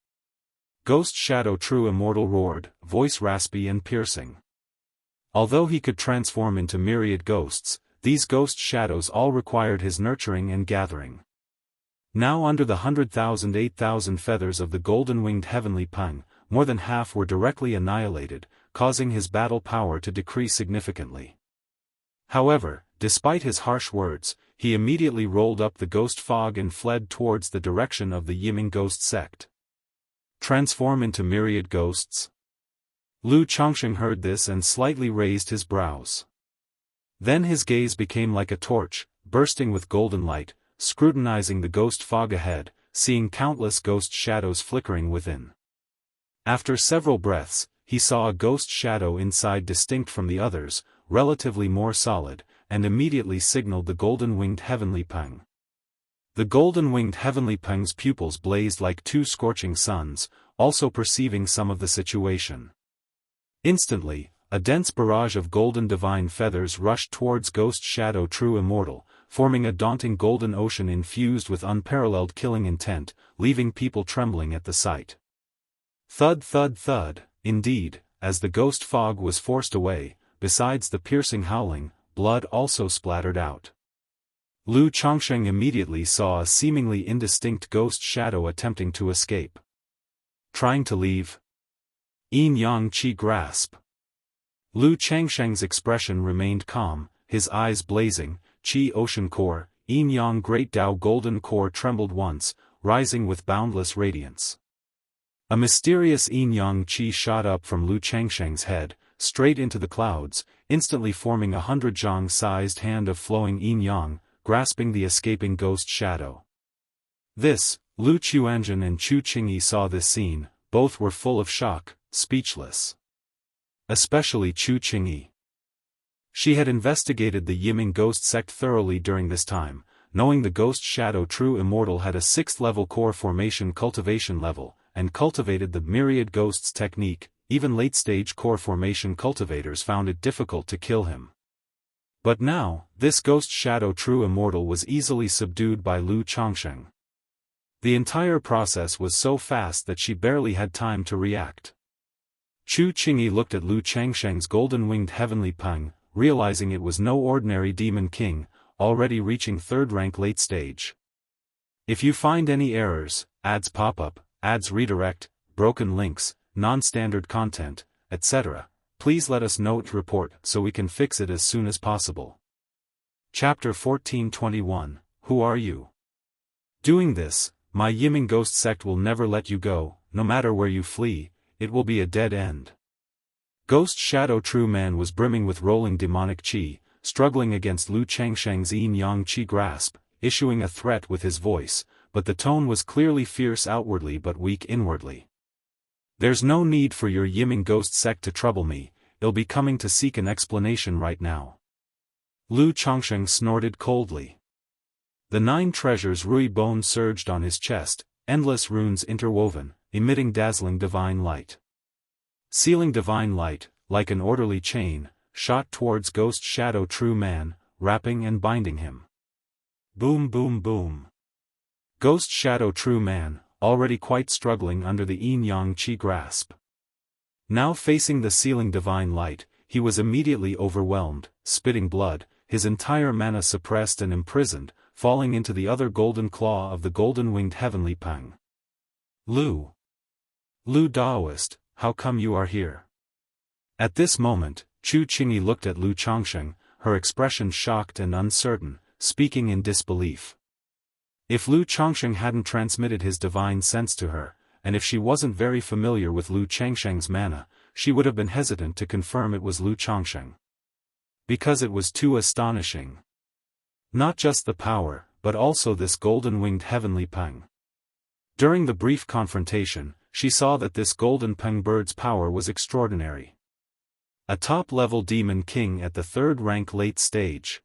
Ghost shadow true immortal roared, voice raspy and piercing. Although he could transform into myriad ghosts, these ghost shadows all required his nurturing and gathering. Now under the 100,000 8,000 feathers of the golden-winged heavenly Peng, more than half were directly annihilated, causing his battle power to decrease significantly. However, despite his harsh words, he immediately rolled up the ghost fog and fled towards the direction of the Yiming ghost sect. Transform into myriad ghosts? Lu Chongsheng heard this and slightly raised his brows. Then his gaze became like a torch, bursting with golden light, scrutinizing the ghost fog ahead, seeing countless ghost shadows flickering within. After several breaths, he saw a ghost shadow inside distinct from the others, relatively more solid, and immediately signaled the golden-winged heavenly Peng. The golden-winged heavenly Peng's pupils blazed like two scorching suns, also perceiving some of the situation. Instantly, a dense barrage of golden divine feathers rushed towards ghost shadow true immortal, forming a daunting golden ocean infused with unparalleled killing intent, leaving people trembling at the sight. Thud thud thud, indeed, as the ghost fog was forced away, besides the piercing howling, blood also splattered out. Lu Chongsheng immediately saw a seemingly indistinct ghost shadow attempting to escape. Trying to leave? Yin Yang Qi grasp. Lu Chongsheng's expression remained calm, his eyes blazing, Qi ocean core, Yin Yang great Dao golden core trembled once, rising with boundless radiance. A mysterious Yin Yang Qi shot up from Lu Chongsheng's head, straight into the clouds, instantly forming 100 zhang-sized hand of flowing Yin Yang, grasping the escaping ghost shadow. This, Lu Chuanjun and Chu Qingyi saw this scene, both were full of shock, speechless. Especially Chu Qingyi. She had investigated the Yiming ghost sect thoroughly during this time, knowing the ghost shadow true immortal had a 6th level core formation cultivation level, and cultivated the myriad ghosts technique. Even late-stage core formation cultivators found it difficult to kill him. But now, this ghost shadow true immortal was easily subdued by Lu Changsheng. The entire process was so fast that she barely had time to react. Chu Qingyi looked at Lu Changsheng's golden-winged heavenly peng, realizing it was no ordinary demon king, already reaching 3rd rank late stage. If you find any errors, ads pop-up, ads redirect, broken links, non-standard content, etc., please let us know to report so we can fix it as soon as possible. Chapter 1421, Who are you? Doing this, my Yiming ghost sect will never let you go, no matter where you flee, it will be a dead end. Ghost Shadow True Man was brimming with rolling demonic chi, struggling against Lu Changsheng's yin-yang chi grasp, issuing a threat with his voice, but the tone was clearly fierce outwardly but weak inwardly. There's no need for your Yiming ghost sect to trouble me, they'll be coming to seek an explanation right now. Lu Changsheng snorted coldly. The 9 treasures Rui bone surged on his chest, endless runes interwoven, emitting dazzling divine light. Sealing divine light, like an orderly chain, shot towards Ghost Shadow True Man, wrapping and binding him. Boom boom boom. Ghost Shadow True Man, already quite struggling under the yin-yang chi grasp. Now facing the sealing divine light, he was immediately overwhelmed, spitting blood, his entire mana suppressed and imprisoned, falling into the other golden claw of the golden-winged heavenly peng. Lu Daoist, how come you are here? At this moment, Chu Qingyi looked at Lu Changsheng, her expression shocked and uncertain, speaking in disbelief. If Lu Changsheng hadn't transmitted his divine sense to her, and if she wasn't very familiar with Lu Changsheng's mana, she would have been hesitant to confirm it was Lu Changsheng. Because it was too astonishing. Not just the power, but also this golden-winged heavenly peng. During the brief confrontation, she saw that this golden peng bird's power was extraordinary. A top-level demon king at the 3rd rank late stage.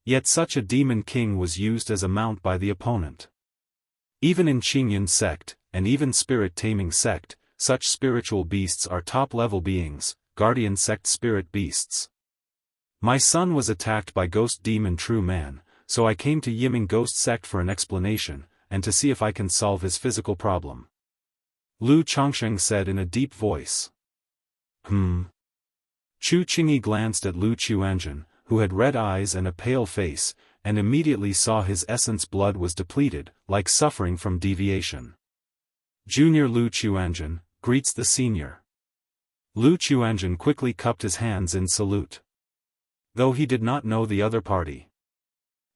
Yet such a demon king was used as a mount by the opponent. Even in Qingyun sect, and even spirit-taming sect, such spiritual beasts are top-level beings, guardian sect spirit beasts. My son was attacked by Ghost Demon True Man, so I came to Yiming Ghost Sect for an explanation, and to see if I can solve his physical problem. Lu Changsheng said in a deep voice. Chu Qingyi glanced at Lu Chuanjun, who had red eyes and a pale face, and immediately saw his essence blood was depleted, like suffering from deviation. Junior Lu Chuanjun, greets the senior. Lu Chuanjun quickly cupped his hands in salute. Though he did not know the other party.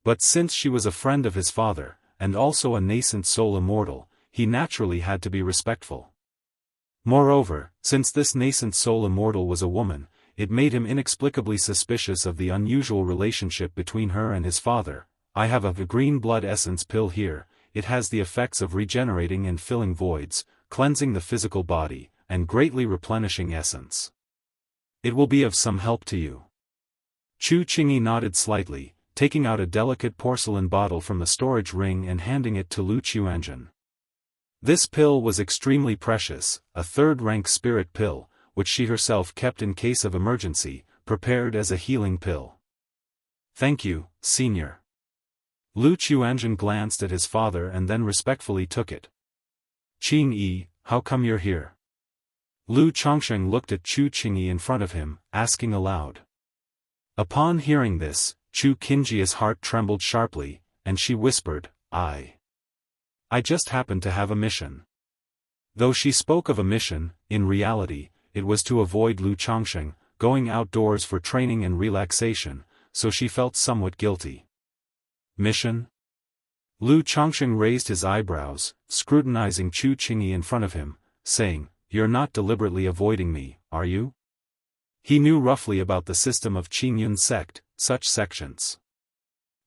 But since she was a friend of his father, and also a nascent soul immortal, he naturally had to be respectful. Moreover, since this nascent soul immortal was a woman, it made him inexplicably suspicious of the unusual relationship between her and his father. I have a green blood essence pill here, it has the effects of regenerating and filling voids, cleansing the physical body, and greatly replenishing essence. It will be of some help to you. Chu Qingyi nodded slightly, taking out a delicate porcelain bottle from the storage ring and handing it to Lu Chuanjun. This pill was extremely precious, a 3rd-rank spirit pill, which she herself kept in case of emergency, prepared as a healing pill. Thank you, senior. Lu Chuanjun glanced at his father and then respectfully took it. Qingyi, how come you're here? Lu Changsheng looked at Chu Qingyi in front of him, asking aloud. Upon hearing this, Chu Qingyi's heart trembled sharply, and she whispered, I just happened to have a mission. Though she spoke of a mission, in reality, it was to avoid Lu Changsheng, going outdoors for training and relaxation, so she felt somewhat guilty. Mission? Lu Changsheng raised his eyebrows, scrutinizing Chu Qingyi in front of him, saying, You're not deliberately avoiding me, are you? He knew roughly about the system of Qingyun sect, such sections.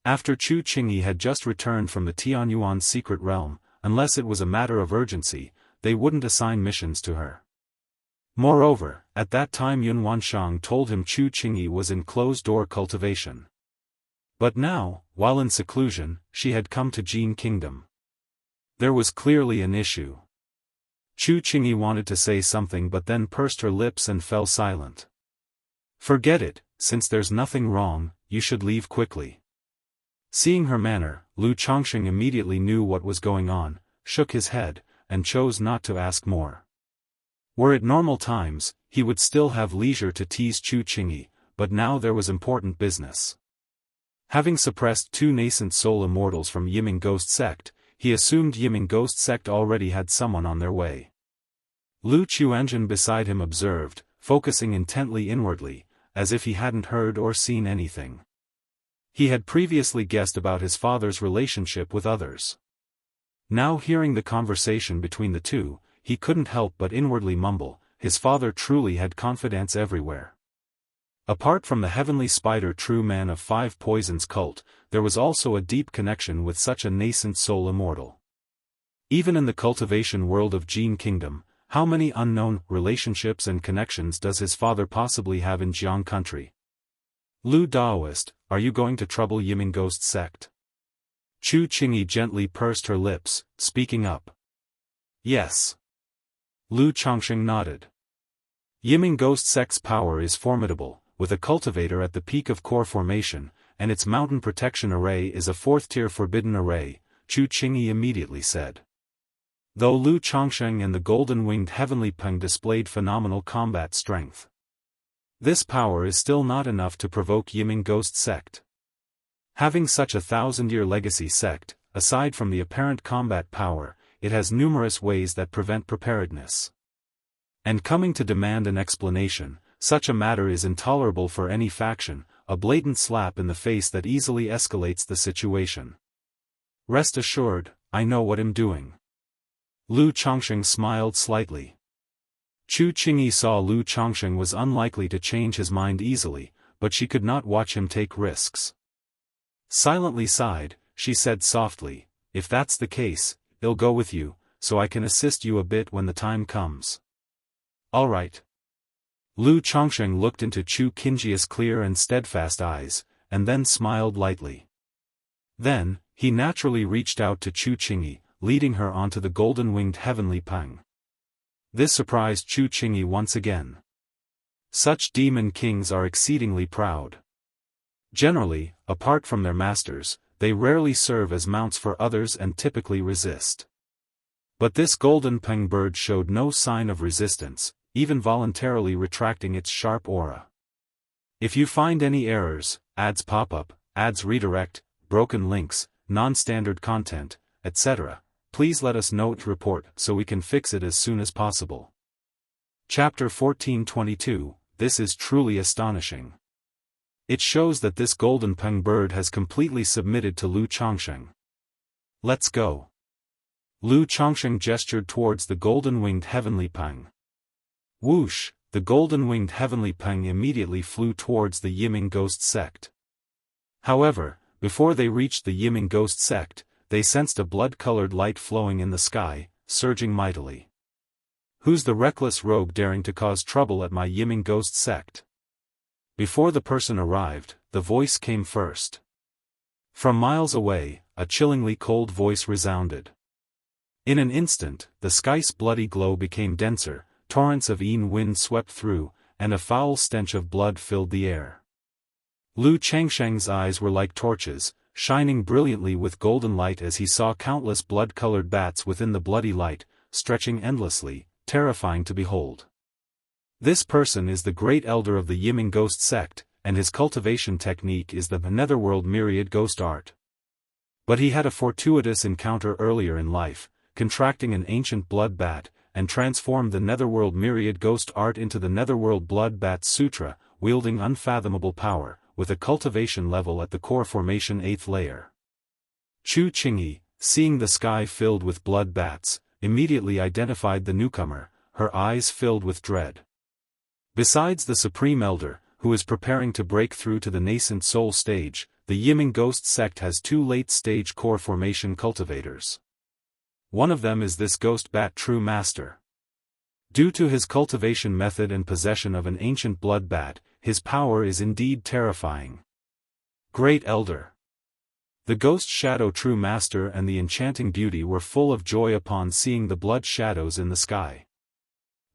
After Chu Qingyi had just returned from the Tianyuan's secret realm, unless it was a matter of urgency, they wouldn't assign missions to her. Moreover, at that time Yun Wanshang told him Chu Qingyi was in closed-door cultivation. But now, while in seclusion, she had come to Jin Kingdom. There was clearly an issue. Chu Qingyi wanted to say something but then pursed her lips and fell silent. Forget it, since there's nothing wrong, you should leave quickly. Seeing her manner, Lu Chongqing immediately knew what was going on, shook his head, and chose not to ask more. Were it normal times, he would still have leisure to tease Chu Qingyi, but now there was important business. Having suppressed 2 nascent soul immortals from Yiming Ghost Sect, he assumed Yiming Ghost Sect already had someone on their way. Lu Chuanjun beside him observed, focusing intently inwardly, as if he hadn't heard or seen anything. He had previously guessed about his father's relationship with others. Now hearing the conversation between the two, he couldn't help but inwardly mumble, his father truly had confidants everywhere. Apart from the heavenly spider true man of 5 poisons cult, there was also a deep connection with such a nascent soul immortal. Even in the cultivation world of Jin Kingdom, how many unknown relationships and connections does his father possibly have in Jianghu country? Lu Daoist, are you going to trouble Yiming Ghost Sect? Chu Qingyi gently pursed her lips, speaking up. Yes. Lu Chongqing nodded. Yiming Ghost Sect's power is formidable, with a cultivator at the peak of core formation, and its mountain protection array is a 4th-tier forbidden array, Chu Qingyi immediately said. Though Lu Chongqing and the golden-winged heavenly Peng displayed phenomenal combat strength, this power is still not enough to provoke Yiming Ghost Sect. Having such a 1,000-year legacy sect, aside from the apparent combat power, it has numerous ways that prevent preparedness. And coming to demand an explanation, such a matter is intolerable for any faction, a blatant slap in the face that easily escalates the situation. Rest assured, I know what I'm doing. Lu Chongqing smiled slightly. Chu Qingyi saw Lu Chongqing was unlikely to change his mind easily, but she could not watch him take risks. Silently sighed, she said softly, if that's the case, I'll go with you, so I can assist you a bit when the time comes. All right. Lu Chongqing looked into Chu Qingyi's clear and steadfast eyes, and then smiled lightly. Then, he naturally reached out to Chu Qingyi, leading her onto the golden-winged heavenly Peng. This surprised Chu Qingyi once again. Such demon kings are exceedingly proud. Generally, apart from their masters, they rarely serve as mounts for others and typically resist. But this golden Peng bird showed no sign of resistance, even voluntarily retracting its sharp aura. If you find any errors, ads pop up, ads redirect, broken links, non-standard content, etc., please let us know to report so we can fix it as soon as possible. Chapter 1422, This is truly astonishing. It shows that this golden Peng bird has completely submitted to Lu Chongqing. Let's go. Lu Chongqing gestured towards the golden-winged heavenly Peng. Whoosh, the golden-winged heavenly Peng immediately flew towards the Yiming Ghost Sect. However, before they reached the Yiming Ghost Sect, they sensed a blood-colored light flowing in the sky, surging mightily. Who's the reckless rogue daring to cause trouble at my Yiming Ghost Sect? Before the person arrived, the voice came first. From miles away, a chillingly cold voice resounded. In an instant, the sky's bloody glow became denser, torrents of wind swept through, and a foul stench of blood filled the air. Lu Changsheng's eyes were like torches, shining brilliantly with golden light as he saw countless blood-colored bats within the bloody light, stretching endlessly, terrifying to behold. This person is the great elder of the Yiming Ghost Sect, and his cultivation technique is the netherworld myriad ghost art. But he had a fortuitous encounter earlier in life, contracting an ancient blood bat, and transformed the netherworld myriad ghost art into the netherworld blood bat sutra, wielding unfathomable power, with a cultivation level at the core formation 8th layer. Chu Qingyi, seeing the sky filled with blood bats, immediately identified the newcomer, her eyes filled with dread. Besides the Supreme Elder, who is preparing to break through to the nascent soul stage, the Yiming Ghost sect has 2 late-stage core formation cultivators. One of them is this Ghost Bat True Master. Due to his cultivation method and possession of an ancient blood bat, his power is indeed terrifying. Great Elder. The Ghost Shadow True Master and the Enchanting Beauty were full of joy upon seeing the blood shadows in the sky.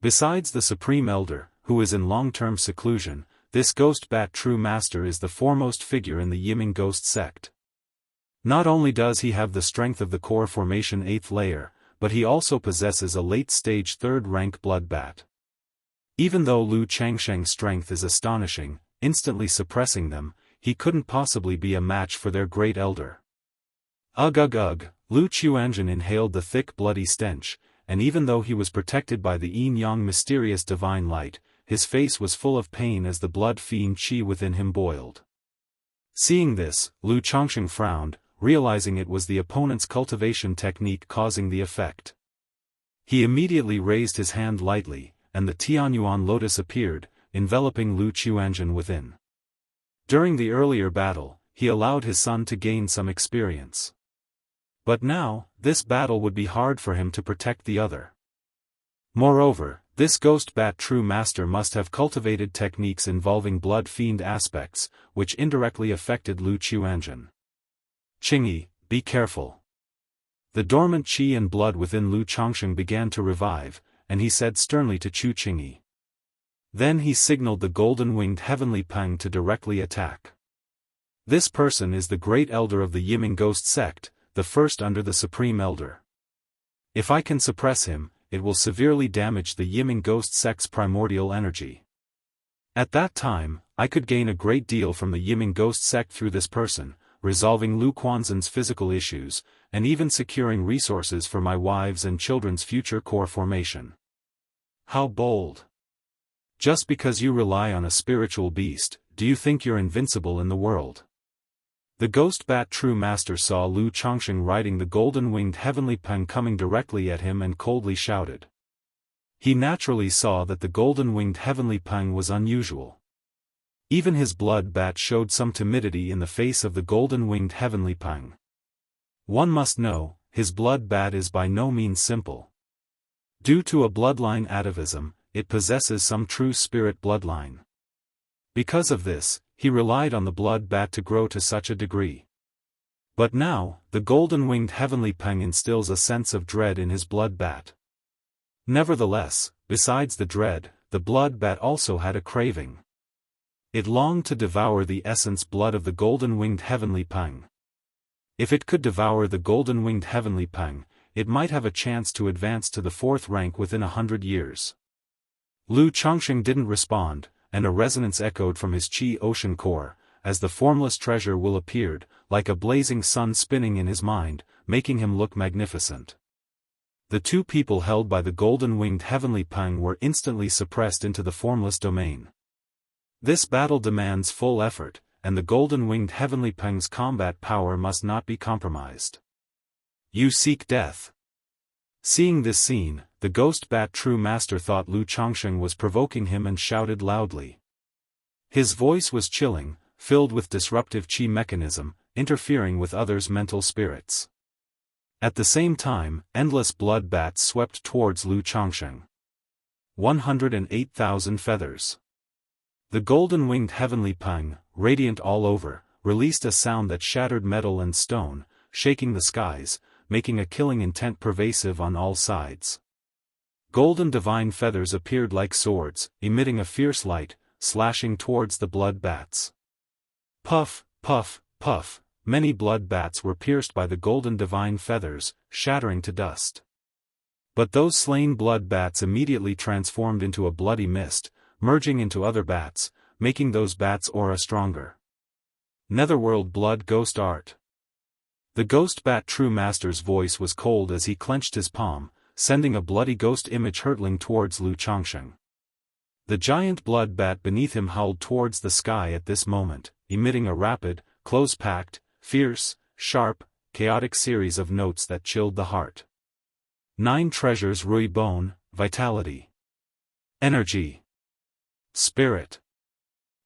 Besides the Supreme Elder, who is in long-term seclusion, this Ghost Bat True Master is the foremost figure in the Yiming Ghost sect. Not only does he have the strength of the core formation 8th layer, but he also possesses a late-stage 3rd rank blood bat. Even though Lu Changsheng's strength is astonishing, instantly suppressing them, he couldn't possibly be a match for their great elder. Ugh ugh ugh, Lu Chuanzhen inhaled the thick bloody stench, and even though he was protected by the yin-yang mysterious divine light, his face was full of pain as the blood fiend qi within him boiled. Seeing this, Lu Changsheng frowned, realizing it was the opponent's cultivation technique causing the effect. He immediately raised his hand lightly, and the Tianyuan lotus appeared, enveloping Lu Chuanzhen within. During the earlier battle, he allowed his son to gain some experience. But now, this battle would be hard for him to protect the other. Moreover, this Ghost Bat True Master must have cultivated techniques involving blood fiend aspects, which indirectly affected Lu Chuanzhen. Qingyi, be careful. The dormant qi and blood within Lu Changsheng began to revive, and he said sternly to Chu Qingyi. Then he signaled the golden-winged heavenly Peng to directly attack. This person is the great elder of the Yiming Ghost sect, the first under the Supreme Elder. If I can suppress him, it will severely damage the Yiming Ghost sect's primordial energy. At that time, I could gain a great deal from the Yiming Ghost sect through this person, resolving Lu Quanzhen's physical issues, and even securing resources for my wives and children's future core formation. How bold! Just because you rely on a spiritual beast, do you think you're invincible in the world? The Ghost Bat True Master saw Lu Changsheng riding the golden-winged heavenly Peng coming directly at him and coldly shouted. He naturally saw that the golden-winged heavenly Peng was unusual. Even his blood bat showed some timidity in the face of the golden-winged heavenly Peng. One must know, his blood bat is by no means simple. Due to a bloodline atavism, it possesses some true spirit bloodline. Because of this, he relied on the blood bat to grow to such a degree. But now, the golden-winged heavenly Peng instills a sense of dread in his blood bat. Nevertheless, besides the dread, the blood bat also had a craving. It longed to devour the essence blood of the golden-winged heavenly Peng. If it could devour the golden-winged heavenly Peng, it might have a chance to advance to the 4th rank within 100 years. Lu Changsheng didn't respond, and a resonance echoed from his qi ocean core, as the formless treasure will appeared, like a blazing sun spinning in his mind, making him look magnificent. The 2 people held by the golden-winged heavenly Peng were instantly suppressed into the formless domain. This battle demands full effort, and the golden-winged heavenly Peng's combat power must not be compromised. You seek death. Seeing this scene, the Ghost Bat True Master thought Lu Changsheng was provoking him and shouted loudly. His voice was chilling, filled with disruptive qi mechanism, interfering with others' mental spirits. At the same time, endless blood bats swept towards Lu Changsheng. 108,000 feathers. The golden-winged heavenly Peng, radiant all over, released a sound that shattered metal and stone, shaking the skies, making a killing intent pervasive on all sides. Golden divine feathers appeared like swords, emitting a fierce light, slashing towards the blood bats. Puff, puff, puff, many blood bats were pierced by the golden divine feathers, shattering to dust. But those slain blood bats immediately transformed into a bloody mist, merging into other bats, making those bats' aura stronger. Netherworld Blood Ghost Art. The Ghost Bat True Master's voice was cold as he clenched his palm, sending a bloody ghost image hurtling towards Lu Changsheng. The giant blood bat beneath him howled towards the sky at this moment, emitting a rapid, close-packed, fierce, sharp, chaotic series of notes that chilled the heart. 9 treasures: Rui Bone, Vitality, Energy, Spirit,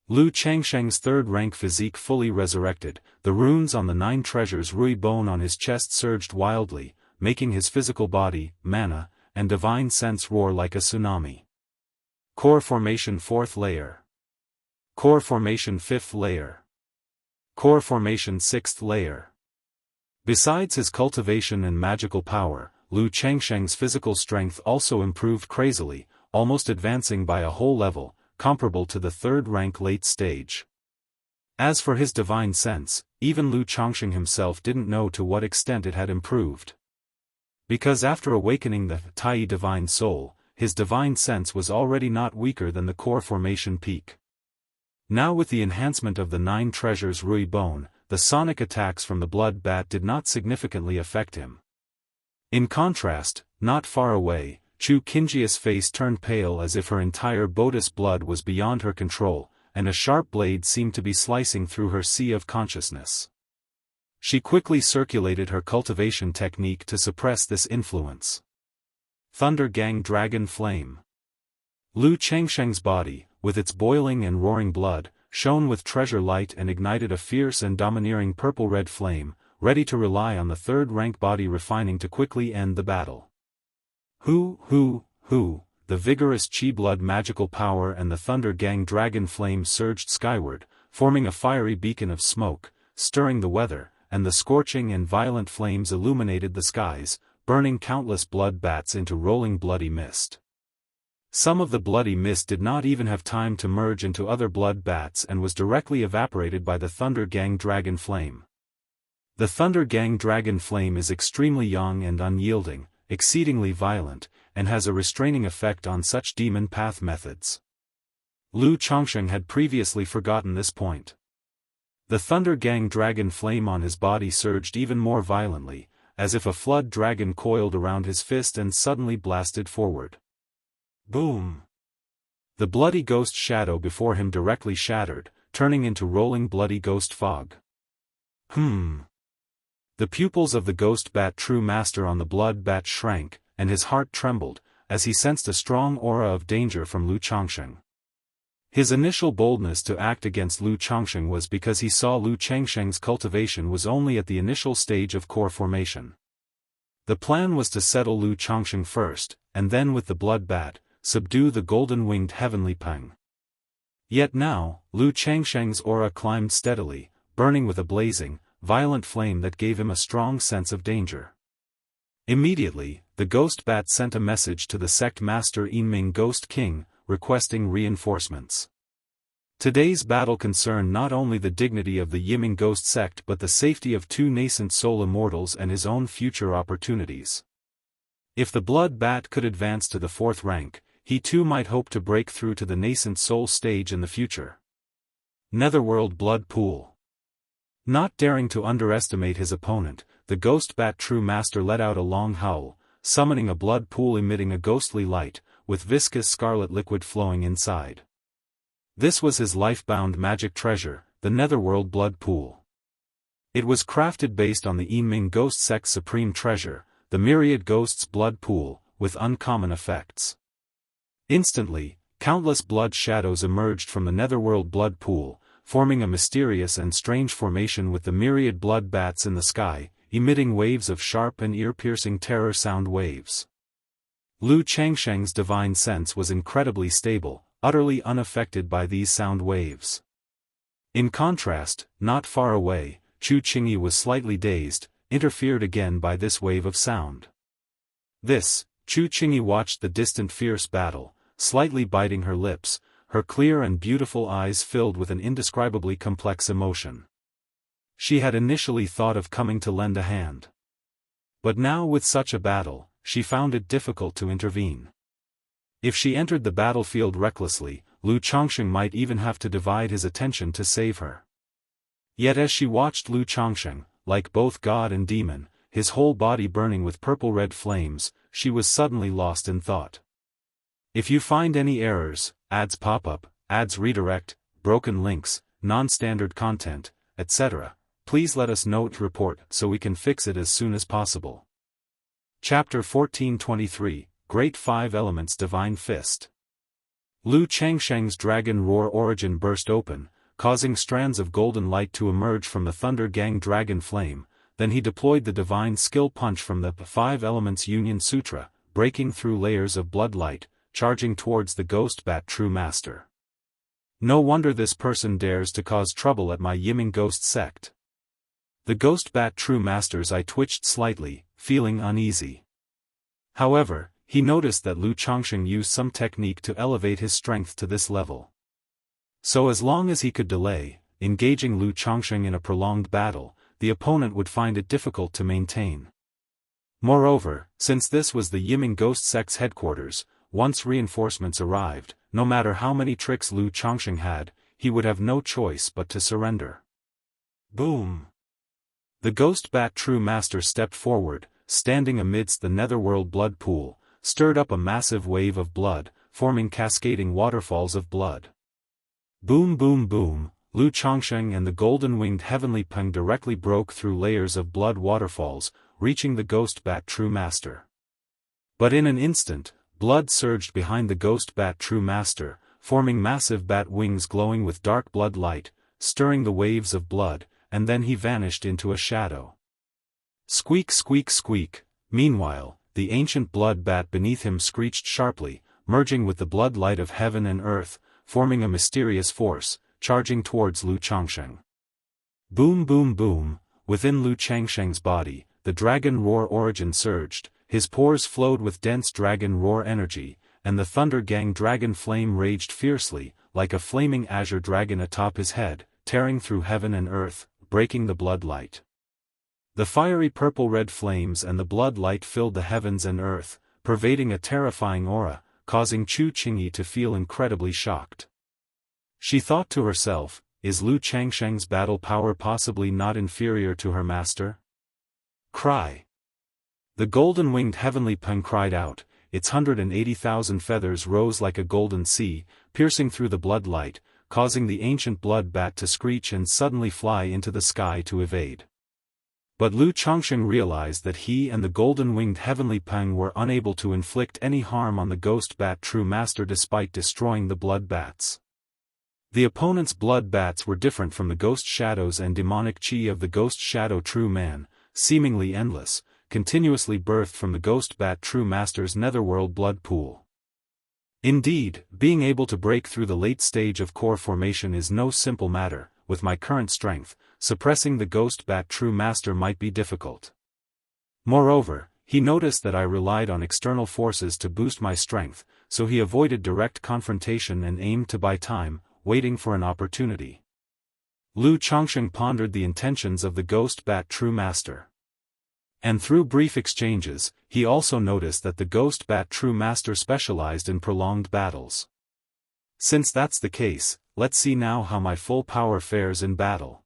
Lu Changsheng's third-rank physique fully resurrected, the runes on the 9 treasures Rui bone on his chest surged wildly, making his physical body, mana, and divine sense roar like a tsunami. Core formation 4th layer. Core formation 5th layer. Core formation 6th layer. Besides his cultivation and magical power, Lu Changsheng's physical strength also improved crazily, almost advancing by a whole level, comparable to the 3rd rank late stage. As for his divine sense, even Lu Changsheng himself didn't know to what extent it had improved. Because after awakening the Tai divine soul, his divine sense was already not weaker than the core formation peak. Now with the enhancement of the 9 treasures Rui bone, the sonic attacks from the blood bat did not significantly affect him. In contrast, not far away, Chu Qingjia's face turned pale as if her entire Bodis blood was beyond her control, and a sharp blade seemed to be slicing through her sea of consciousness. She quickly circulated her cultivation technique to suppress this influence. Thunder Gang Dragon Flame. Lu Changsheng's body, with its boiling and roaring blood, shone with treasure light and ignited a fierce and domineering purple-red flame, ready to rely on the 3rd rank body refining to quickly end the battle. The vigorous Chi-blood magical power and the Thunder Gang Dragon Flame surged skyward, forming a fiery beacon of smoke, stirring the weather, and the scorching and violent flames illuminated the skies, burning countless blood bats into rolling bloody mist. Some of the bloody mist did not even have time to merge into other blood bats and was directly evaporated by the Thunder Gang Dragon Flame. The Thunder Gang Dragon Flame is extremely young and unyielding, exceedingly violent, and has a restraining effect on such demon path methods. Lu Changsheng had previously forgotten this point. The Thunder Gang Dragon Flame on his body surged even more violently, as if a flood dragon coiled around his fist and suddenly blasted forward. Boom! The bloody ghost shadow before him directly shattered, turning into rolling bloody ghost fog. The pupils of the ghost bat true master on the blood bat shrank, and his heart trembled, as he sensed a strong aura of danger from Lu Changsheng. His initial boldness to act against Lu Changsheng was because he saw Lu Changsheng's cultivation was only at the initial stage of core formation. The plan was to settle Lu Changsheng first, and then with the blood bat, subdue the golden-winged heavenly peng. Yet now, Lu Changsheng's aura climbed steadily, burning with a blazing, violent flame that gave him a strong sense of danger. Immediately, the ghost bat sent a message to the sect master Yinming Ghost King, requesting reinforcements. Today's battle concerned not only the dignity of the Yiming Ghost sect but the safety of 2 nascent soul immortals and his own future opportunities. If the blood bat could advance to the 4th rank, he too might hope to break through to the nascent soul stage in the future. Netherworld Blood Pool. Not daring to underestimate his opponent, the ghost bat true master let out a long howl, summoning a blood pool emitting a ghostly light, with viscous scarlet liquid flowing inside. This was his life-bound magic treasure, the Netherworld Blood Pool. It was crafted based on the Yinming Ghost Sect's supreme treasure, the Myriad Ghosts Blood Pool, with uncommon effects. Instantly, countless blood shadows emerged from the Netherworld Blood Pool, forming a mysterious and strange formation with the myriad blood bats in the sky, emitting waves of sharp and ear-piercing terror sound waves. Lu Changsheng's divine sense was incredibly stable, utterly unaffected by these sound waves. In contrast, not far away, Chu Qingyi was slightly dazed, interfered again by this wave of sound. Chu Qingyi watched the distant fierce battle, slightly biting her lips, her clear and beautiful eyes filled with an indescribably complex emotion. She had initially thought of coming to lend a hand. But now with such a battle, she found it difficult to intervene. If she entered the battlefield recklessly, Lu Changsheng might even have to divide his attention to save her. Yet as she watched Lu Changsheng, like both god and demon, his whole body burning with purple-red flames, she was suddenly lost in thought. If you find any errors, ads pop-up, ads redirect, broken links, non-standard content, etc., please let us know to report so we can fix it as soon as possible. Chapter 1423, Great Five Elements Divine Fist. Lu Changsheng's dragon roar origin burst open, causing strands of golden light to emerge from the Thunder Gang dragon flame. Then he deployed the divine skill punch from the Five Elements Union Sutra, breaking through layers of blood light, charging towards the Ghost Bat True Master. No wonder this person dares to cause trouble at my Yiming Ghost sect. The Ghost Bat True Master's eye twitched slightly, feeling uneasy. However, he noticed that Lu Changsheng used some technique to elevate his strength to this level. So as long as he could delay engaging Lu Changsheng in a prolonged battle, the opponent would find it difficult to maintain. Moreover, since this was the Yiming Ghost sect's headquarters, once reinforcements arrived, no matter how many tricks Lu Changsheng had, he would have no choice but to surrender. Boom! The Ghost Bat True Master stepped forward, standing amidst the netherworld blood pool, stirred up a massive wave of blood, forming cascading waterfalls of blood. Boom boom boom, Lu Changsheng and the golden-winged heavenly Peng directly broke through layers of blood waterfalls, reaching the Ghost Bat True Master. But in an instant, blood surged behind the Ghost Bat True Master, forming massive bat wings glowing with dark blood light, stirring the waves of blood, and then he vanished into a shadow. Squeak squeak squeak. Meanwhile, the ancient blood bat beneath him screeched sharply, merging with the blood light of heaven and earth, forming a mysterious force, charging towards Lu Changsheng. Boom boom boom, within Lu Changsheng's body, the dragon roar origin surged, his pores flowed with dense dragon roar energy, and the Thunder Gang dragon flame raged fiercely, like a flaming azure dragon atop his head, tearing through heaven and earth, breaking the blood light. The fiery purple-red flames and the blood light filled the heavens and earth, pervading a terrifying aura, causing Chu Qingyi to feel incredibly shocked. She thought to herself, is Lu Changsheng's battle power possibly not inferior to her master? Cry! The golden-winged heavenly Peng cried out, its 180,000 feathers rose like a golden sea, piercing through the blood light, causing the ancient blood bat to screech and suddenly fly into the sky to evade. But Lu Changsheng realized that he and the golden-winged heavenly Peng were unable to inflict any harm on the Ghost Bat True Master despite destroying the blood bats. The opponent's blood bats were different from the ghost shadows and demonic chi of the Ghost Shadow True Man, seemingly endless, continuously birthed from the Ghost Bat True Master's netherworld blood pool. Indeed, being able to break through the late stage of core formation is no simple matter. With my current strength, suppressing the Ghost Bat True Master might be difficult. Moreover, he noticed that I relied on external forces to boost my strength, so he avoided direct confrontation and aimed to buy time, waiting for an opportunity. Lu Changsheng pondered the intentions of the Ghost Bat True Master. And through brief exchanges, he also noticed that the Ghost Bat True Master specialized in prolonged battles. Since that's the case, let's see now how my full power fares in battle.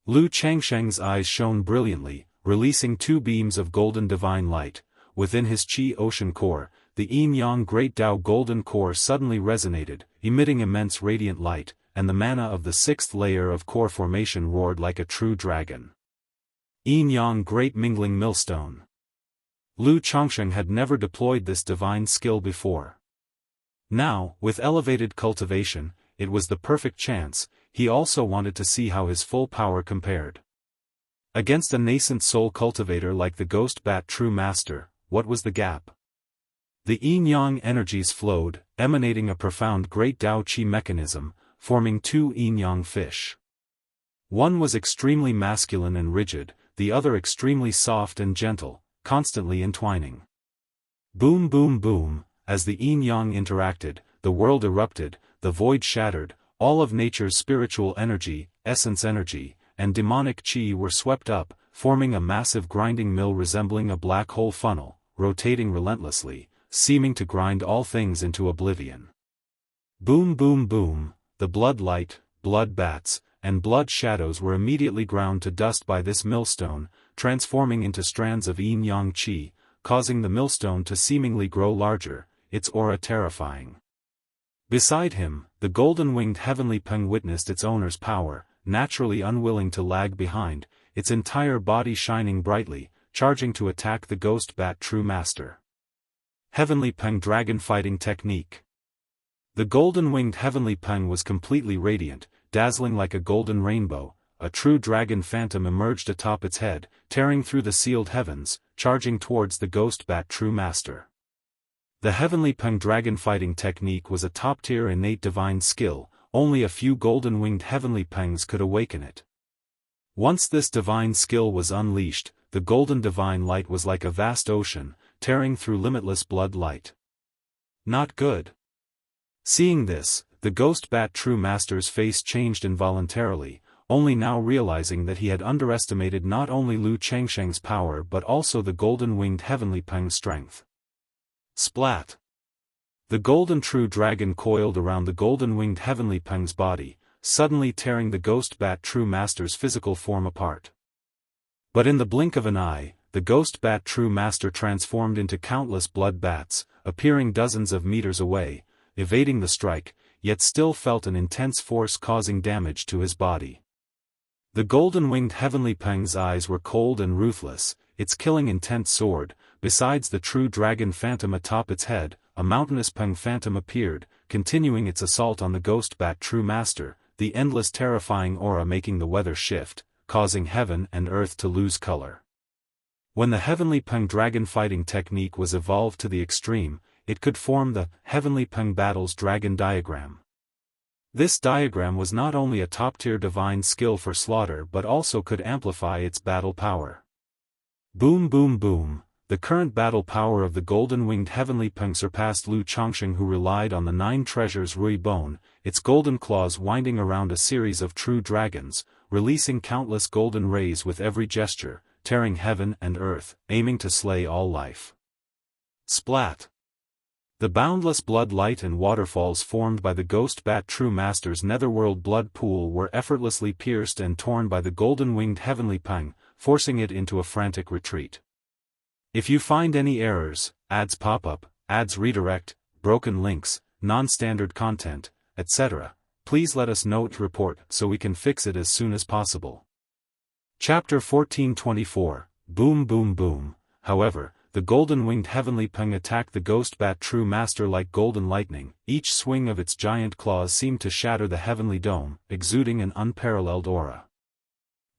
Lu Changsheng's eyes shone brilliantly, releasing two beams of golden divine light. Within his Qi Ocean core, the Yin-Yang Great Tao Golden Core suddenly resonated, emitting immense radiant light, and the mana of the sixth layer of core formation roared like a true dragon. Yin-Yang Great Mingling Millstone. Lu Changsheng had never deployed this divine skill before. Now, with elevated cultivation, it was the perfect chance. He also wanted to see how his full power compared. Against a nascent soul cultivator like the Ghost Bat True Master, what was the gap? The yin-yang energies flowed, emanating a profound great Tao Qi mechanism, forming two yin-yang fish. One was extremely masculine and rigid, the other extremely soft and gentle, constantly entwining. Boom boom boom, as the yin-yang interacted, the world erupted, the void shattered, all of nature's spiritual energy, essence energy, and demonic chi were swept up, forming a massive grinding mill resembling a black hole funnel, rotating relentlessly, seeming to grind all things into oblivion. Boom boom boom, the blood light, blood bats, and blood shadows were immediately ground to dust by this millstone, transforming into strands of yin-yang chi, causing the millstone to seemingly grow larger, its aura terrifying. Beside him, the golden-winged heavenly Peng witnessed its owner's power, naturally unwilling to lag behind, its entire body shining brightly, charging to attack the Ghost Bat True Master. Heavenly Peng Dragon Fighting Technique. The golden-winged heavenly peng was completely radiant, dazzling like a golden rainbow. A true dragon phantom emerged atop its head, tearing through the sealed heavens, charging towards the ghost bat true master. The heavenly peng dragon fighting technique was a top-tier innate divine skill, only a few golden-winged heavenly pengs could awaken it. Once this divine skill was unleashed, the golden divine light was like a vast ocean, tearing through limitless blood light. Not good. Seeing this, the ghost bat true master's face changed involuntarily, only now realizing that he had underestimated not only Lu Changsheng's power but also the golden-winged heavenly peng's strength. Splat! The golden true dragon coiled around the golden-winged heavenly peng's body, suddenly tearing the ghost bat true master's physical form apart. But in the blink of an eye, the ghost bat true master transformed into countless blood bats, appearing dozens of meters away, evading the strike, yet still felt an intense force causing damage to his body. The golden-winged heavenly peng's eyes were cold and ruthless, its killing intent soared. Besides the true dragon phantom atop its head, a mountainous peng phantom appeared, continuing its assault on the ghost bat true master, the endless terrifying aura making the weather shift, causing heaven and earth to lose color. When the heavenly peng dragon fighting technique was evolved to the extreme, it could form the Heavenly Peng Battles Dragon Diagram. This diagram was not only a top-tier divine skill for slaughter but also could amplify its battle power. Boom boom boom, the current battle power of the golden-winged heavenly peng surpassed Lu Changsheng, who relied on the 9 treasures Rui Bone, its golden claws winding around a series of true dragons, releasing countless golden rays with every gesture, tearing heaven and earth, aiming to slay all life. Splat! The boundless blood light and waterfalls formed by the ghost bat true master's netherworld blood pool were effortlessly pierced and torn by the golden-winged heavenly peng, forcing it into a frantic retreat. If you find any errors, ads pop up, ads redirect, broken links, non-standard content, etc., please let us know to report so we can fix it as soon as possible. Chapter 1424, Boom Boom Boom. However, the golden-winged heavenly peng attacked the ghost bat true master like golden lightning. Each swing of its giant claws seemed to shatter the heavenly dome, exuding an unparalleled aura.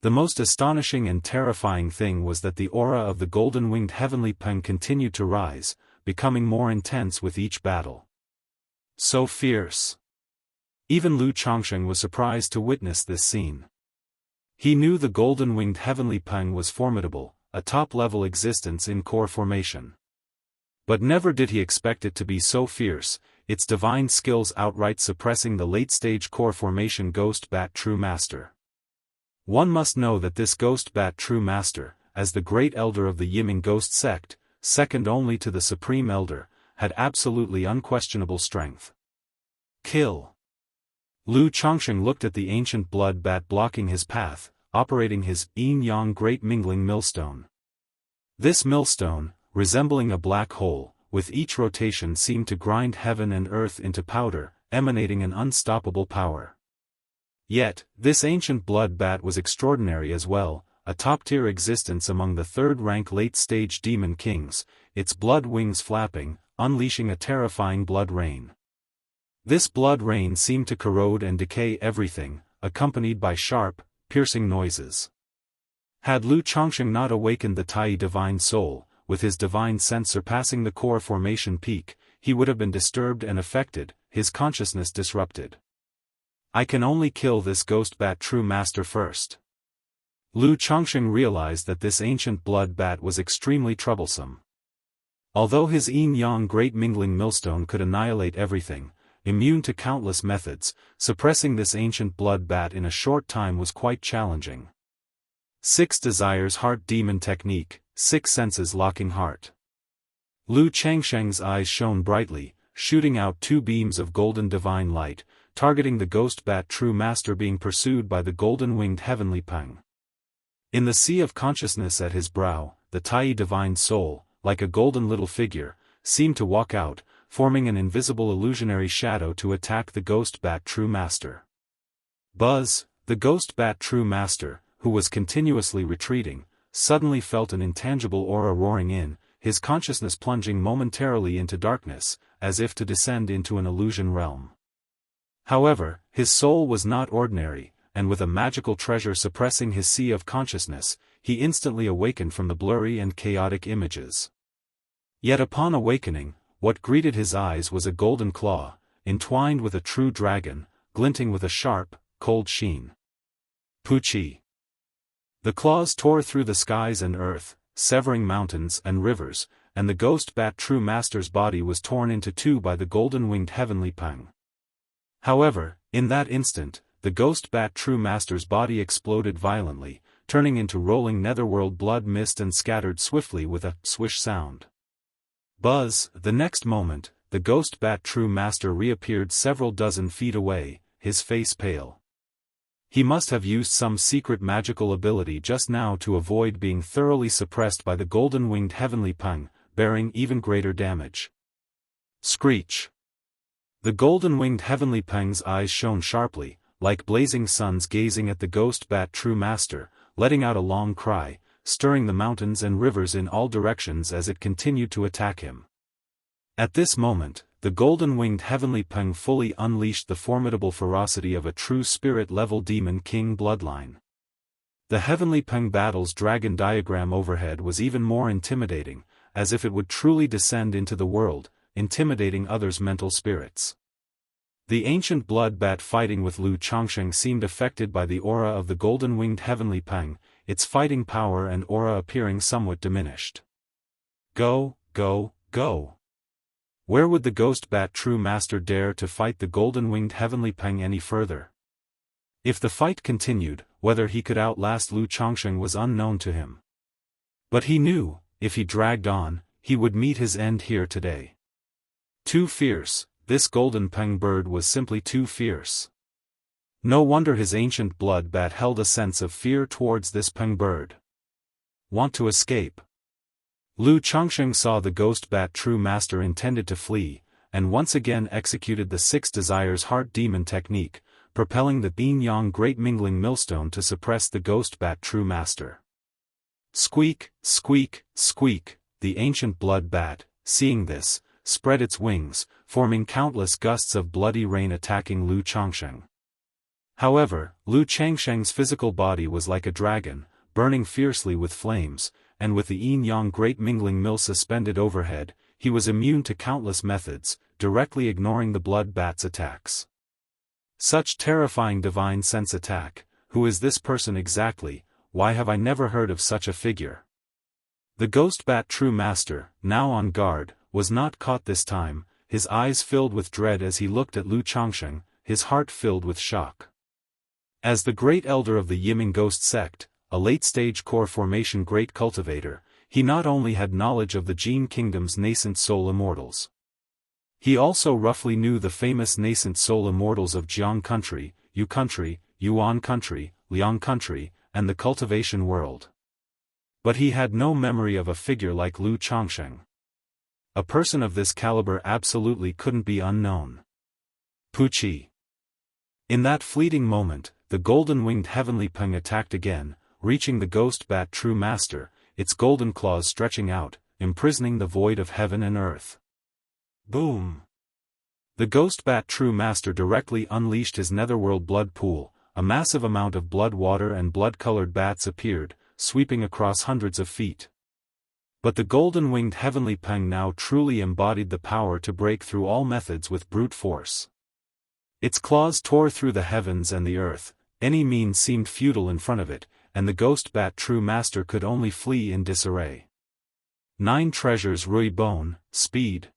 The most astonishing and terrifying thing was that the aura of the golden-winged heavenly peng continued to rise, becoming more intense with each battle. So fierce! Even Lu Changsheng was surprised to witness this scene. He knew the golden-winged heavenly peng was formidable, a top-level existence in core formation. But never did he expect it to be so fierce, its divine skills outright suppressing the late-stage core formation ghost bat true master. One must know that this ghost bat true master, as the great elder of the Yiming ghost sect, second only to the supreme elder, had absolutely unquestionable strength. Kill! Lu Changsheng looked at the ancient blood bat blocking his path, operating his yin-yang great mingling millstone. This millstone, resembling a black hole, with each rotation seemed to grind heaven and earth into powder, emanating an unstoppable power. Yet, this ancient blood bat was extraordinary as well, a top-tier existence among the third-rank late-stage demon kings, its blood wings flapping, unleashing a terrifying blood rain. This blood rain seemed to corrode and decay everything, accompanied by sharp, piercing noises. Had Lu Changsheng not awakened the Tai divine soul, with his divine sense surpassing the core formation peak, he would have been disturbed and affected, his consciousness disrupted. I can only kill this ghost bat true master first. Lu Changsheng realized that this ancient blood bat was extremely troublesome. Although his yin-yang great mingling millstone could annihilate everything, immune to countless methods, suppressing this ancient blood bat in a short time was quite challenging. 6 Desires Heart Demon Technique, 6 Senses Locking Heart. Lu Changsheng's eyes shone brightly, shooting out 2 beams of golden divine light, targeting the ghost bat true master being pursued by the golden-winged heavenly peng. In the sea of consciousness at his brow, the Tai divine soul, like a golden little figure, seemed to walk out, forming an invisible illusionary shadow to attack the ghost bat true master. Buzz, the ghost bat true master, who was continuously retreating, suddenly felt an intangible aura roaring in, his consciousness plunging momentarily into darkness, as if to descend into an illusion realm. However, his soul was not ordinary, and with a magical treasure suppressing his sea of consciousness, he instantly awakened from the blurry and chaotic images. Yet upon awakening, what greeted his eyes was a golden claw, entwined with a true dragon, glinting with a sharp, cold sheen. Puchi. The claws tore through the skies and earth, severing mountains and rivers, and the ghost bat true master's body was torn into two by the golden-winged heavenly pang. However, in that instant, the ghost bat true master's body exploded violently, turning into rolling netherworld blood mist and scattered swiftly with a swish sound. Buzz, the next moment, the ghost bat true master reappeared several dozen feet away, his face pale. He must have used some secret magical ability just now to avoid being thoroughly suppressed by the golden-winged heavenly pang, bearing even greater damage. Screech. The golden-winged heavenly pang's eyes shone sharply, like blazing suns gazing at the ghost bat true master, letting out a long cry, stirring the mountains and rivers in all directions as it continued to attack him. At this moment, the golden-winged heavenly pang fully unleashed the formidable ferocity of a true spirit-level demon king bloodline. The heavenly pang battle's dragon diagram overhead was even more intimidating, as if it would truly descend into the world, intimidating others' mental spirits. The ancient blood bat fighting with Lu Changsheng seemed affected by the aura of the golden-winged heavenly pang, its fighting power and aura appearing somewhat diminished. Go, go, go. Where would the ghost bat true master dare to fight the golden-winged heavenly pang any further? If the fight continued, whether he could outlast Lu Changsheng was unknown to him. But he knew, if he dragged on, he would meet his end here today. Too fierce, this golden pang bird was simply too fierce. No wonder his ancient blood bat held a sense of fear towards this pang bird. Want to escape? Lu Changsheng saw the ghost bat true master intended to flee, and once again executed the Six Desires Heart Demon technique, propelling the yin-yang great mingling millstone to suppress the ghost bat true master. Squeak, squeak, squeak, the ancient blood bat, seeing this, spread its wings, forming countless gusts of bloody rain attacking Lu Changsheng. However, Lu Changsheng's physical body was like a dragon, burning fiercely with flames, and with the yin-yang great mingling mill suspended overhead, he was immune to countless methods, directly ignoring the blood bat's attacks. Such terrifying divine sense attack, who is this person exactly, why have I never heard of such a figure? The ghost bat true master, now on guard, was not caught this time, his eyes filled with dread as he looked at Lu Changsheng, his heart filled with shock. As the great elder of the Yiming ghost sect, a late-stage core formation great cultivator, he not only had knowledge of the Jin Kingdom's nascent soul immortals. He also roughly knew the famous nascent soul immortals of Jianghu country, Yu country, Yuan country, Liang country, and the cultivation world. But he had no memory of a figure like Lu Changsheng. A person of this caliber absolutely couldn't be unknown. Puchi. In that fleeting moment, the golden-winged heavenly pang attacked again, reaching the ghost bat true master, its golden claws stretching out, imprisoning the void of heaven and earth. Boom! The ghost bat true master directly unleashed his netherworld blood pool, a massive amount of blood water and blood-colored bats appeared, sweeping across hundreds of feet. But the golden-winged heavenly pang now truly embodied the power to break through all methods with brute force. Its claws tore through the heavens and the earth, any means seemed futile in front of it, and the ghost bat true master could only flee in disarray. 9 treasures Rui Bone, Speed.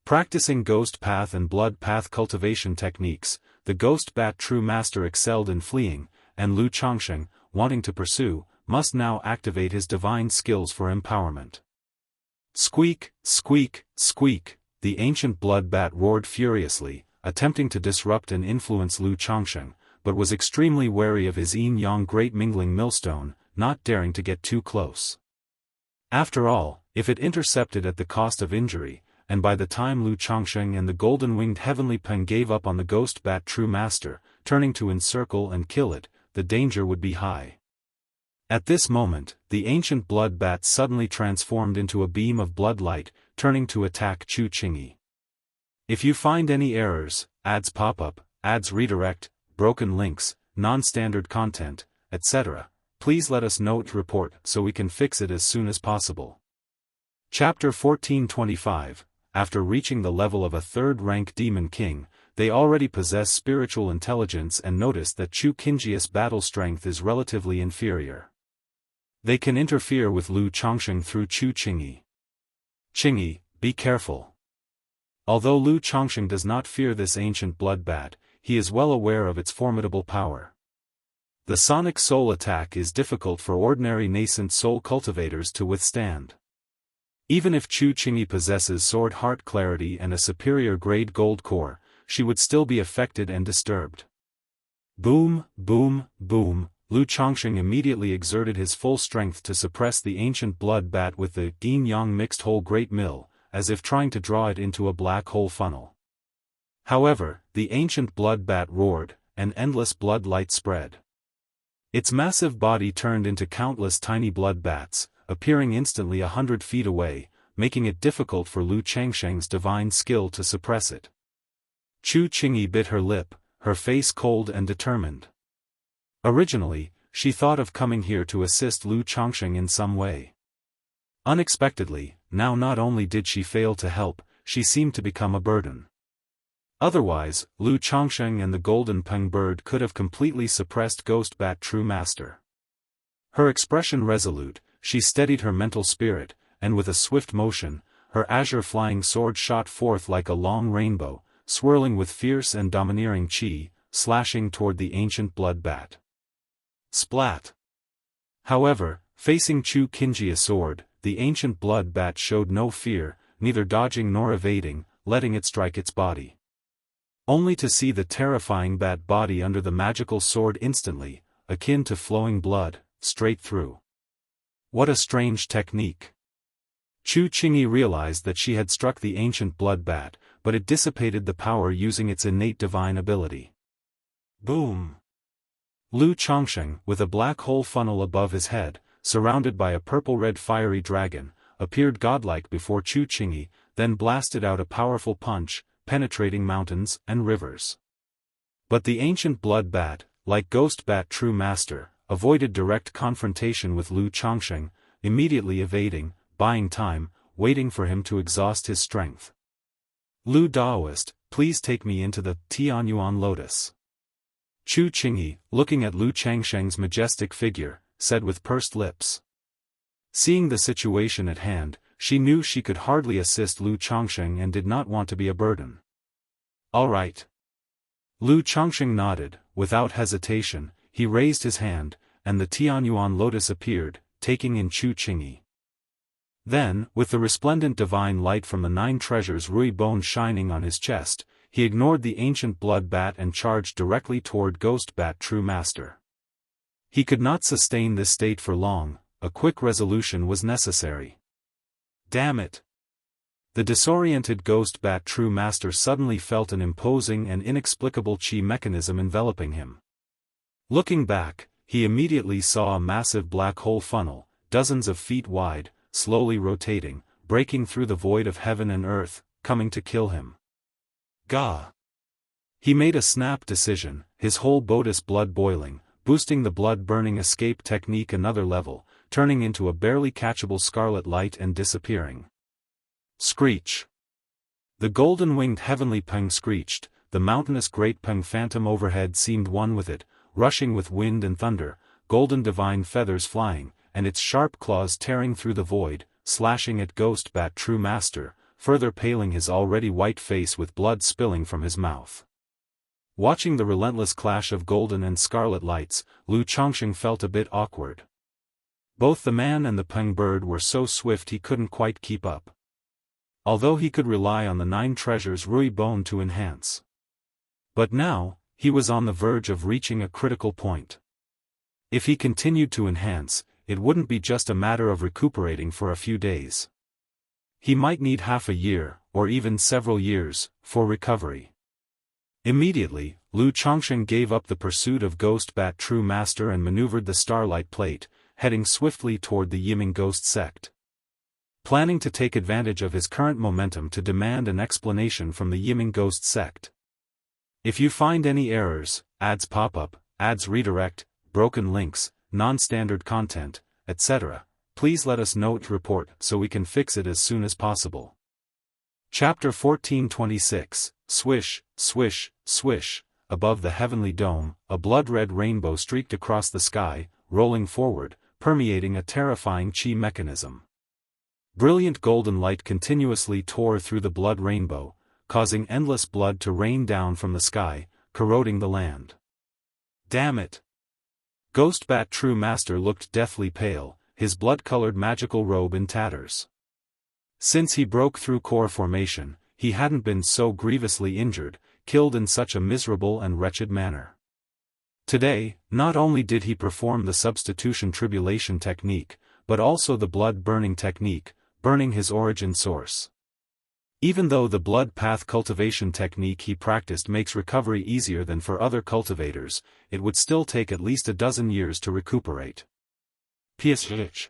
Practicing ghost path and blood path cultivation techniques, the ghost bat true master excelled in fleeing, and Lu Changsheng, wanting to pursue, must now activate his divine skills for empowerment. Squeak, squeak, squeak, the ancient blood bat roared furiously, attempting to disrupt and influence Lu Changsheng, but was extremely wary of his yin-yang great mingling millstone, not daring to get too close. After all, if it intercepted at the cost of injury, and by the time Lu Changsheng and the golden-winged heavenly pang gave up on the ghost bat true master, turning to encircle and kill it, the danger would be high. At this moment, the ancient blood bat suddenly transformed into a beam of blood light, turning to attack Chu Qingyi. If you find any errors, ads pop up, ads redirect, broken links, non-standard content, etc., please let us know to report so we can fix it as soon as possible. Chapter 1425. After reaching the level of a third-rank demon king, they already possess spiritual intelligence and notice that Chu Qingyi's battle strength is relatively inferior. They can interfere with Lu Chongsheng through Chu Qingyi. Qingyi, be careful. Although Lu Chongsheng does not fear this ancient blood bat, he is well aware of its formidable power. The sonic soul attack is difficult for ordinary nascent soul cultivators to withstand. Even if Chu Qingyi possesses sword heart clarity and a superior grade gold core, she would still be affected and disturbed. Boom, boom, boom. Lu Chongsheng immediately exerted his full strength to suppress the ancient blood bat with the yin-yang mixed hole great mill, as if trying to draw it into a black hole funnel. However, the ancient blood bat roared, and endless blood light spread. Its massive body turned into countless tiny blood bats, appearing instantly 100 feet away, making it difficult for Lu Changsheng's divine skill to suppress it. Chu Qingyi bit her lip, her face cold and determined. Originally, she thought of coming here to assist Lu Chongsheng in some way. Unexpectedly, now not only did she fail to help, she seemed to become a burden. Otherwise, Lu Chongsheng and the golden peng bird could have completely suppressed Ghost Bat True Master. Her expression resolute, she steadied her mental spirit, and with a swift motion, her azure flying sword shot forth like a long rainbow, swirling with fierce and domineering chi, slashing toward the ancient blood bat. Splat! However, facing Chu Qingyi's sword, the ancient blood bat showed no fear, neither dodging nor evading, letting it strike its body. Only to see the terrifying bat body under the magical sword instantly, akin to flowing blood, straight through. What a strange technique! Chu Qingyi realized that she had struck the ancient blood bat, but it dissipated the power using its innate divine ability. Boom! Lu Chongsheng, with a black hole funnel above his head, surrounded by a purple-red fiery dragon, appeared godlike before Chu Qingyi, then blasted out a powerful punch, penetrating mountains and rivers. But the ancient blood bat, like Ghost Bat True Master, avoided direct confrontation with Lu Chongsheng, immediately evading, buying time, waiting for him to exhaust his strength. Lu Daoist, please take me into the Tianyuan Lotus. Chu Qingyi, looking at Lu Changsheng's majestic figure, said with pursed lips. Seeing the situation at hand, she knew she could hardly assist Lu Chongsheng and did not want to be a burden. All right. Lu Chongsheng nodded, without hesitation, he raised his hand, and the Tianyuan Lotus appeared, taking in Chu Qingyi. Then, with the resplendent divine light from the 9 treasures Rui Bone shining on his chest, he ignored the ancient blood bat and charged directly toward Ghost Bat True Master. He could not sustain this state for long, a quick resolution was necessary. Damn it! The disoriented Ghost Bat True Master suddenly felt an imposing and inexplicable chi mechanism enveloping him. Looking back, he immediately saw a massive black hole funnel, dozens of feet wide, slowly rotating, breaking through the void of heaven and earth, coming to kill him. Gah! He made a snap decision, his whole bodice blood boiling, boosting the blood-burning escape technique another level, turning into a barely catchable scarlet light and disappearing. Screech! The golden-winged heavenly peng screeched, the mountainous great peng phantom overhead seemed one with it, rushing with wind and thunder, golden divine feathers flying, and its sharp claws tearing through the void, slashing at Ghost Bat True Master, further paling his already white face with blood spilling from his mouth. Watching the relentless clash of golden and scarlet lights, Lu Chongsheng felt a bit awkward. Both the man and the peng bird were so swift he couldn't quite keep up. Although he could rely on the 9 treasures Rui Bone to enhance. But now, he was on the verge of reaching a critical point. If he continued to enhance, it wouldn't be just a matter of recuperating for a few days. He might need half a year, or even several years, for recovery. Immediately, Lu Chongsheng gave up the pursuit of Ghost Bat True Master and maneuvered the Starlight Plate, heading swiftly toward the Yiming Ghost sect. Planning to take advantage of his current momentum to demand an explanation from the Yiming Ghost sect. If you find any errors, ads pop up, ads redirect, broken links, non-standard content, etc., please let us know to report so we can fix it as soon as possible. Chapter 1426, Swish, Swish, Swish. Above the heavenly dome, a blood-red rainbow streaked across the sky, rolling forward, permeating a terrifying chi mechanism. Brilliant golden light continuously tore through the blood rainbow, causing endless blood to rain down from the sky, corroding the land. Damn it! Ghostbat True Master looked deathly pale, his blood-colored magical robe in tatters. Since he broke through core formation, he hadn't been so grievously injured, killed in such a miserable and wretched manner. Today, not only did he perform the substitution tribulation technique, but also the blood-burning technique, burning his origin source. Even though the blood path cultivation technique he practiced makes recovery easier than for other cultivators, it would still take at least a dozen years to recuperate. PSH.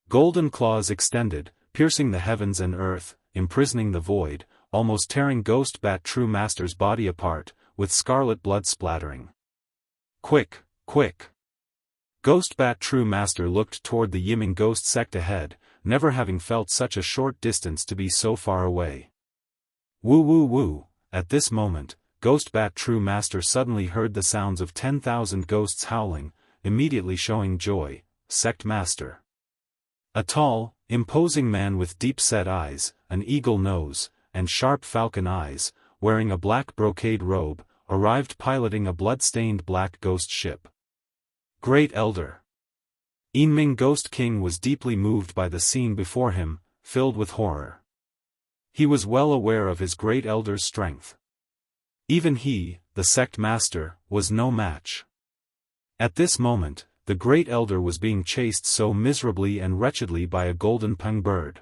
Golden claws extended, piercing the heavens and earth, imprisoning the void, almost tearing Ghostbat True Master's body apart, with scarlet blood splattering. Quick, quick! Ghostbat True Master looked toward the Yiming Ghost sect ahead, never having felt such a short distance to be so far away. Woo woo woo! At this moment, Ghostbat True Master suddenly heard the sounds of 10,000 ghosts howling, immediately showing joy. Sect Master. A tall, imposing man with deep-set eyes, an eagle nose, and sharp falcon eyes, wearing a black brocade robe, arrived piloting a blood-stained black ghost ship. Great Elder. Yiming Ghost King was deeply moved by the scene before him, filled with horror. He was well aware of his Great Elder's strength. Even he, the Sect Master, was no match. At this moment, the Great Elder was being chased so miserably and wretchedly by a golden peng bird.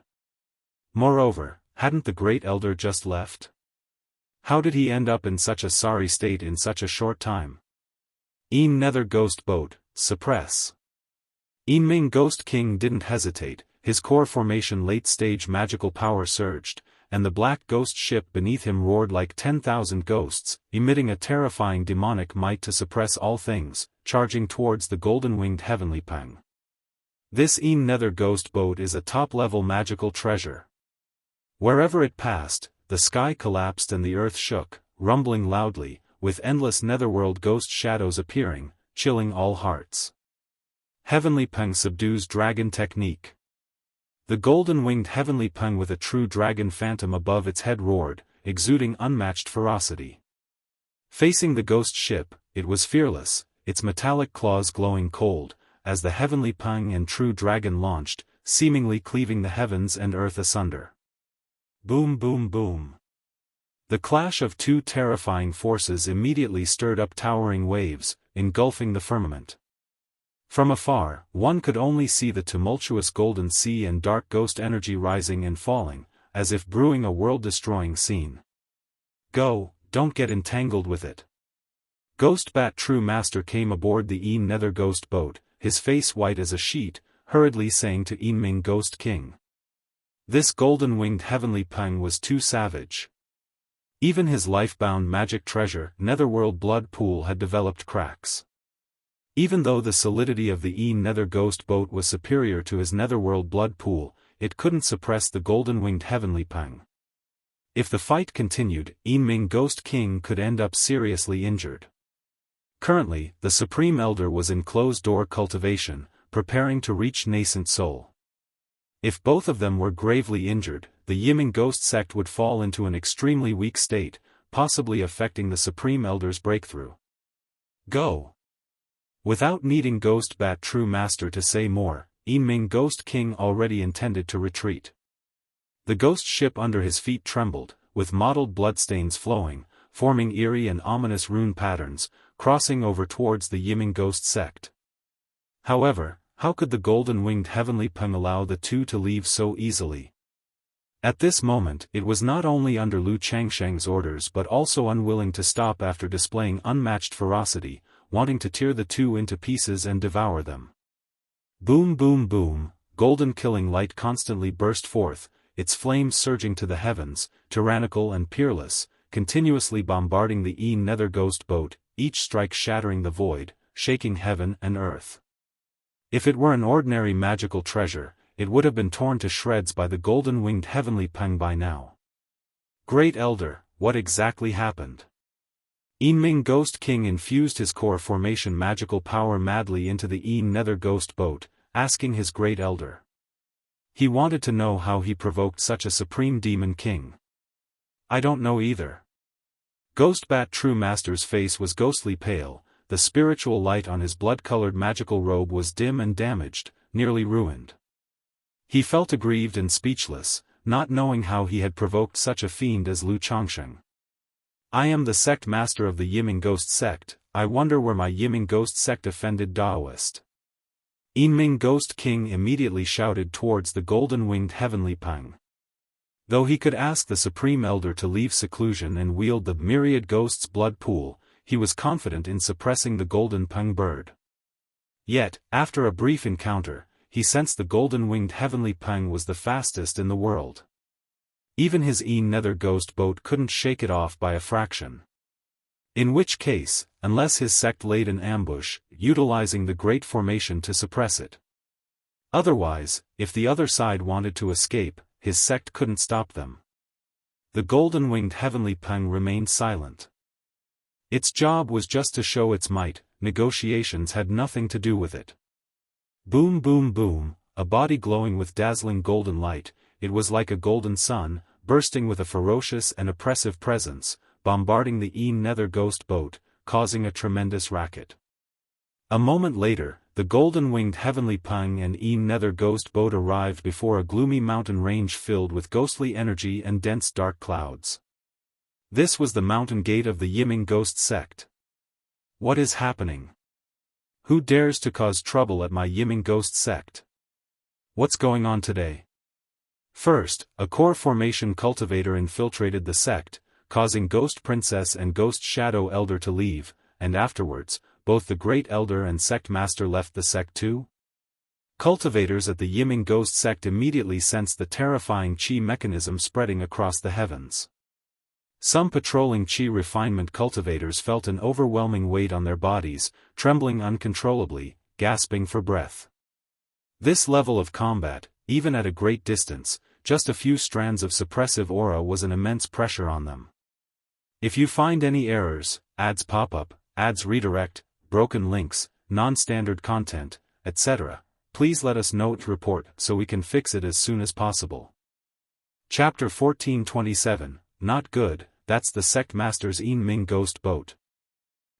Moreover, hadn't the Great Elder just left? How did he end up in such a sorry state in such a short time? Nether Ghost Boat, suppress. Yiming Ghost King didn't hesitate, his core formation late-stage magical power surged, and the black ghost ship beneath him roared like 10,000 ghosts, emitting a terrifying demonic might to suppress all things, charging towards the golden-winged heavenly peng. This Nether Ghost Boat is a top-level magical treasure. Wherever it passed, the sky collapsed and the earth shook, rumbling loudly, with endless netherworld ghost shadows appearing, chilling all hearts. Heavenly Peng subdues dragon technique. The golden-winged heavenly peng with a true dragon phantom above its head roared, exuding unmatched ferocity. Facing the ghost ship, it was fearless, its metallic claws glowing cold, as the heavenly peng and true dragon launched, seemingly cleaving the heavens and earth asunder. Boom boom boom. The clash of two terrifying forces immediately stirred up towering waves, engulfing the firmament. From afar, one could only see the tumultuous golden sea and dark ghost energy rising and falling, as if brewing a world-destroying scene. Go, don't get entangled with it. Ghostbat True Master came aboard the Nether Ghost Boat, his face white as a sheet, hurriedly saying to Yiming Ghost King. This golden-winged heavenly peng was too savage. Even his life-bound magic treasure, Netherworld Blood Pool, had developed cracks. Even though the solidity of the Nether Ghost Boat was superior to his Netherworld Blood Pool, it couldn't suppress the golden-winged heavenly peng. If the fight continued, Yiming Ghost King could end up seriously injured. Currently, the Supreme Elder was in closed-door cultivation, preparing to reach nascent soul. If both of them were gravely injured, the Yiming Ghost sect would fall into an extremely weak state, possibly affecting the Supreme Elder's breakthrough. Go! Without needing Ghostbat True Master to say more, Yiming Ghost King already intended to retreat. The ghost ship under his feet trembled, with mottled bloodstains flowing, forming eerie and ominous rune patterns, crossing over towards the Yiming Ghost sect. However, how could the golden-winged heavenly peng allow the two to leave so easily? At this moment, it was not only under Lu Changsheng's orders but also unwilling to stop after displaying unmatched ferocity, wanting to tear the two into pieces and devour them. Boom boom boom, golden killing light constantly burst forth, its flames surging to the heavens, tyrannical and peerless, continuously bombarding the nether ghost boat, each strike shattering the void, shaking heaven and earth. If it were an ordinary magical treasure, it would have been torn to shreds by the golden-winged heavenly Peng by now. Great Elder, what exactly happened? Ming Ghost King infused his core formation magical power madly into the nether ghost boat, asking his Great Elder. He wanted to know how he provoked such a supreme demon king. I don't know either. Ghostbat True Master's face was ghostly pale, the spiritual light on his blood-colored magical robe was dim and damaged, nearly ruined. He felt aggrieved and speechless, not knowing how he had provoked such a fiend as Lu Changsheng. I am the sect master of the Yiming Ghost sect, I wonder where my Yiming Ghost sect offended Daoist. Ming Ghost King immediately shouted towards the golden-winged heavenly Peng. Though he could ask the Supreme Elder to leave seclusion and wield the myriad ghosts' blood pool, he was confident in suppressing the golden Peng bird. Yet, after a brief encounter, he sensed the golden-winged heavenly Peng was the fastest in the world. Even his nether ghost boat couldn't shake it off by a fraction. In which case, unless his sect laid an ambush, utilizing the Great Formation to suppress it. Otherwise, if the other side wanted to escape, his sect couldn't stop them. The golden-winged heavenly Peng remained silent. Its job was just to show its might, negotiations had nothing to do with it. Boom boom boom, a body glowing with dazzling golden light, it was like a golden sun, bursting with a ferocious and oppressive presence, bombarding the nether ghost boat, causing a tremendous racket. A moment later, the golden-winged heavenly Peng and nether ghost boat arrived before a gloomy mountain range filled with ghostly energy and dense dark clouds. This was the mountain gate of the Yiming Ghost sect. What is happening? Who dares to cause trouble at my Yiming Ghost sect? What's going on today? First, a core formation cultivator infiltrated the sect, causing Ghost Princess and Ghost Shadow Elder to leave, and afterwards, both the Great Elder and Sect Master left the sect too? Cultivators at the Yiming Ghost sect immediately sensed the terrifying Qi mechanism spreading across the heavens. Some patrolling Qi refinement cultivators felt an overwhelming weight on their bodies, trembling uncontrollably, gasping for breath. This level of combat, even at a great distance, just a few strands of suppressive aura was an immense pressure on them. If you find any errors, ads pop up, ads redirect, broken links, non-standard content, etc., please let us know to report so we can fix it as soon as possible. Chapter 1427, Not Good, that's the Sect Master's Ming Ghost Boat.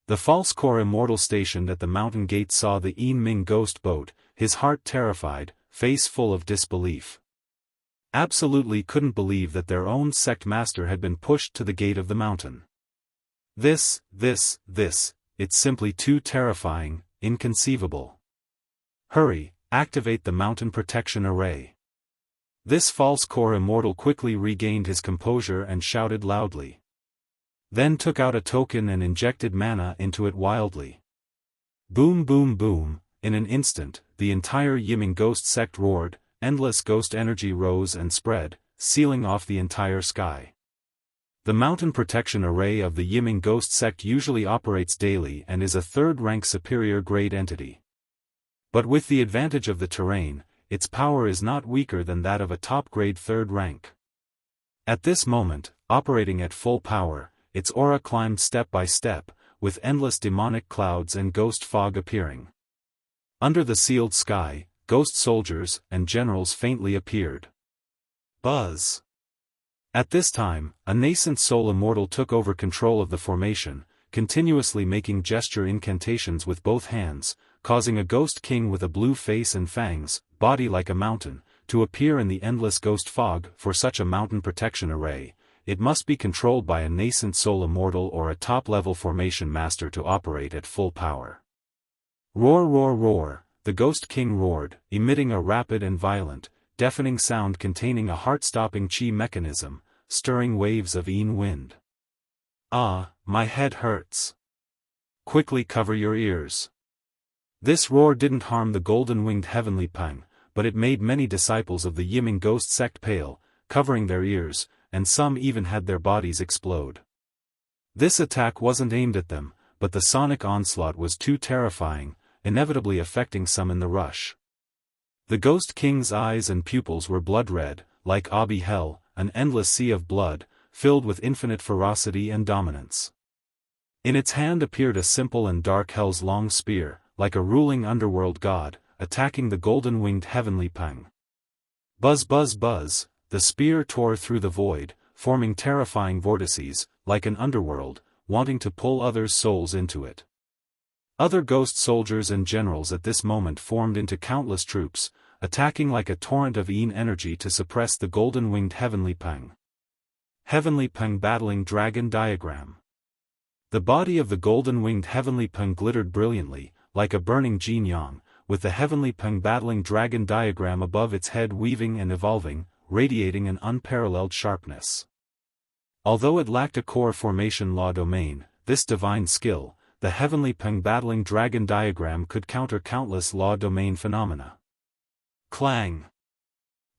The false core Immortal stationed at the mountain gate saw the Ming Ghost Boat, his heart terrified, face full of disbelief. Absolutely couldn't believe that their own sect master had been pushed to the gate of the mountain. This, it's simply too terrifying, inconceivable. Hurry, activate the mountain protection array. This false core Immortal quickly regained his composure and shouted loudly. Then took out a token and injected mana into it wildly. Boom boom boom, in an instant, the entire Yiming Ghost sect roared, endless ghost energy rose and spread, sealing off the entire sky. The mountain protection array of the Yiming Ghost sect usually operates daily and is a third-rank superior grade entity. But with the advantage of the terrain, its power is not weaker than that of a top-grade third rank. At this moment, operating at full power, its aura climbed step by step, with endless demonic clouds and ghost fog appearing. Under the sealed sky, ghost soldiers and generals faintly appeared. Buzz. At this time, a nascent soul Immortal took over control of the formation, continuously making gesture incantations with both hands, causing a ghost king with a blue face and fangs, body like a mountain, to appear in the endless ghost fog. For such a mountain protection array, it must be controlled by a nascent soul Immortal or a top-level formation master to operate at full power. Roar roar roar. The Ghost King roared, emitting a rapid and violent, deafening sound containing a heart-stopping Qi mechanism, stirring waves of wind. Ah, my head hurts. Quickly cover your ears. This roar didn't harm the golden-winged heavenly Peng, but it made many disciples of the Yiming ghost sect pale, covering their ears, and some even had their bodies explode. This attack wasn't aimed at them, but the sonic onslaught was too terrifying, inevitably affecting some in the rush. The Ghost King's eyes and pupils were blood-red, like Abi Hell, an endless sea of blood, filled with infinite ferocity and dominance. In its hand appeared a simple and dark Hell's long spear, like a ruling underworld god, attacking the golden-winged heavenly Peng. Buzz buzz buzz, the spear tore through the void, forming terrifying vortices, like an underworld, wanting to pull others' souls into it. Other ghost soldiers and generals at this moment formed into countless troops, attacking like a torrent of Yin energy to suppress the golden-winged heavenly Peng. Heavenly Peng battling dragon diagram. The body of the golden-winged heavenly Peng glittered brilliantly, like a burning yin-yang, with the heavenly Peng battling dragon diagram above its head weaving and evolving, radiating an unparalleled sharpness. Although it lacked a core formation law domain, this divine skill, the heavenly Peng battling dragon diagram could counter countless law domain phenomena. Clang!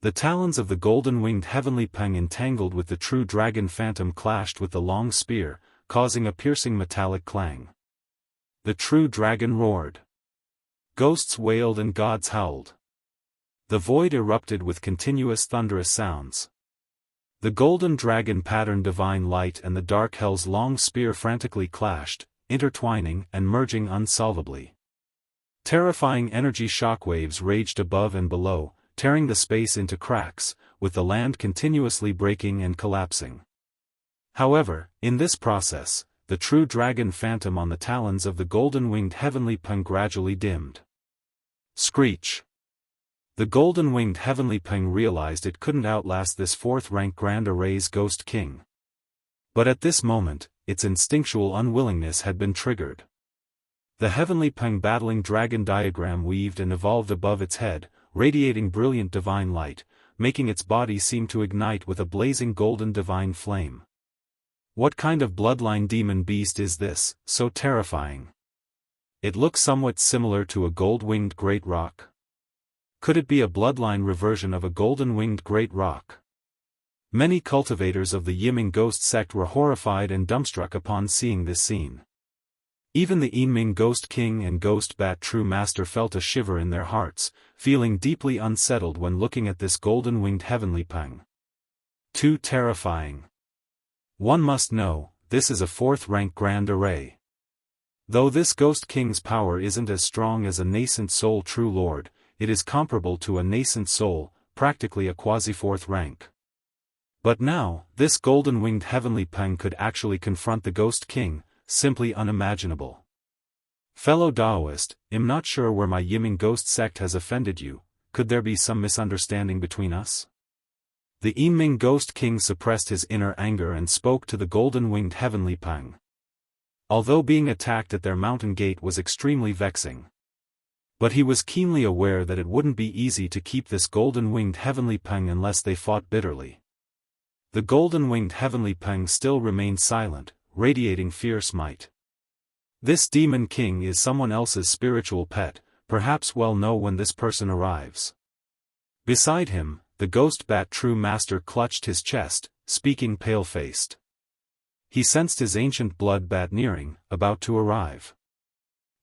The talons of the golden-winged heavenly Peng entangled with the true dragon phantom clashed with the long spear, causing a piercing metallic clang. The true dragon roared. Ghosts wailed and gods howled. The void erupted with continuous thunderous sounds. The golden dragon patterned divine light and the dark hell's long spear frantically clashed, intertwining and merging unsolvably. Terrifying energy shockwaves raged above and below, tearing the space into cracks, with the land continuously breaking and collapsing. However, in this process, the true dragon phantom on the talons of the golden-winged heavenly Peng gradually dimmed. Screech! The golden-winged heavenly Peng realized it couldn't outlast this fourth-rank Grand Array's Ghost King. But at this moment, its instinctual unwillingness had been triggered. The heavenly Peng battling dragon diagram weaved and evolved above its head, radiating brilliant divine light, making its body seem to ignite with a blazing golden divine flame. What kind of bloodline demon beast is this, so terrifying? It looks somewhat similar to a gold-winged great roc. Could it be a bloodline reversion of a golden-winged great roc? Many cultivators of the Yiming ghost sect were horrified and dumbstruck upon seeing this scene. Even the Yiming Ghost King and Ghost Bat True Master felt a shiver in their hearts, feeling deeply unsettled when looking at this golden-winged heavenly Peng. Too terrifying. One must know, this is a fourth-rank Grand Array. Though this Ghost King's power isn't as strong as a nascent soul True Lord, it is comparable to a nascent soul, practically a quasi-fourth rank. But now, this golden-winged heavenly Peng could actually confront the Ghost King, simply unimaginable. Fellow Daoist, I'm not sure where my Yiming ghost sect has offended you, could there be some misunderstanding between us? The Yiming Ghost King suppressed his inner anger and spoke to the golden-winged heavenly Peng. Although being attacked at their mountain gate was extremely vexing. But he was keenly aware that it wouldn't be easy to keep this golden-winged heavenly Peng unless they fought bitterly. The golden-winged heavenly Peng still remained silent, radiating fierce might. This demon king is someone else's spiritual pet, perhaps well know when this person arrives. Beside him, the Ghost Bat True Master clutched his chest, speaking pale-faced. He sensed his ancient blood bat nearing, about to arrive.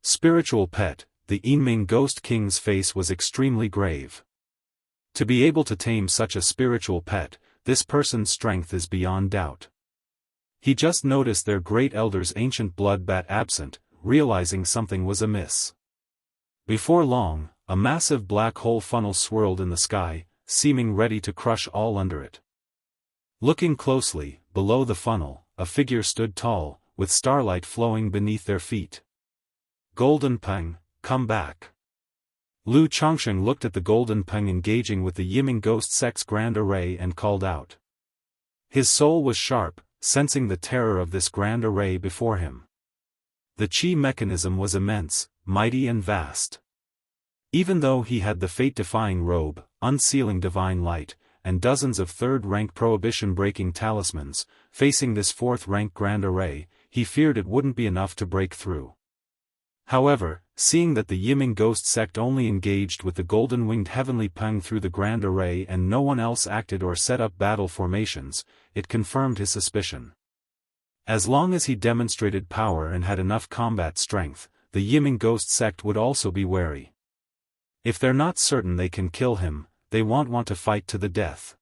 Spiritual pet, the Yiming Ghost King's face was extremely grave. To be able to tame such a spiritual pet, this person's strength is beyond doubt. He just noticed their great elder's ancient blood bat absent, realizing something was amiss. Before long, a massive black hole funnel swirled in the sky, seeming ready to crush all under it. Looking closely, below the funnel, a figure stood tall, with starlight flowing beneath their feet. Golden Peng, come back. Lu Chongsheng looked at the Golden Peng engaging with the Yiming Ghost Sect's Grand Array and called out. His soul was sharp, sensing the terror of this Grand Array before him. The chi mechanism was immense, mighty and vast. Even though he had the fate-defying robe, unsealing divine light, and dozens of third-rank prohibition-breaking talismans, facing this fourth-rank Grand Array, he feared it wouldn't be enough to break through. However, seeing that the Yiming ghost sect only engaged with the golden-winged heavenly Peng through the Grand Array and no one else acted or set up battle formations, it confirmed his suspicion. As long as he demonstrated power and had enough combat strength, the Yiming ghost sect would also be wary. If they're not certain they can kill him, they won't want to fight to the death.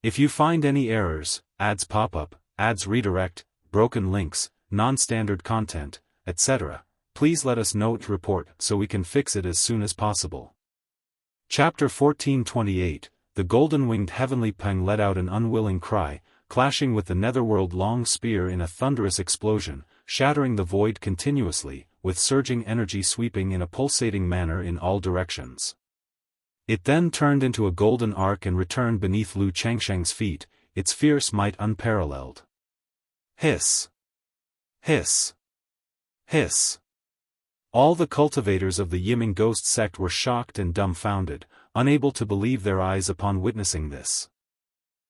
If you find any errors, ads pop up, ads redirect, broken links, non-standard content, etc., please let us know to report so we can fix it as soon as possible. Chapter 1428, The Golden-Winged Heavenly Peng let out an unwilling cry, clashing with the netherworld long spear in a thunderous explosion, shattering the void continuously, with surging energy sweeping in a pulsating manner in all directions. It then turned into a golden arc and returned beneath Lu Changsheng's feet, its fierce might unparalleled. Hiss! Hiss! Hiss! All the cultivators of the Yiming ghost sect were shocked and dumbfounded, unable to believe their eyes upon witnessing this.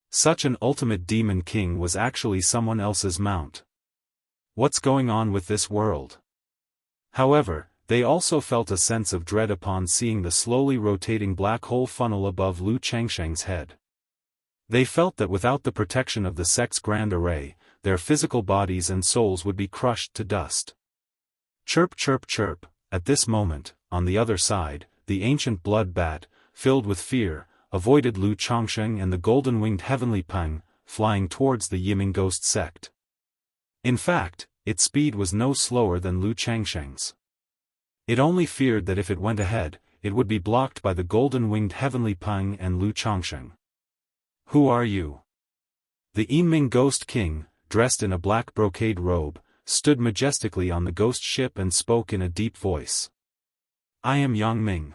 Such an ultimate demon king was actually someone else's mount. What's going on with this world? However, they also felt a sense of dread upon seeing the slowly rotating black hole funnel above Lu Changsheng's head. They felt that without the protection of the sect's Grand Array, their physical bodies and souls would be crushed to dust. Chirp chirp chirp, at this moment, on the other side, the ancient blood bat, filled with fear, avoided Lu Changsheng and the golden-winged heavenly Peng, flying towards the Yiming ghost sect. In fact, its speed was no slower than Lu Changsheng's. It only feared that if it went ahead, it would be blocked by the golden-winged heavenly Peng and Lu Changsheng. Who are you? The Yiming ghost king, dressed in a black brocade robe, stood majestically on the ghost ship and spoke in a deep voice. I am Yang Ming.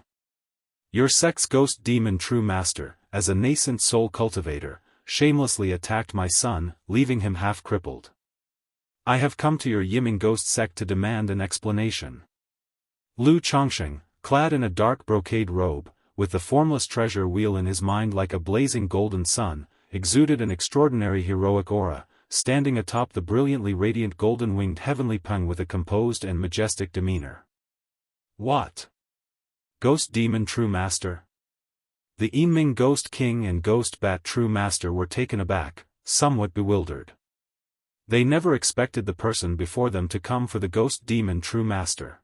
Your sect's ghost demon true master, as a nascent soul cultivator, shamelessly attacked my son, leaving him half-crippled. I have come to your Yiming ghost sect to demand an explanation. Lu Changsheng, clad in a dark brocade robe, with the formless treasure wheel in his mind like a blazing golden sun, exuded an extraordinary heroic aura, standing atop the brilliantly radiant golden-winged heavenly Peng with a composed and majestic demeanor. What? Ghost Demon True Master? The Yiming Ghost King and Ghost Bat True Master were taken aback, somewhat bewildered. They never expected the person before them to come for the Ghost Demon True Master.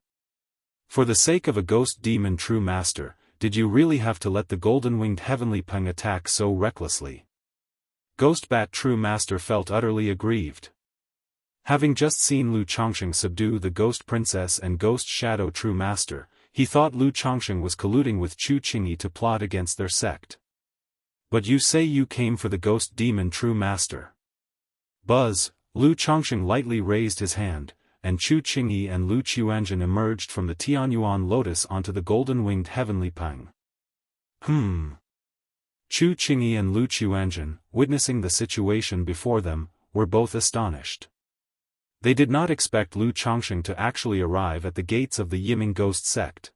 For the sake of a Ghost Demon True Master, did you really have to let the golden-winged heavenly Peng attack so recklessly? Ghost Bat True Master felt utterly aggrieved. Having just seen Lu Changsheng subdue the Ghost Princess and Ghost Shadow True Master, he thought Lu Changsheng was colluding with Chu Qingyi to plot against their sect. But you say you came for the Ghost Demon True Master. Buzz, Lu Changsheng lightly raised his hand, and Chu Qingyi and Lu Qiuanzhen emerged from the Tianyuan lotus onto the golden-winged heavenly Peng. Chu Qingyi and Lu Qiuanzhen, witnessing the situation before them, were both astonished. They did not expect Lu Changsheng to actually arrive at the gates of the Yiming ghost sect.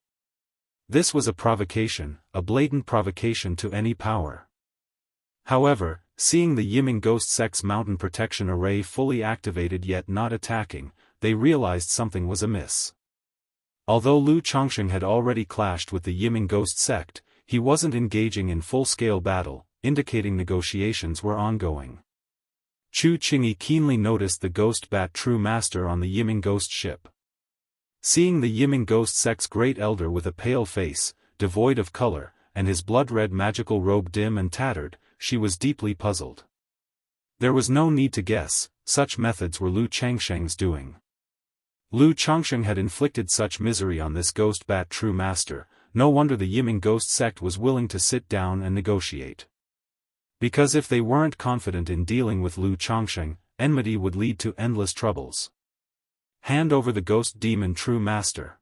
This was a provocation, a blatant provocation to any power. However, seeing the Yiming ghost sect's mountain protection array fully activated yet not attacking, they realized something was amiss. Although Lu Changsheng had already clashed with the Yiming ghost sect, he wasn't engaging in full-scale battle, indicating negotiations were ongoing. Chu Qingyi keenly noticed the Ghost Bat True Master on the Yiming ghost ship. Seeing the Yiming ghost sect's great elder with a pale face, devoid of color, and his blood-red magical robe dim and tattered, she was deeply puzzled. There was no need to guess, such methods were Lu Changsheng's doing. Lu Changsheng had inflicted such misery on this Ghost Bat True Master, no wonder the Yiming ghost sect was willing to sit down and negotiate. Because if they weren't confident in dealing with Lu Changsheng, enmity would lead to endless troubles. Hand over the Ghost Demon True Master.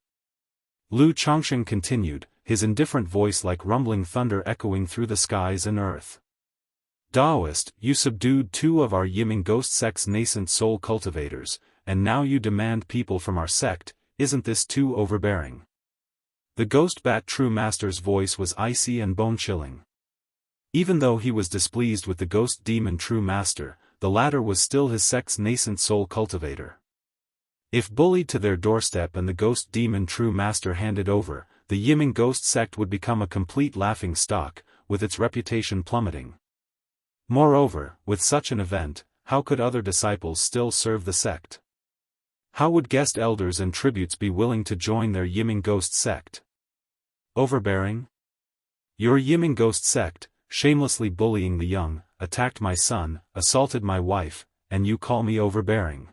Lu Changsheng continued, his indifferent voice like rumbling thunder echoing through the skies and earth. Daoist, you subdued 2 of our Yiming ghost sect's nascent soul cultivators, and now you demand people from our sect, isn't this too overbearing? The Ghost Bat True Master's voice was icy and bone-chilling. Even though he was displeased with the Ghost Demon True Master, the latter was still his sect's nascent soul cultivator. If bullied to their doorstep and the ghost demon true master handed over, the Yiming ghost sect would become a complete laughing stock, with its reputation plummeting. Moreover, with such an event, how could other disciples still serve the sect? How would guest elders and tributes be willing to join their Yiming ghost sect? Overbearing? Your Yiming ghost sect, shamelessly bullying the young, attacked my son, assaulted my wife, and you call me overbearing.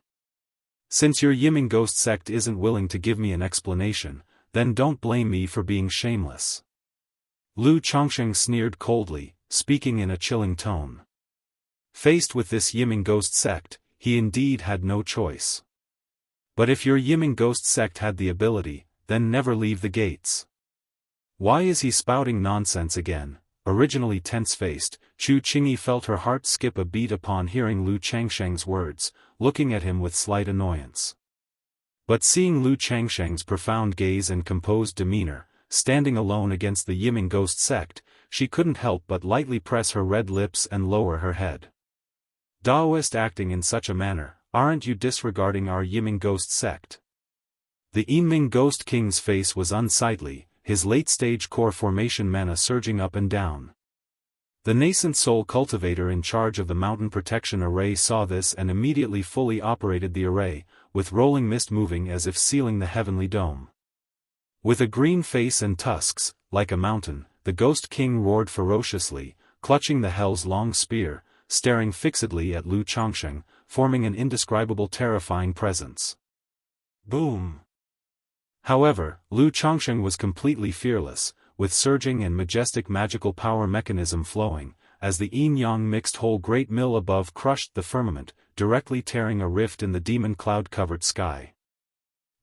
Since your Yiming ghost sect isn't willing to give me an explanation, then don't blame me for being shameless. Lu Chongsheng sneered coldly, speaking in a chilling tone. Faced with this Yiming ghost sect, he indeed had no choice. But if your Yiming ghost sect had the ability, then never leave the gates. Why is he spouting nonsense again? Originally tense-faced, Chu Qingyi felt her heart skip a beat upon hearing Lu Changsheng's words, looking at him with slight annoyance. But seeing Lu Changsheng's profound gaze and composed demeanor, standing alone against the Yiming ghost sect, she couldn't help but lightly press her red lips and lower her head. Daoist acting in such a manner, aren't you disregarding our Yiming ghost sect? The Yiming ghost king's face was unsightly, his late-stage core formation mana surging up and down. The nascent soul cultivator in charge of the mountain protection array saw this and immediately fully operated the array, with rolling mist moving as if sealing the heavenly dome. With a green face and tusks, like a mountain, the ghost king roared ferociously, clutching the hell's long spear, staring fixedly at Lu Chongsheng, forming an indescribable terrifying presence. Boom! However, Lu Chongsheng was completely fearless, with surging and majestic magical power mechanism flowing, as the yin-yang mixed whole great mill above crushed the firmament, directly tearing a rift in the demon cloud-covered sky.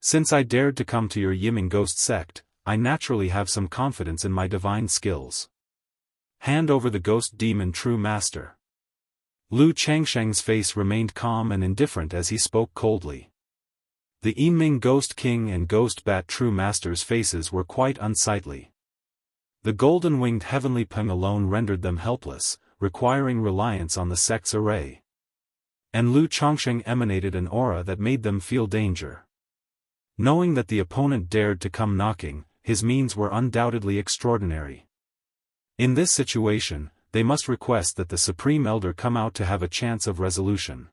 Since I dared to come to your Yiming ghost sect, I naturally have some confidence in my divine skills. Hand over the ghost demon true master. Lu Changsheng's face remained calm and indifferent as he spoke coldly. The Yiming ghost king and ghost bat true master's faces were quite unsightly. The golden-winged heavenly peng alone rendered them helpless, requiring reliance on the sect's array. And Lu Chongsheng emanated an aura that made them feel danger. Knowing that the opponent dared to come knocking, his means were undoubtedly extraordinary. In this situation, they must request that the Supreme Elder come out to have a chance of resolution.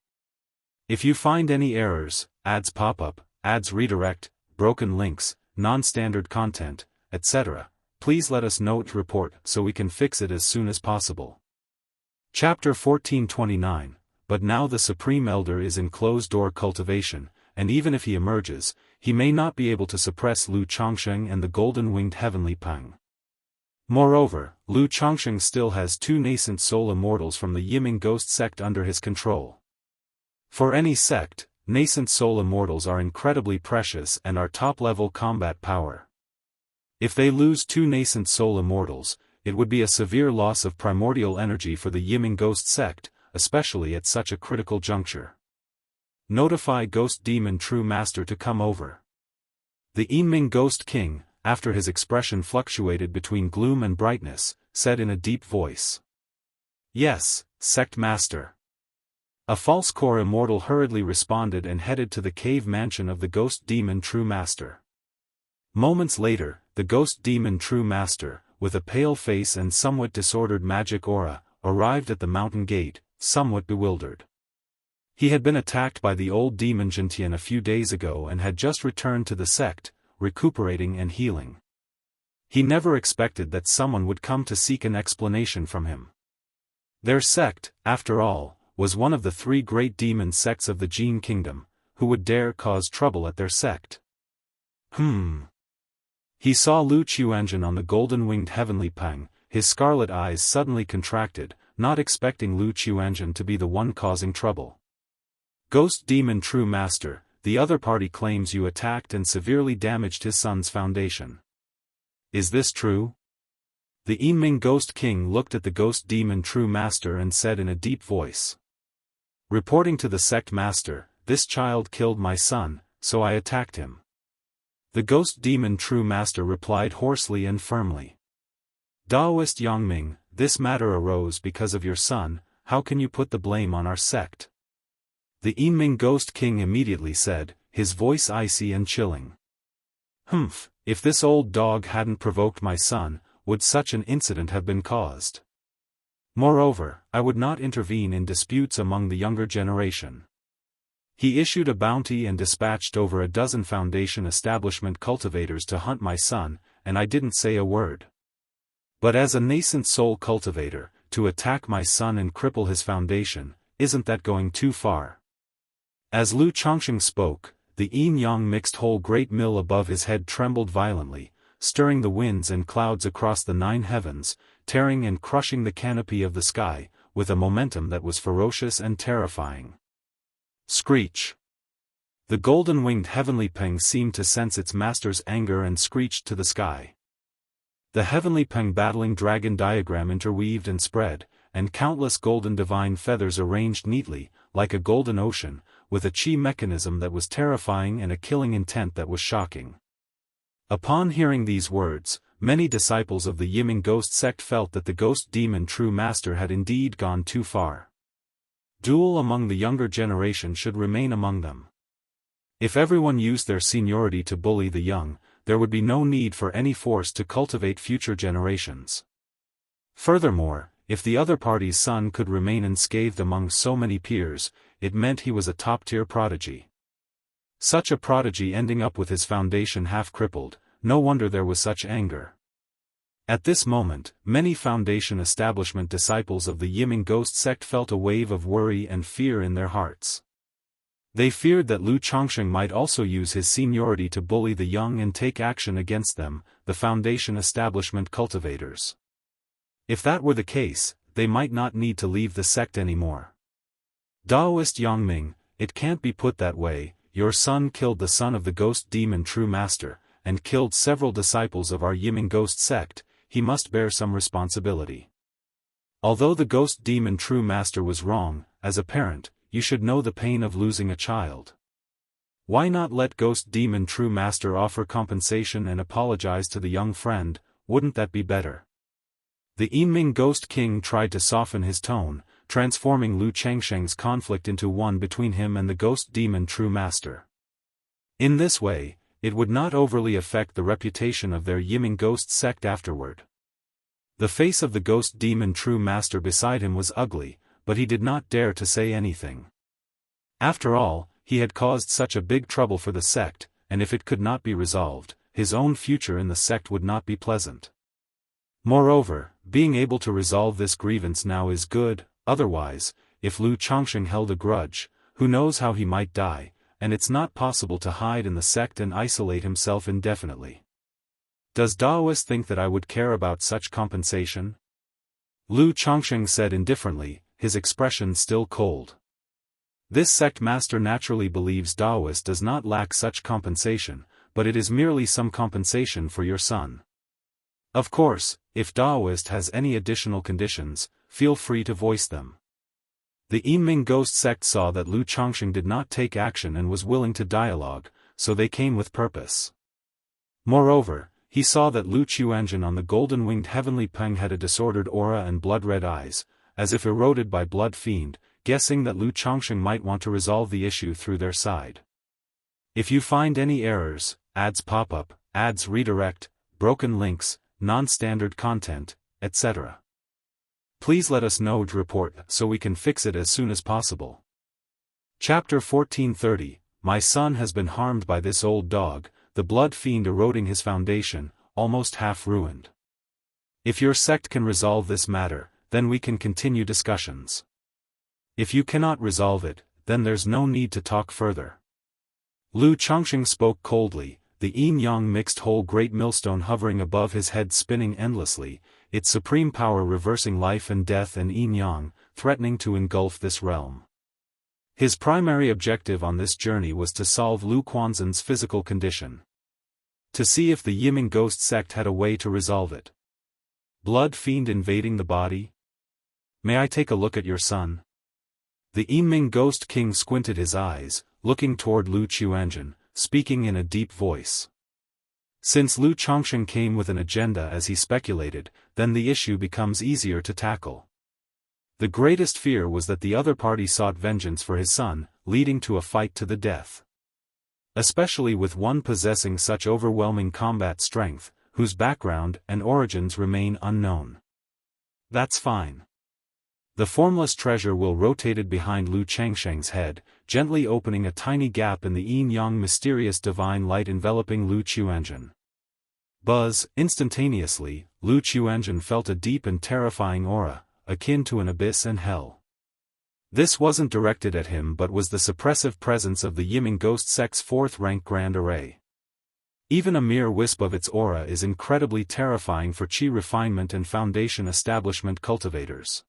If you find any errors, ads pop up, ads redirect, broken links, non-standard content, etc., please let us know to report so we can fix it as soon as possible. Chapter 1429, But now the Supreme Elder is in closed-door cultivation, and even if he emerges, he may not be able to suppress Lu Chongsheng and the golden-winged heavenly peng. Moreover, Lu Chongsheng still has two nascent soul immortals from the Yiming ghost sect under his control. For any sect, nascent soul immortals are incredibly precious and are top-level combat power. If they lose two nascent soul immortals, it would be a severe loss of primordial energy for the Yiming ghost sect, especially at such a critical juncture. Notify Ghost Demon True Master to come over. The Yiming Ghost King, after his expression fluctuated between gloom and brightness, said in a deep voice. Yes, Sect Master. A false core immortal hurriedly responded and headed to the cave mansion of the Ghost Demon True Master. Moments later, the Ghost Demon True Master, with a pale face and somewhat disordered magic aura, arrived at the mountain gate, somewhat bewildered. He had been attacked by the old demon Jintian a few days ago and had just returned to the sect, recuperating and healing. He never expected that someone would come to seek an explanation from him. Their sect, after all, was one of the three great demon sects of the Jin Kingdom, who would dare cause trouble at their sect? He saw Lu Qiuanjun on the golden-winged heavenly peng, his scarlet eyes suddenly contracted, not expecting Lu Qiuanjun to be the one causing trouble. Ghost Demon True Master, the other party claims you attacked and severely damaged his son's foundation. Is this true? The Yiming Ghost King looked at the Ghost Demon True Master and said in a deep voice. Reporting to the sect master, this child killed my son, so I attacked him. The Ghost Demon True Master replied hoarsely and firmly. Daoist Yangming, this matter arose because of your son, how can you put the blame on our sect? The Yiming Ghost King immediately said, his voice icy and chilling. "Humph, if this old dog hadn't provoked my son, would such an incident have been caused? Moreover, I would not intervene in disputes among the younger generation." He issued a bounty and dispatched over a dozen Foundation establishment cultivators to hunt my son, and I didn't say a word. But as a nascent soul cultivator, to attack my son and cripple his foundation, isn't that going too far? As Lu Chongqing spoke, the yin-yang mixed whole great mill above his head trembled violently, stirring the winds and clouds across the 9 heavens, tearing and crushing the canopy of the sky, with a momentum that was ferocious and terrifying. Screech! The golden-winged heavenly peng seemed to sense its master's anger and screeched to the sky. The heavenly peng battling dragon diagram interweaved and spread, and countless golden divine feathers arranged neatly, like a golden ocean, with a chi mechanism that was terrifying and a killing intent that was shocking. Upon hearing these words, many disciples of the Yiming ghost sect felt that the ghost demon true master had indeed gone too far. Duel among the younger generation should remain among them. If everyone used their seniority to bully the young, there would be no need for any force to cultivate future generations. Furthermore, if the other party's son could remain unscathed among so many peers, it meant he was a top-tier prodigy. Such a prodigy ending up with his foundation half-crippled, no wonder there was such anger. At this moment, many Foundation establishment disciples of the Yiming ghost sect felt a wave of worry and fear in their hearts. They feared that Lu Chongqing might also use his seniority to bully the young and take action against them, the Foundation establishment cultivators. If that were the case, they might not need to leave the sect anymore. Daoist Yangming, it can't be put that way. Your son killed the son of the ghost demon true master, and killed several disciples of our Yiming ghost sect. He must bear some responsibility. Although the ghost demon true master was wrong, as a parent, you should know the pain of losing a child. Why not let ghost demon true master offer compensation and apologize to the young friend? Wouldn't that be better? The Yiming ghost king tried to soften his tone, transforming Lu Chengsheng's conflict into one between him and the ghost demon true master. In this way, it would not overly affect the reputation of their Yiming ghost sect afterward. The face of the ghost demon true master beside him was ugly, but he did not dare to say anything. After all, he had caused such a big trouble for the sect, and if it could not be resolved, his own future in the sect would not be pleasant. Moreover, being able to resolve this grievance now is good, otherwise, if Lu Chongqing held a grudge, who knows how he might die, and it's not possible to hide in the sect and isolate himself indefinitely. Does Daoist think that I would care about such compensation? Lu Chongqing said indifferently, his expression still cold. This sect master naturally believes Daoist does not lack such compensation, but it is merely some compensation for your son. Of course, if Daoist has any additional conditions, feel free to voice them. The Yiming ghost sect saw that Lu Chongqing did not take action and was willing to dialogue, so they came with purpose. Moreover, he saw that Lu Chuanjin on the golden-winged heavenly peng had a disordered aura and blood-red eyes, as if eroded by blood fiend, guessing that Lu Chongqing might want to resolve the issue through their side. If you find any errors, ads pop up, ads redirect, broken links, non-standard content, etc. Please let us know to report so we can fix it as soon as possible. Chapter 1430, My son has been harmed by this old dog, the blood fiend eroding his foundation, almost half ruined. If your sect can resolve this matter, then we can continue discussions. If you cannot resolve it, then there's no need to talk further. Lu Chongqing spoke coldly, the yin-yang mixed whole great millstone hovering above his head spinning endlessly, its supreme power reversing life and death and yin-yang, threatening to engulf this realm. His primary objective on this journey was to solve Lu Quanzhen's physical condition. To see if the Yiming ghost sect had a way to resolve it. Blood fiend invading the body? May I take a look at your son? The Yiming ghost king squinted his eyes, looking toward Lu Chuanjin, speaking in a deep voice. Since Lu Chongqing came with an agenda as he speculated, then the issue becomes easier to tackle. The greatest fear was that the other party sought vengeance for his son, leading to a fight to the death. especially with one possessing such overwhelming combat strength, whose background and origins remain unknown. That's fine. The formless treasure will rotated behind Lu Changsheng's head, gently opening a tiny gap in the yin-yang mysterious divine light enveloping Lu Qiuanzhen. Buzz, instantaneously, Lu Qiuanzhen felt a deep and terrifying aura, akin to an abyss and hell. This wasn't directed at him but was the suppressive presence of the Yiming Ghost Sect's fourth-rank Grand Array. Even a mere wisp of its aura is incredibly terrifying for Qi refinement and foundation establishment cultivators.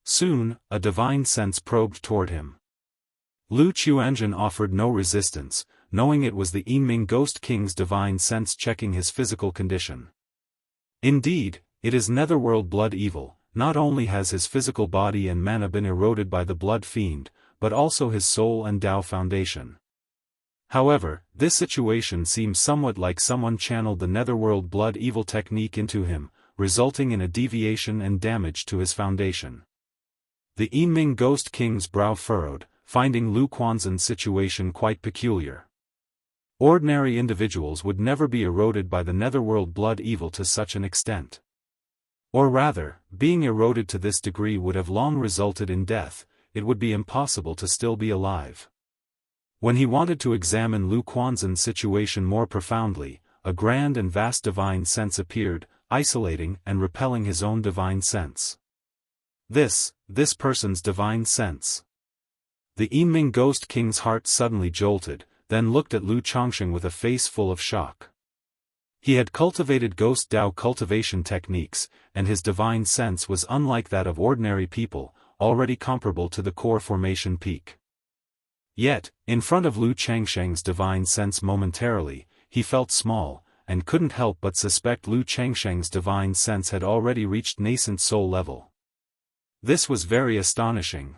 Soon, a divine sense probed toward him. Lu Qiuanzhen offered no resistance, knowing it was the Yiming Ghost King's divine sense checking his physical condition. Indeed, it is netherworld blood evil. Not only has his physical body and mana been eroded by the blood fiend, but also his soul and Dao foundation. However, this situation seems somewhat like someone channeled the netherworld blood evil technique into him, resulting in a deviation and damage to his foundation. The Yiming Ghost King's brow furrowed, finding Lu Quanzhen's situation quite peculiar. Ordinary individuals would never be eroded by the netherworld blood evil to such an extent. Or rather, being eroded to this degree would have long resulted in death. It would be impossible to still be alive. When he wanted to examine Lu Quanzhen's situation more profoundly, a grand and vast divine sense appeared, isolating and repelling his own divine sense. This person's divine sense. The Yiming Ghost King's heart suddenly jolted, then looked at Lu Changsheng with a face full of shock. He had cultivated Ghost Dao cultivation techniques, and his divine sense was unlike that of ordinary people, already comparable to the core formation peak. Yet, in front of Lu Changsheng's divine sense momentarily, he felt small, and couldn't help but suspect Lu Changsheng's divine sense had already reached nascent soul level. This was very astonishing.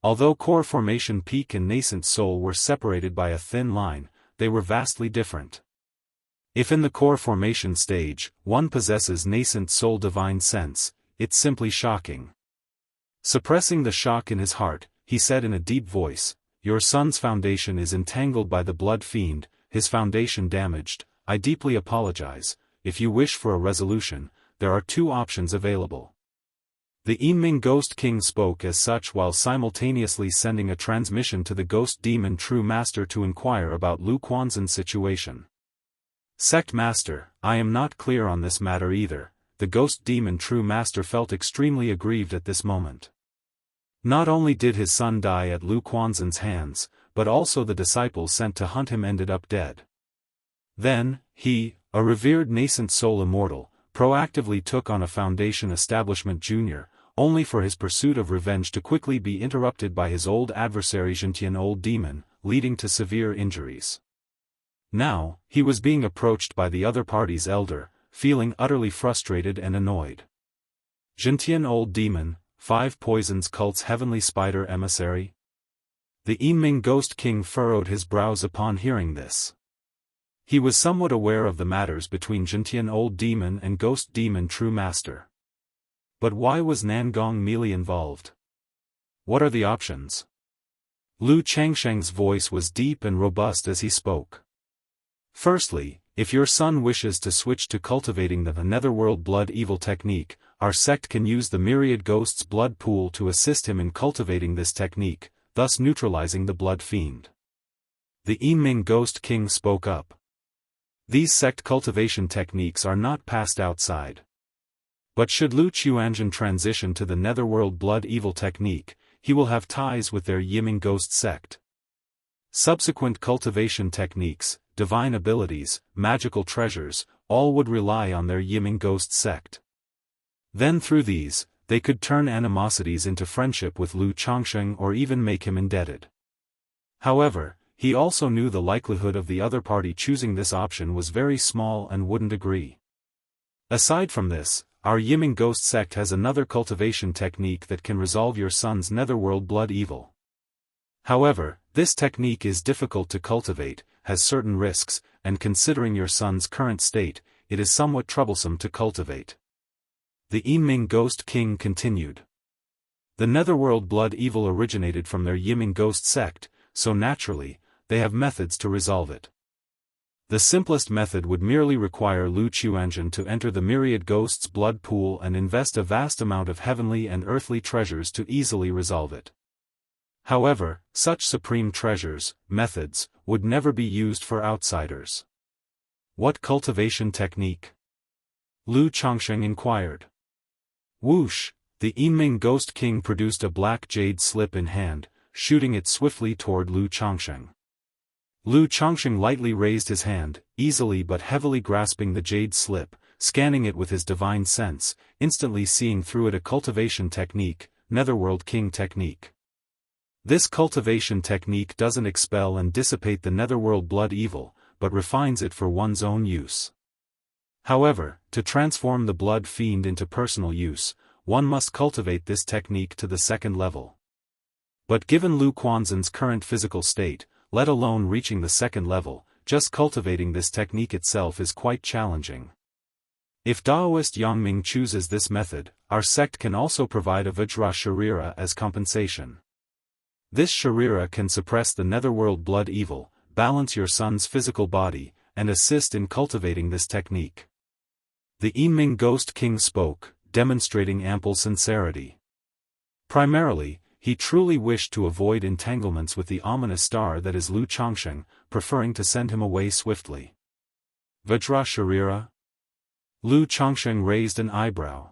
Although core formation peak and nascent soul were separated by a thin line, they were vastly different. If in the core formation stage, one possesses nascent soul divine sense, it's simply shocking. Suppressing the shock in his heart, he said in a deep voice, "Your son's foundation is entangled by the blood fiend, his foundation damaged. I deeply apologize. If you wish for a resolution, there are two options available." The Yiming Ghost King spoke as such while simultaneously sending a transmission to the Ghost Demon True Master to inquire about Lu Quanzhen's situation. "Sect Master, I am not clear on this matter either." The Ghost Demon True Master felt extremely aggrieved at this moment. Not only did his son die at Lu Quanzhen's hands, but also the disciples sent to hunt him ended up dead. Then, he, a revered nascent soul immortal, proactively took on a foundation establishment junior, only for his pursuit of revenge to quickly be interrupted by his old adversary Jintian Old Demon, leading to severe injuries. Now, he was being approached by the other party's elder, feeling utterly frustrated and annoyed. Jintian Old Demon, 5 Poisons Cult's Heavenly Spider Emissary? The Yiming Ghost King furrowed his brows upon hearing this. He was somewhat aware of the matters between Jintian Old Demon and Ghost Demon True Master. But why was Nangong Meili involved? What are the options? Lu Changsheng's voice was deep and robust as he spoke. Firstly, if your son wishes to switch to cultivating the netherworld blood evil technique, our sect can use the myriad ghosts blood pool to assist him in cultivating this technique, thus neutralizing the blood fiend. The Yiming Ghost King spoke up. These sect cultivation techniques are not passed outside. But should Lu Qiuanzhen transition to the netherworld blood evil technique, he will have ties with their Yiming Ghost sect. Subsequent cultivation techniques, divine abilities, magical treasures, all would rely on their Yiming Ghost sect. Then through these, they could turn animosities into friendship with Lu Changsheng or even make him indebted. However, he also knew the likelihood of the other party choosing this option was very small and wouldn't agree. Aside from this, our Yiming Ghost sect has another cultivation technique that can resolve your son's netherworld blood evil. However, this technique is difficult to cultivate, has certain risks, and considering your son's current state, it is somewhat troublesome to cultivate. The Yiming Ghost King continued. The netherworld blood evil originated from their Yiming Ghost sect, so naturally, they have methods to resolve it. The simplest method would merely require Lu Qiuanzhen to enter the myriad ghosts' blood pool and invest a vast amount of heavenly and earthly treasures to easily resolve it. However, such supreme treasures, methods, would never be used for outsiders. What cultivation technique? Lu Chongsheng inquired. Whoosh! The Yinming Ghost King produced a black jade slip in hand, shooting it swiftly toward Lu Chongsheng. Lu Chongsheng lightly raised his hand, easily but heavily grasping the jade slip, scanning it with his divine sense, instantly seeing through it a cultivation technique, Netherworld King technique. This cultivation technique doesn't expel and dissipate the netherworld blood evil, but refines it for one's own use. However, to transform the blood fiend into personal use, one must cultivate this technique to the second level. But given Lu Quanzhen's current physical state, let alone reaching the second level, just cultivating this technique itself is quite challenging. If Daoist Yangming chooses this method, our sect can also provide a Vajra Sharira as compensation. This Sharira can suppress the netherworld blood evil, balance your son's physical body, and assist in cultivating this technique. The Yinming Ghost King spoke, demonstrating ample sincerity. Primarily, he truly wished to avoid entanglements with the ominous star that is Lu Chongsheng, preferring to send him away swiftly. Vajra Sharira? Lu Chongsheng raised an eyebrow.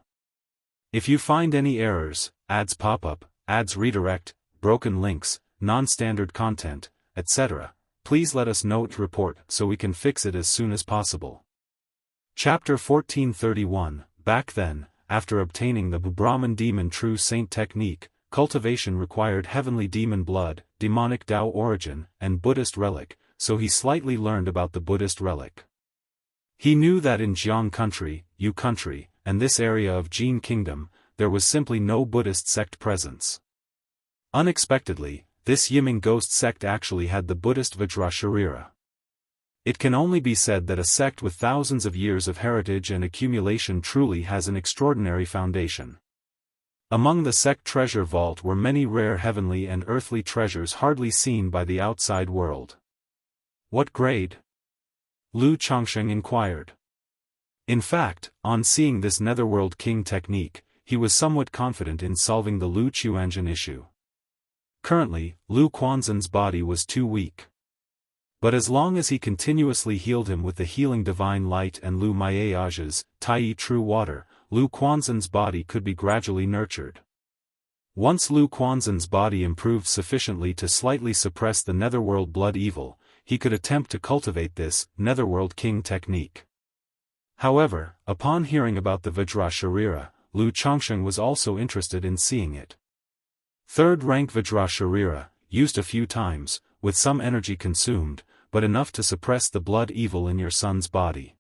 If you find any errors, ads pop up, ads redirect, broken links, non-standard content, etc., please let us know to report so we can fix it as soon as possible. Chapter 1431. Back then, after obtaining the Brahman Demon True Saint technique, cultivation required heavenly demon blood, demonic Tao origin, and Buddhist relic, so he slightly learned about the Buddhist relic. He knew that in Jianghu country, Yu country, and this area of Jin kingdom, there was simply no Buddhist sect presence. Unexpectedly, this Yiming ghost sect actually had the Buddhist Vajra Sharira. It can only be said that a sect with thousands of years of heritage and accumulation truly has an extraordinary foundation. Among the sect treasure vault were many rare heavenly and earthly treasures hardly seen by the outside world. What grade? Lu Chongsheng inquired. In fact, on seeing this Netherworld King technique, he was somewhat confident in solving the Lu Qiuanzhen issue. Currently, Lu Quanzhen's body was too weak. But as long as he continuously healed him with the healing divine light and Lu Maiage's Tai True Water, Lu Quanzhen's body could be gradually nurtured. Once Lu Quanzhen's body improved sufficiently to slightly suppress the netherworld blood evil, he could attempt to cultivate this Netherworld King technique. However, upon hearing about the Vajra Sharira, Lu Chongsheng was also interested in seeing it. Third-rank Vajra Sharira, used a few times, with some energy consumed, but enough to suppress the blood evil in your son's body.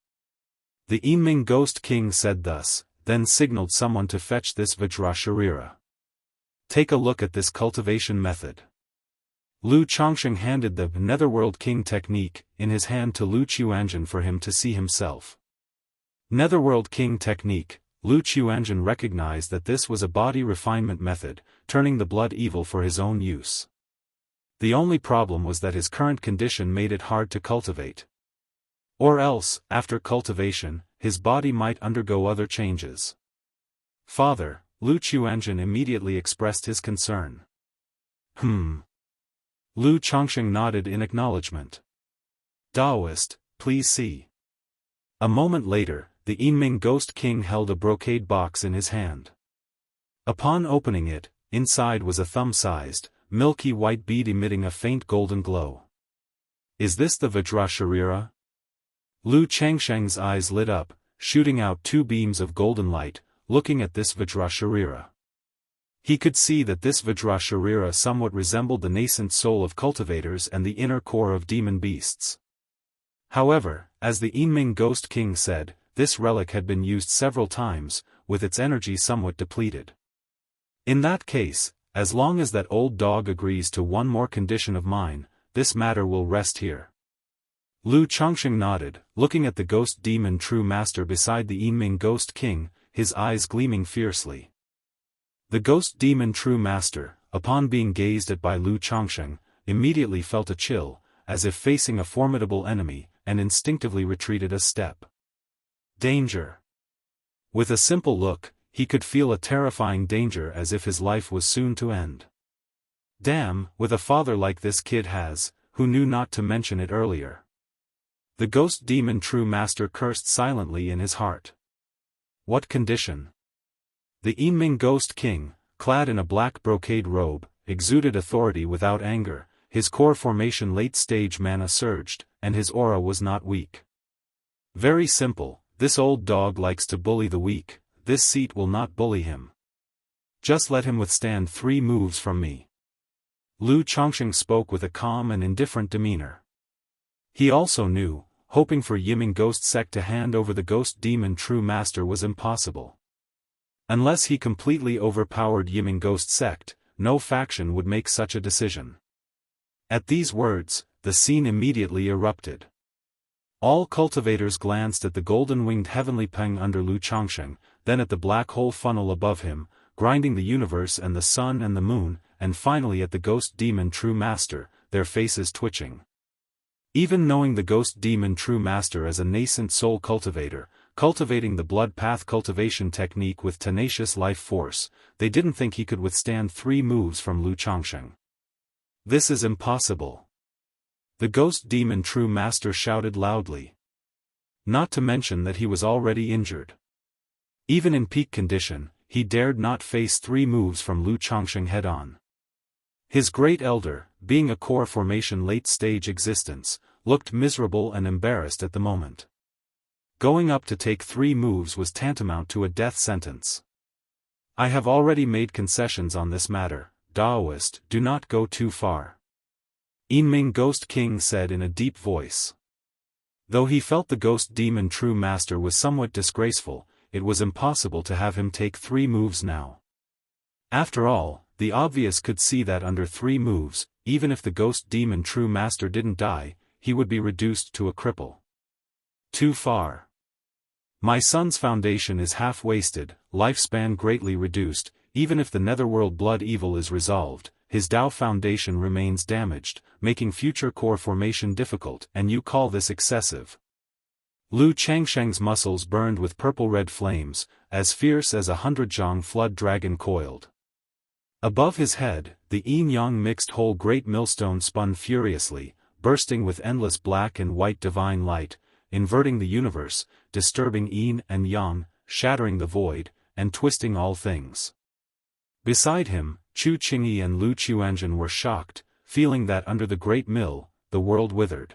The Yinming Ghost King said thus, then signaled someone to fetch this Vajra Sharira. Take a look at this cultivation method. Lu Chongsheng handed the Netherworld King technique in his hand to Lu Qiuanzhen for him to see himself. Netherworld King technique. Lu Qiuanzhen recognized that this was a body refinement method, turning the blood evil for his own use. The only problem was that his current condition made it hard to cultivate. Or else, after cultivation, his body might undergo other changes. Father, Lu Qiuanzhen immediately expressed his concern. Lu Chongsheng nodded in acknowledgement. Daoist, please see. A moment later, the Yinming Ghost King held a brocade box in his hand. Upon opening it, inside was a thumb-sized, milky white bead emitting a faint golden glow. Is this the Vajra Sharira? Lu Changsheng's eyes lit up, shooting out two beams of golden light, looking at this Vajra Sharira. He could see that this Vajra Sharira somewhat resembled the nascent soul of cultivators and the inner core of demon beasts. However, as the Yinming Ghost King said, this relic had been used several times, with its energy somewhat depleted. In that case, as long as that old dog agrees to one more condition of mine, this matter will rest here. Lu Chongsheng nodded, looking at the ghost demon true master beside the Yinming Ghost King, his eyes gleaming fiercely. The ghost demon true master, upon being gazed at by Lu Chongsheng, immediately felt a chill, as if facing a formidable enemy, and instinctively retreated a step. Danger. With a simple look, he could feel a terrifying danger as if his life was soon to end. Damn, with a father like this kid has, who knew not to mention it earlier. The ghost demon true master cursed silently in his heart. What condition? The Yiming Ghost King, clad in a black brocade robe, exuded authority without anger, his core formation late-stage mana surged, and his aura was not weak. Very simple, this old dog likes to bully the weak, this seat will not bully him. Just let him withstand 3 moves from me. Lu Chongqing spoke with a calm and indifferent demeanor. He also knew, hoping for Yiming Ghost Sect to hand over the Ghost Demon True Master was impossible. Unless he completely overpowered Yiming Ghost Sect, no faction would make such a decision. At these words, the scene immediately erupted. All cultivators glanced at the golden-winged heavenly peng under Lu Chongqing, then at the black hole funnel above him, grinding the universe and the sun and the moon, and finally at the Ghost Demon True Master, their faces twitching. Even knowing the Ghost Demon True Master as a nascent soul cultivator, cultivating the blood path cultivation technique with tenacious life force, they didn't think he could withstand 3 moves from Lu Chongqing. This is impossible. The Ghost Demon True Master shouted loudly. Not to mention that he was already injured. Even in peak condition, he dared not face 3 moves from Lu Chongqing head-on. His great elder, being a core formation late-stage existence, looked miserable and embarrassed at the moment. Going up to take 3 moves was tantamount to a death sentence. I have already made concessions on this matter, Daoist, do not go too far. Yiming Ghost King said in a deep voice. Though he felt the Ghost Demon True Master was somewhat disgraceful, it was impossible to have him take 3 moves now. After all, the obvious could see that under 3 moves, even if the Ghost Demon True Master didn't die, he would be reduced to a cripple. Too far. My son's foundation is half-wasted, lifespan greatly reduced, even if the netherworld blood evil is resolved, his Dao foundation remains damaged, making future core formation difficult, and you call this excessive. Lu Changsheng's muscles burned with purple-red flames, as fierce as a 100-zhang flood dragon coiled. Above his head, the yin-yang mixed whole great millstone spun furiously, bursting with endless black and white divine light, inverting the universe, disturbing yin and yang, shattering the void, and twisting all things. Beside him, Chu Qingyi and Lu Chuanzhen were shocked, feeling that under the great mill, the world withered.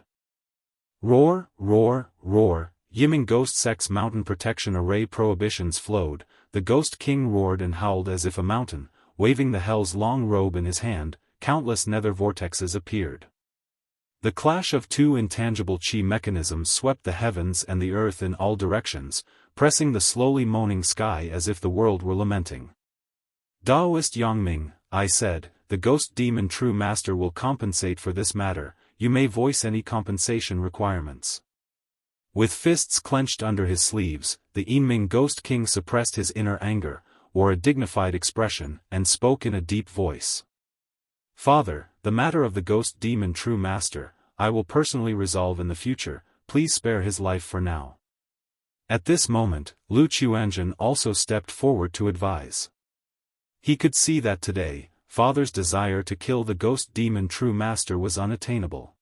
Roar, roar, roar, Yiming Ghost Sect's mountain protection array prohibitions flowed, the Ghost King roared and howled as if a mountain, waving the hell's long robe in his hand, countless nether vortexes appeared. The clash of 2 intangible chi mechanisms swept the heavens and the earth in all directions, pressing the slowly moaning sky as if the world were lamenting. Daoist Yangming, I said, the Ghost Demon True Master will compensate for this matter, you may voice any compensation requirements. With fists clenched under his sleeves, the Yiming Ghost King suppressed his inner anger, wore a dignified expression, and spoke in a deep voice. Father, the matter of the Ghost Demon True Master, I will personally resolve in the future, please spare his life for now. At this moment, Lu Chuanzhen also stepped forward to advise. He could see that today, Father's desire to kill the Ghost Demon True Master was unattainable.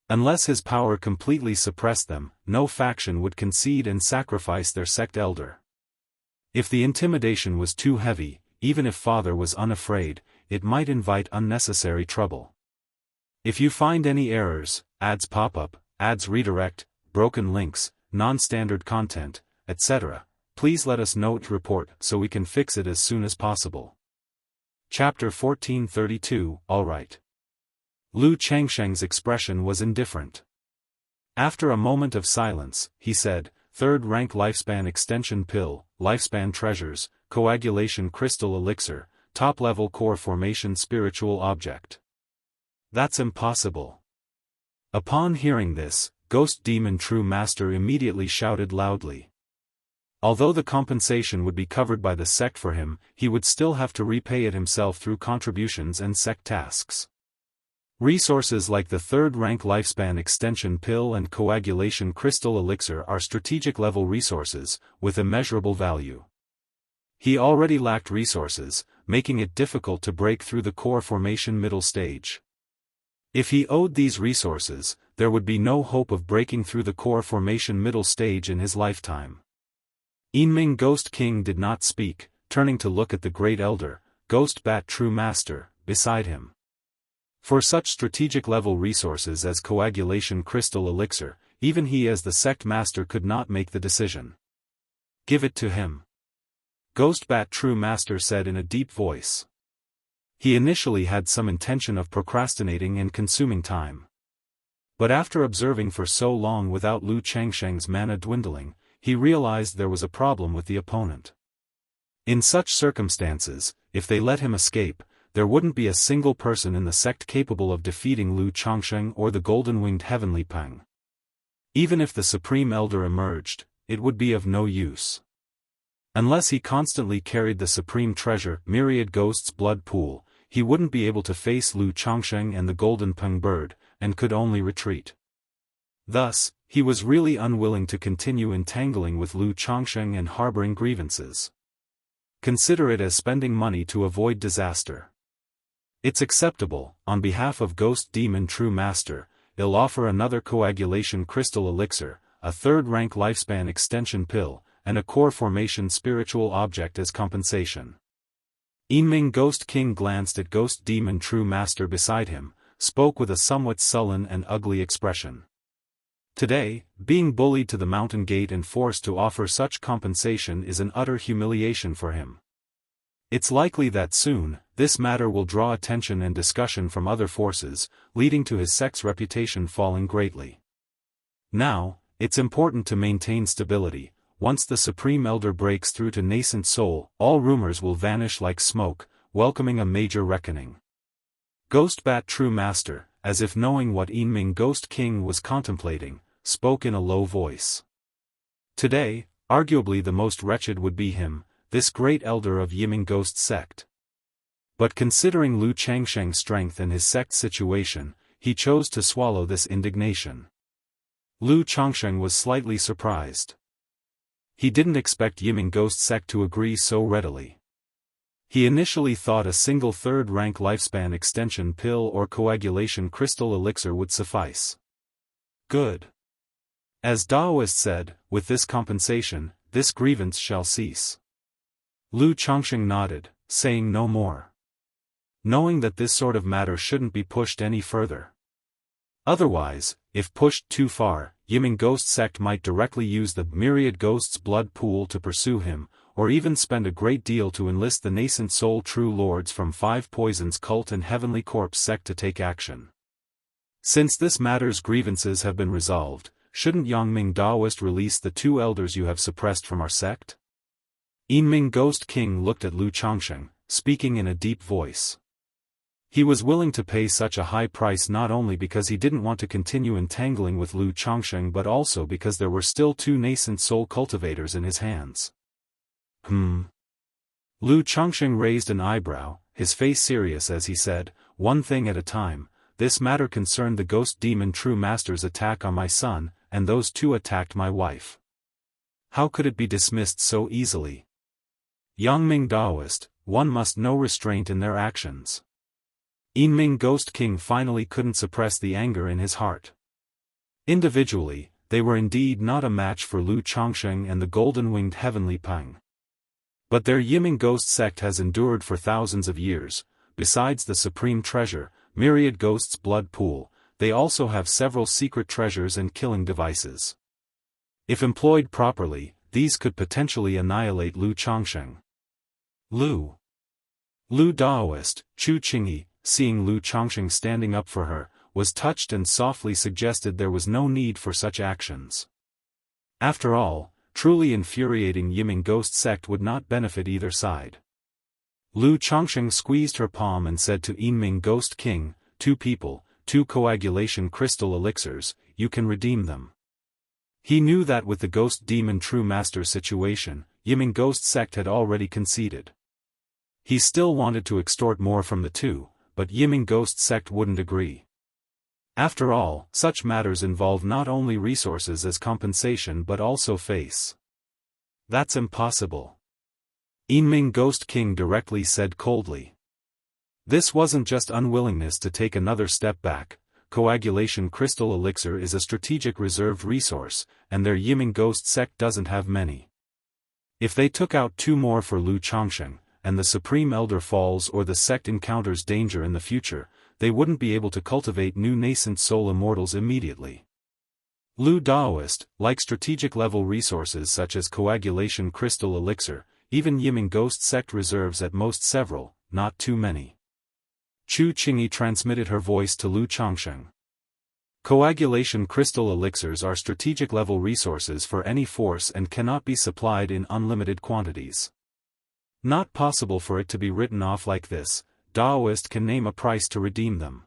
Unless his power completely suppressed them, no faction would concede and sacrifice their sect elder. If the intimidation was too heavy, even if Father was unafraid, it might invite unnecessary trouble. If you find any errors, ads pop up, ads redirect, broken links, non-standard content, etc., please let us know to report so we can fix it as soon as possible. Chapter 1432, Alright. Lu Changsheng's expression was indifferent. After a moment of silence, he said, 3rd rank lifespan extension pill, lifespan treasures, coagulation crystal elixir, top-level core formation spiritual object. That's impossible. Upon hearing this, Ghost Demon True Master immediately shouted loudly. Although the compensation would be covered by the sect for him, he would still have to repay it himself through contributions and sect tasks. Resources like the third-rank lifespan extension pill and coagulation crystal elixir are strategic-level resources, with immeasurable value. He already lacked resources, making it difficult to break through the core formation middle stage. If he owed these resources, there would be no hope of breaking through the core formation middle stage in his lifetime. Yinming Ghost King did not speak, turning to look at the Great Elder, Ghost Bat True Master, beside him. For such strategic-level resources as coagulation crystal elixir, even he as the sect master could not make the decision. Give it to him. Ghost Bat True Master said in a deep voice. He initially had some intention of procrastinating and consuming time. But after observing for so long without Lu Changsheng's mana dwindling, he realized there was a problem with the opponent. In such circumstances, if they let him escape, there wouldn't be a single person in the sect capable of defeating Lu Changsheng or the golden-winged heavenly Peng. Even if the Supreme Elder emerged, it would be of no use. Unless he constantly carried the Supreme Treasure, Myriad Ghost's blood pool, he wouldn't be able to face Lu Changsheng and the golden Peng bird, and could only retreat. Thus, he was really unwilling to continue entangling with Lu Changsheng and harboring grievances. Consider it as spending money to avoid disaster. It's acceptable. On behalf of Ghost Demon True Master, he'll offer another coagulation crystal elixir, a third-rank lifespan extension pill, and a core formation spiritual object as compensation. Yinming Ghost King glanced at Ghost Demon True Master beside him, spoke with a somewhat sullen and ugly expression. Today, being bullied to the mountain gate and forced to offer such compensation is an utter humiliation for him. It's likely that soon, this matter will draw attention and discussion from other forces, leading to his sect's reputation falling greatly. Now, it's important to maintain stability. Once the Supreme Elder breaks through to nascent soul, all rumors will vanish like smoke, welcoming a major reckoning. Ghost Bat True Master, as if knowing what Yinming Ghost King was contemplating, spoke in a low voice. Today, arguably the most wretched would be him, this great elder of Yiming Ghost sect. But considering Lu Changsheng's strength and his sect's situation, he chose to swallow this indignation. Lu Changsheng was slightly surprised. He didn't expect Yiming Ghost sect to agree so readily. He initially thought a single third-rank lifespan extension pill or coagulation crystal elixir would suffice. Good. As Daoist said, with this compensation, this grievance shall cease. Lu Changsheng nodded, saying no more. Knowing that this sort of matter shouldn't be pushed any further. Otherwise, if pushed too far, Yiming Ghost sect might directly use the Myriad Ghost's blood pool to pursue him, or even spend a great deal to enlist the nascent soul true lords from Five Poisons cult and Heavenly Corpse sect to take action. Since this matter's grievances have been resolved, shouldn't Yangming Daoist release the two elders you have suppressed from our sect? Yinming Ghost King looked at Lu Changsheng, speaking in a deep voice. He was willing to pay such a high price not only because he didn't want to continue entangling with Lu Changsheng but also because there were still two nascent soul cultivators in his hands. Lu Changsheng raised an eyebrow, his face serious as he said, "One thing at a time, this matter concerned the Ghost Demon True Master's attack on my son, and those two attacked my wife. How could it be dismissed so easily? Yangming Daoist, one must know restraint in their actions." Yinming Ghost King finally couldn't suppress the anger in his heart. Individually, they were indeed not a match for Lu Changsheng and the golden-winged heavenly Peng. But their Yiming Ghost sect has endured for thousands of years. Besides the supreme treasure, Myriad Ghost's blood pool, they also have several secret treasures and killing devices. If employed properly, these could potentially annihilate Lu Changsheng. Lu Daoist, Chu Qingyi, seeing Lu Changsheng standing up for her, was touched and softly suggested there was no need for such actions. After all, truly infuriating Yiming Ghost sect would not benefit either side. Lu Changsheng squeezed her palm and said to Yinming Ghost King, "Two people, two coagulation crystal elixirs, you can redeem them." He knew that with the Ghost Demon True Master situation, Yiming Ghost sect had already conceded. He still wanted to extort more from the two, but Yiming Ghost sect wouldn't agree. After all, such matters involve not only resources as compensation but also face. That's impossible. Yinming Ghost King directly said coldly. This wasn't just unwillingness to take another step back. Coagulation crystal elixir is a strategic reserved resource, and their Yiming Ghost sect doesn't have many. If they took out 2 more for Lu Changsheng, and the Supreme Elder falls or the sect encounters danger in the future, they wouldn't be able to cultivate new nascent soul immortals immediately. Lu Daoist, like strategic level resources such as coagulation crystal elixir, even Yiming Ghost sect reserves at most several, not too many. Chu Qingyi transmitted her voice to Lu Changsheng. Coagulation crystal elixirs are strategic level resources for any force and cannot be supplied in unlimited quantities. Not possible for it to be written off like this. Daoist can name a price to redeem them.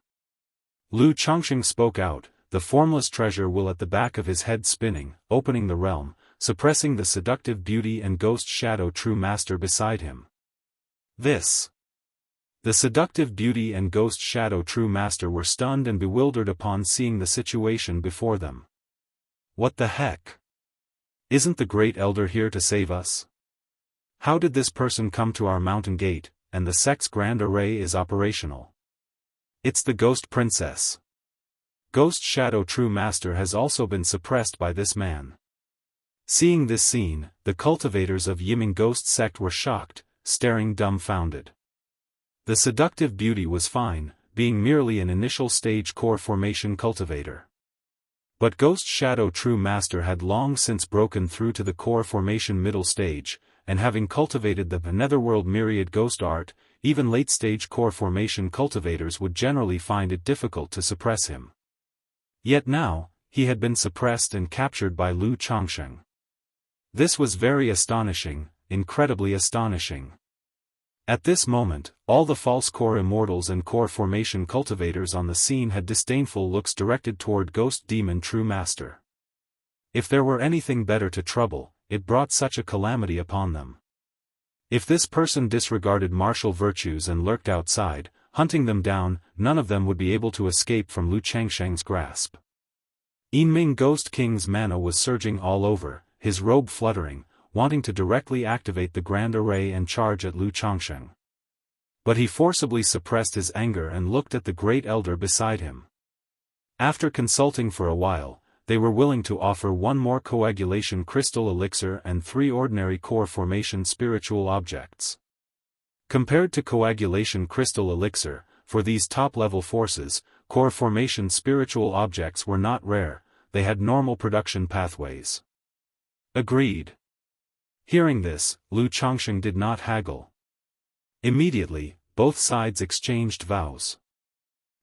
Lu Changsheng spoke out, the formless treasure will at the back of his head spinning, opening the realm, suppressing the seductive beauty and ghost shadow true master beside him. The seductive beauty and ghost shadow true master were stunned and bewildered upon seeing the situation before them. What the heck? Isn't the great elder here to save us? How did this person come to our mountain gate, and the sect's grand array is operational? It's the ghost princess. Ghost shadow true master has also been suppressed by this man. Seeing this scene, the cultivators of Yiming Ghost sect were shocked, staring dumbfounded. The seductive beauty was fine, being merely an initial stage core formation cultivator. But Ghost Shadow True Master had long since broken through to the core formation middle stage, and having cultivated the Netherworld Myriad Ghost Art, even late-stage core formation cultivators would generally find it difficult to suppress him. Yet now, he had been suppressed and captured by Lu Changsheng. This was very astonishing, incredibly astonishing. At this moment, all the false core immortals and core formation cultivators on the scene had disdainful looks directed toward Ghost Demon True Master. If there were anything better to trouble, it brought such a calamity upon them. If this person disregarded martial virtues and lurked outside, hunting them down, none of them would be able to escape from Lu Changsheng's grasp. Yinming Ghost King's mana was surging all over, his robe fluttering, wanting to directly activate the grand array and charge at Lu Changsheng. But he forcibly suppressed his anger and looked at the great elder beside him. After consulting for a while, they were willing to offer 1 more coagulation crystal elixir and 3 ordinary core formation spiritual objects. Compared to coagulation crystal elixir, for these top-level forces, core formation spiritual objects were not rare, they had normal production pathways. Agreed. Hearing this, Lu Changsheng did not haggle. Immediately, both sides exchanged vows.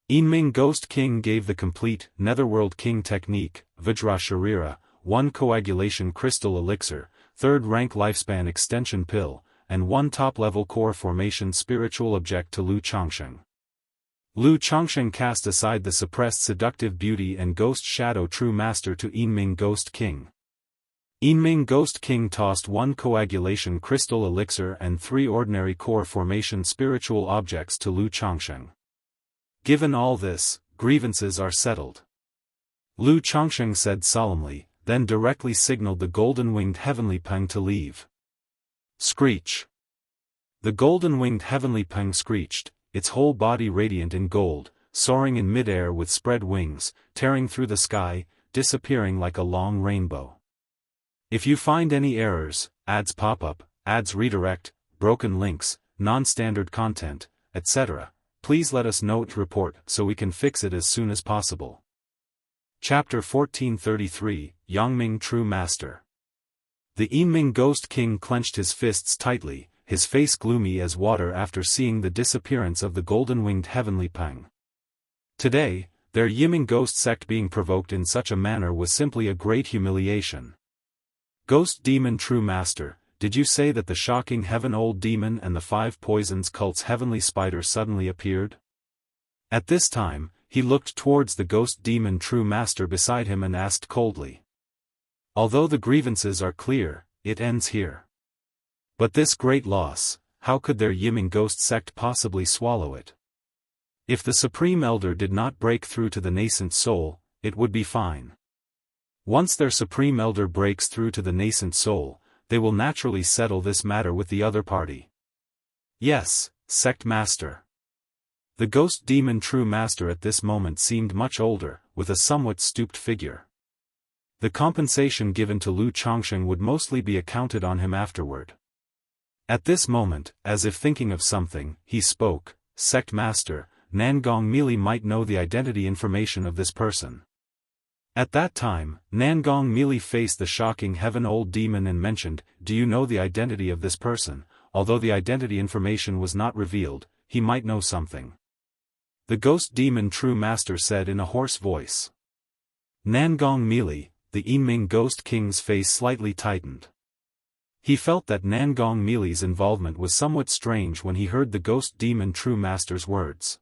Yinming Ghost King gave the complete Netherworld King technique, Vajra Sharira, 1 coagulation crystal elixir, 3rd rank lifespan extension pill, and 1 top-level core formation spiritual object to Lu Changsheng. Lu Changsheng cast aside the suppressed seductive beauty and ghost shadow true master to Yinming Ghost King. Yinming Ghost King tossed 1 coagulation crystal elixir and 3 ordinary core formation spiritual objects to Lu Changsheng. Given all this, grievances are settled. Lu Changsheng said solemnly, then directly signaled the golden-winged heavenly peng to leave. Screech. The golden-winged heavenly peng screeched, its whole body radiant in gold, soaring in mid-air with spread wings, tearing through the sky, disappearing like a long rainbow. If you find any errors, ads pop-up, ads redirect, broken links, non-standard content, etc., please let us know to report so we can fix it as soon as possible. Chapter 1433, Yangming True Master. The Yinming Ghost King clenched his fists tightly, his face gloomy as water after seeing the disappearance of the golden-winged heavenly peng. Today, their Yiming Ghost sect being provoked in such a manner was simply a great humiliation. Ghost Demon True Master, did you say that the shocking Heaven Old Demon and the 5 Poisons cult's heavenly spider suddenly appeared? At this time, he looked towards the Ghost Demon True Master beside him and asked coldly. Although the grievances are clear, it ends here. But this great loss, how could their Yiming Ghost sect possibly swallow it? If the Supreme Elder did not break through to the nascent soul, it would be fine. Once their Supreme Elder breaks through to the nascent soul, they will naturally settle this matter with the other party. Yes, Sect Master. The Ghost Demon True Master at this moment seemed much older, with a somewhat stooped figure. The compensation given to Lu Chongsheng would mostly be accounted on him afterward. At this moment, as if thinking of something, he spoke, Sect Master, Nangong Meili might know the identity information of this person. At that time, Nangong Meili faced the shocking heaven-old demon and mentioned, do you know the identity of this person? Although the identity information was not revealed, he might know something. The Ghost Demon True Master said in a hoarse voice. Nangong Meili, the Yiming Ghost King's face slightly tightened. He felt that Nangong Meili's involvement was somewhat strange when he heard the Ghost Demon True Master's words.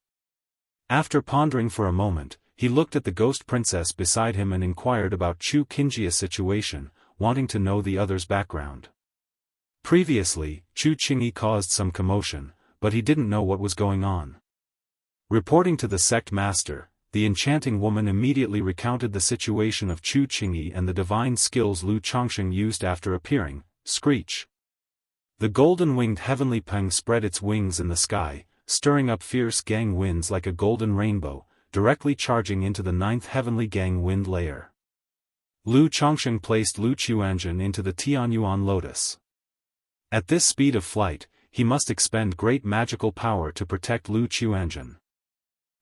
After pondering for a moment, he looked at the Ghost Princess beside him and inquired about Chu Qingjia's situation, wanting to know the other's background. Previously, Chu Qingyi caused some commotion, but he didn't know what was going on. Reporting to the Sect Master, the enchanting woman immediately recounted the situation of Chu Qingyi and the divine skills Lu Chongsheng used after appearing. Screech. The golden-winged heavenly peng spread its wings in the sky, stirring up fierce gang winds like a golden rainbow, directly charging into the 9th heavenly gang wind layer. Lu Chongsheng placed Lu Chuanzhen into the Tianyuan lotus. At this speed of flight, he must expend great magical power to protect Lu Chuanzhen.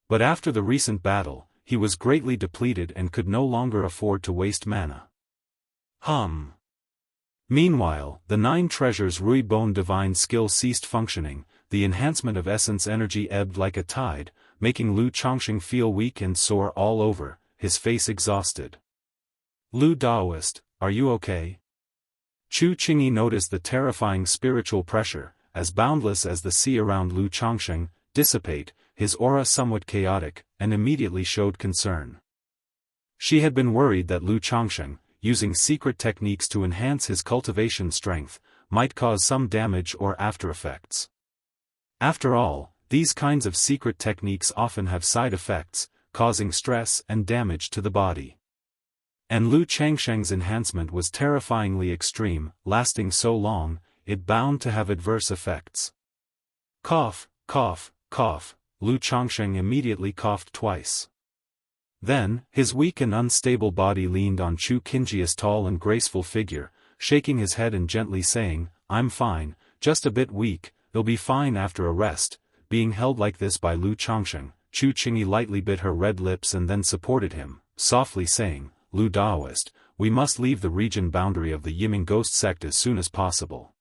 But after the recent battle, he was greatly depleted and could no longer afford to waste mana. Meanwhile, the 9 treasures Rui Bone divine skill ceased functioning, the enhancement of essence energy ebbed like a tide, making Lu Chongsheng feel weak and sore all over, his face exhausted. Lu Daoist, are you okay? Chu Qingyi noticed the terrifying spiritual pressure, as boundless as the sea around Lu Chongsheng, dissipate, his aura somewhat chaotic, and immediately showed concern. She had been worried that Lu Chongsheng, using secret techniques to enhance his cultivation strength, might cause some damage or after-effects. After all, these kinds of secret techniques often have side effects, causing stress and damage to the body. And Lu Changsheng's enhancement was terrifyingly extreme, lasting so long, it bound to have adverse effects. Cough, cough, cough, Lu Chongsheng immediately coughed twice. Then, his weak and unstable body leaned on Chu Qingjia's tall and graceful figure, shaking his head and gently saying, I'm fine, just a bit weak, they'll be fine after a rest. Being held like this by Lu Chongsheng, Chu Qingyi lightly bit her red lips and then supported him, softly saying, Lu Daoist, we must leave the region boundary of the Yiming Ghost Sect as soon as possible.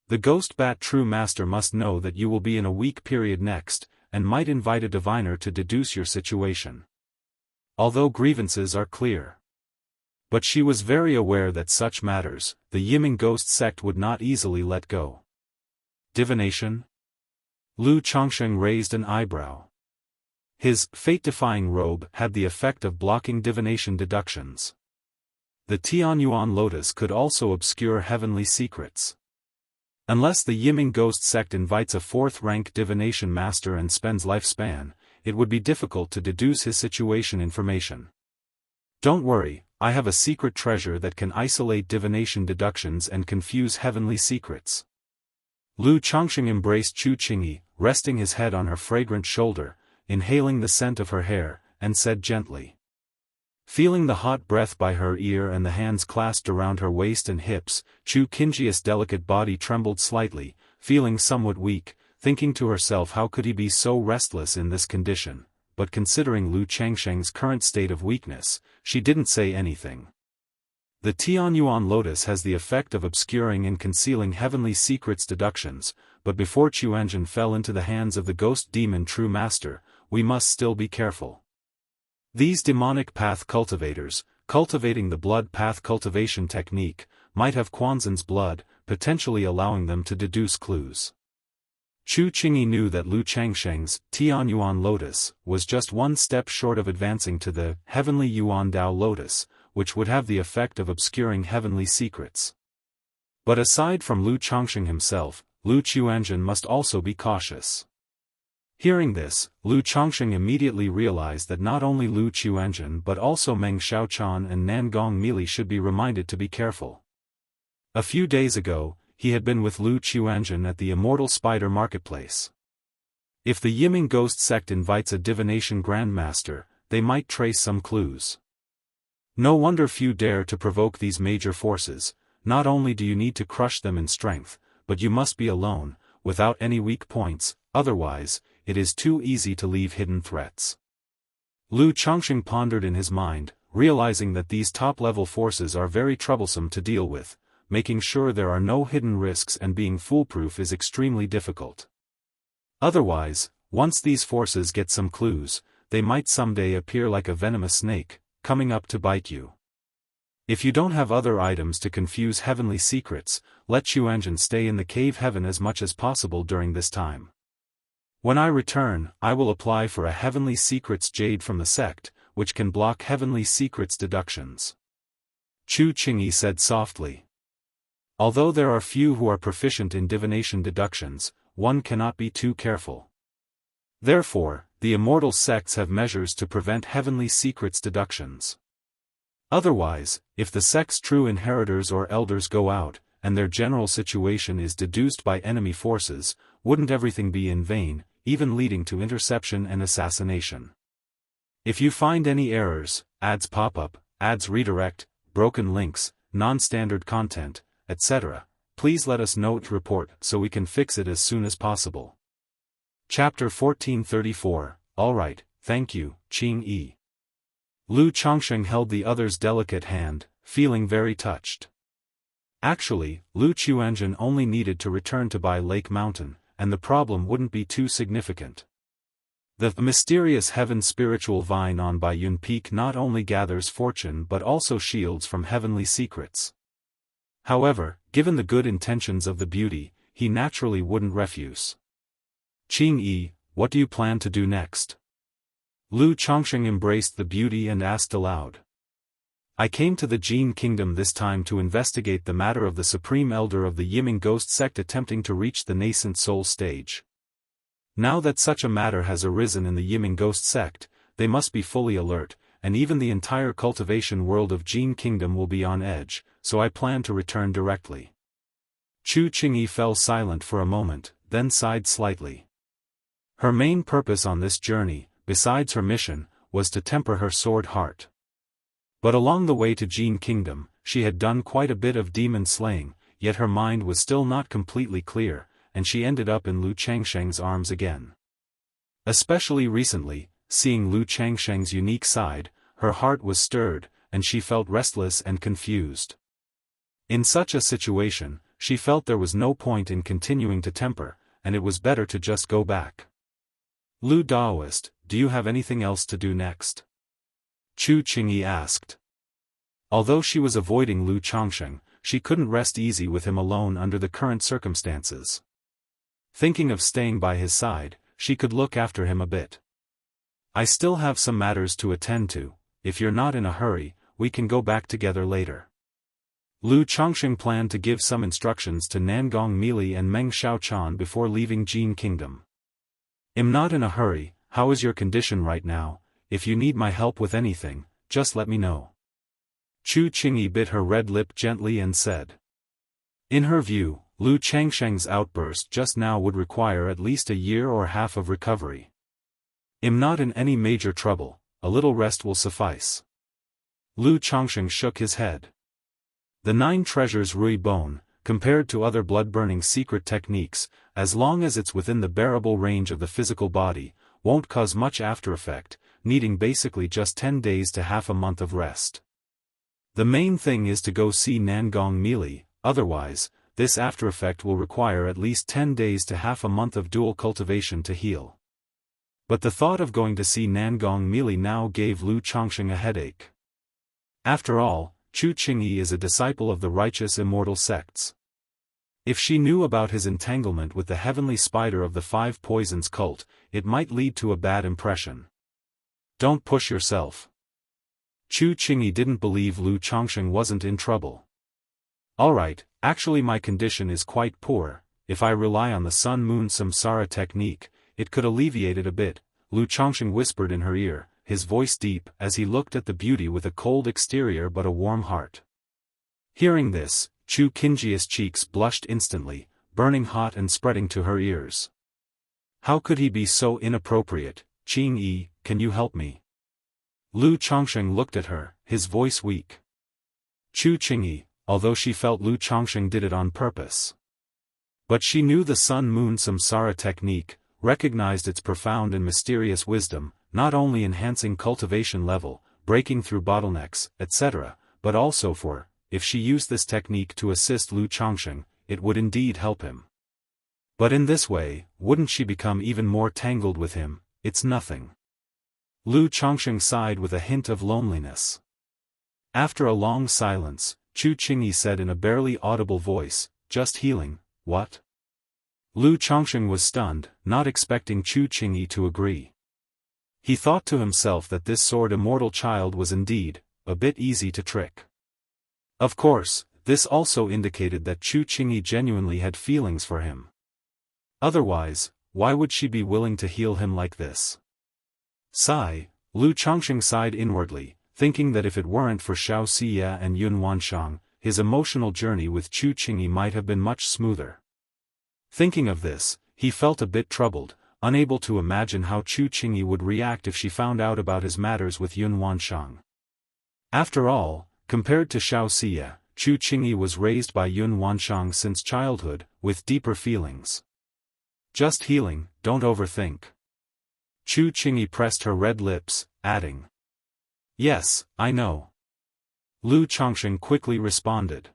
The Ghost Bat True Master must know that you will be in a weak period next, and might invite a diviner to deduce your situation. Although grievances are clear. But she was very aware that such matters, the Yiming Ghost Sect would not easily let go. Divination? Lu Chongsheng raised an eyebrow. His fate-defying robe had the effect of blocking divination deductions. The Tianyuan lotus could also obscure heavenly secrets. Unless the Yiming Ghost Sect invites a 4th-rank divination master and spends lifespan, it would be difficult to deduce his situation information. Don't worry, I have a secret treasure that can isolate divination deductions and confuse heavenly secrets. Lu Chongsheng embraced Chu Qingyi, resting his head on her fragrant shoulder, inhaling the scent of her hair, and said gently. Feeling the hot breath by her ear and the hands clasped around her waist and hips, Chu Qingjia's delicate body trembled slightly, feeling somewhat weak, thinking to herself how could he be so restless in this condition, but considering Lu Changsheng's current state of weakness, she didn't say anything. The Tianyuan lotus has the effect of obscuring and concealing heavenly secrets deductions, but before Chuanzhen fell into the hands of the Ghost Demon True Master, we must still be careful. These demonic path cultivators, cultivating the blood path cultivation technique, might have Quanzhen's blood, potentially allowing them to deduce clues. Chu Qingyi knew that Lu Changsheng's Tianyuan lotus was just one step short of advancing to the heavenly Yuan Dao lotus, which would have the effect of obscuring heavenly secrets. But aside from Lu Chongsheng himself, Lu Chuanzhen must also be cautious. Hearing this, Lu Chongsheng immediately realized that not only Lu Chuanzhen but also Meng Xiaochan and Nangong Mili should be reminded to be careful. A few days ago, he had been with Lu Chuanzhen at the Immortal Spider Marketplace. If the Yiming Ghost sect invites a divination grandmaster, they might trace some clues. No wonder few dare to provoke these major forces. Not only do you need to crush them in strength, but you must be alone, without any weak points, otherwise, it is too easy to leave hidden threats. Lu Chongsheng pondered in his mind, realizing that these top-level forces are very troublesome to deal with. Making sure there are no hidden risks and being foolproof is extremely difficult. Otherwise, once these forces get some clues, they might someday appear like a venomous snake, coming up to bite you. If you don't have other items to confuse heavenly secrets, let Chuanzhen stay in the cave heaven as much as possible during this time. When I return, I will apply for a heavenly secrets jade from the sect, which can block heavenly secrets deductions. Chu Qingyi said softly. Although there are few who are proficient in divination deductions, one cannot be too careful. Therefore, the immortal sects have measures to prevent heavenly secrets deductions. Otherwise, if the sect's true inheritors or elders go out, and their general situation is deduced by enemy forces, wouldn't everything be in vain, even leading to interception and assassination? If you find any errors, ads pop up, ads redirect, broken links, non-standard content, etc., please let us know to report so we can fix it as soon as possible. Chapter 1434, Alright, thank you, Qing-yi. Lu Chongsheng held the other's delicate hand, feeling very touched. Actually, Lu Chuanzhen only needed to return to Bai Lake Mountain, and the problem wouldn't be too significant. The mysterious heaven spiritual vine on Baiyun Peak not only gathers fortune but also shields from heavenly secrets. However, given the good intentions of the beauty, he naturally wouldn't refuse. Qing-yi, what do you plan to do next? Lu Chongsheng embraced the beauty and asked aloud. I came to the Jin Kingdom this time to investigate the matter of the Supreme Elder of the Yiming Ghost sect attempting to reach the nascent soul stage. Now that such a matter has arisen in the Yiming Ghost sect, they must be fully alert, and even the entire cultivation world of Jin Kingdom will be on edge, so I plan to return directly. Chu Qingyi fell silent for a moment, then sighed slightly. Her main purpose on this journey, besides her mission, was to temper her sword heart. But along the way to Jin Kingdom, she had done quite a bit of demon slaying, yet her mind was still not completely clear, and she ended up in Lu Changsheng's arms again. Especially recently, seeing Lu Changsheng's unique side, her heart was stirred, and she felt restless and confused. In such a situation, she felt there was no point in continuing to temper, and it was better to just go back. Lu Daoist, do you have anything else to do next? Chu Qingyi asked. Although she was avoiding Lu Chongsheng, she couldn't rest easy with him alone under the current circumstances. Thinking of staying by his side, she could look after him a bit. I still have some matters to attend to. If you're not in a hurry, we can go back together later. Lu Chongsheng planned to give some instructions to Nangong Mili and Meng Xiaochan before leaving Jin Kingdom. I'm not in a hurry. How is your condition right now? If you need my help with anything, just let me know. Chu Qingyi bit her red lip gently and said. In her view, Lu Changsheng's outburst just now would require at least a year or half of recovery. I'm not in any major trouble, a little rest will suffice. Lu Chongsheng shook his head. The 9 treasures Rui Bone, compared to other blood-burning secret techniques, as long as it's within the bearable range of the physical body, won't cause much after-effect, needing basically just 10 days to half a month of rest. The main thing is to go see Nangong Mili, otherwise, this after-effect will require at least 10 days to half a month of dual cultivation to heal. But the thought of going to see Nangong Mili now gave Lu Chongsheng a headache. After all, Chu Qingyi is a disciple of the righteous immortal sects. If she knew about his entanglement with the heavenly spider of the 5 poisons cult, it might lead to a bad impression. Don't push yourself. Chu Qingyi didn't believe Lu Chongsheng wasn't in trouble. Alright, actually my condition is quite poor. If I rely on the Sun-Moon Samsara technique, it could alleviate it a bit, Lu Chongqing whispered in her ear, his voice deep as he looked at the beauty with a cold exterior but a warm heart. Hearing this, Chu Qingjia's cheeks blushed instantly, burning hot and spreading to her ears. How could he be so inappropriate? Qing Yi, can you help me? Lu Chongqing looked at her, his voice weak. Chu Qingyi, although she felt Lu Chongqing did it on purpose. But she knew the Sun-Moon Samsara technique, recognized its profound and mysterious wisdom, not only enhancing cultivation level, breaking through bottlenecks, etc., but also for, if she used this technique to assist Lu Chongqing, it would indeed help him. But in this way, wouldn't she become even more tangled with him? It's nothing. Lu Chongqing sighed with a hint of loneliness. After a long silence, Chu Qingyi said in a barely audible voice, just healing, what? Lu Chongqing was stunned, not expecting Chu Qingyi to agree. He thought to himself that this sword immortal child was indeed, a bit easy to trick. Of course, this also indicated that Chu Qingyi genuinely had feelings for him. Otherwise, why would she be willing to heal him like this? Sigh, Lu Chongqing sighed inwardly, thinking that if it weren't for Xiao Siya and Yun Wanshang, his emotional journey with Chu Qingyi might have been much smoother. Thinking of this, he felt a bit troubled, unable to imagine how Chu Qingyi would react if she found out about his matters with Yun Wanshang. After all, compared to Xiao Siya, Chu Qingyi was raised by Yun Wanshang since childhood, with deeper feelings. Just healing, don't overthink. Chu Qingyi pressed her red lips, adding. Yes, I know. Lu Chongqing quickly responded.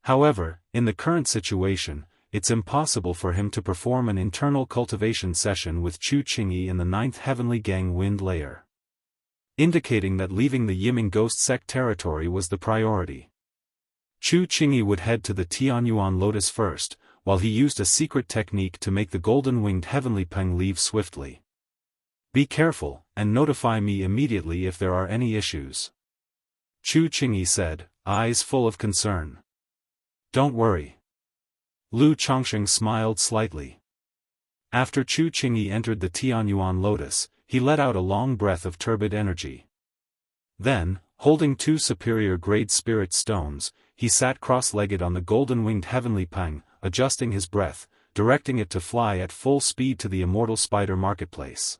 However, in the current situation, it's impossible for him to perform an internal cultivation session with Chu Qingyi in the 9th Heavenly Gang Wind layer. Indicating that leaving the Yiming Ghost Sect territory was the priority. Chu Qingyi would head to the Tianyuan Lotus first, while he used a secret technique to make the golden-winged Heavenly Peng leave swiftly. Be careful, and notify me immediately if there are any issues. Chu Qingyi said, eyes full of concern. Don't worry. Lu Chongqing smiled slightly. After Chu Qingyi entered the Tianyuan Lotus, he let out a long breath of turbid energy. Then, holding 2 superior-grade spirit stones, he sat cross-legged on the golden-winged Heavenly Peng, adjusting his breath, directing it to fly at full speed to the Immortal Spider Marketplace.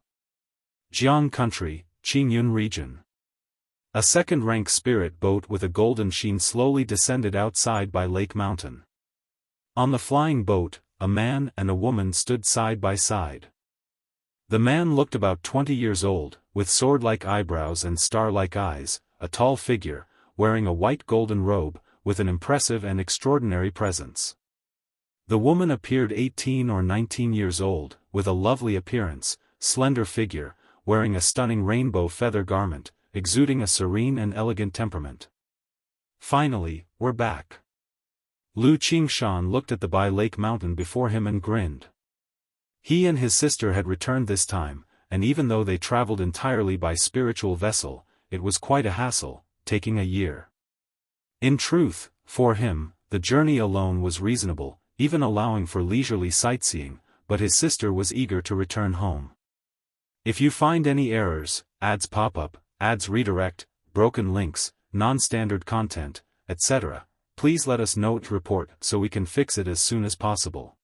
Jianghu Country, Qingyun Region. A second-rank spirit boat with a golden sheen slowly descended outside by Lake Mountain. On the flying boat, a man and a woman stood side by side. The man looked about 20 years old, with sword-like eyebrows and star-like eyes, a tall figure, wearing a white golden robe, with an impressive and extraordinary presence. The woman appeared 18 or 19 years old, with a lovely appearance, slender figure, wearing a stunning rainbow feather garment, exuding a serene and elegant temperament. Finally, we're back. Lu Qingshan looked at the Bai Lake Mountain before him and grinned. He and his sister had returned this time, and even though they traveled entirely by spiritual vessel, it was quite a hassle, taking a year. In truth, for him, the journey alone was reasonable, even allowing for leisurely sightseeing, but his sister was eager to return home. If you find any errors, ads pop up, ads redirect, broken links, non-standard content, etc., please let us know to report so we can fix it as soon as possible.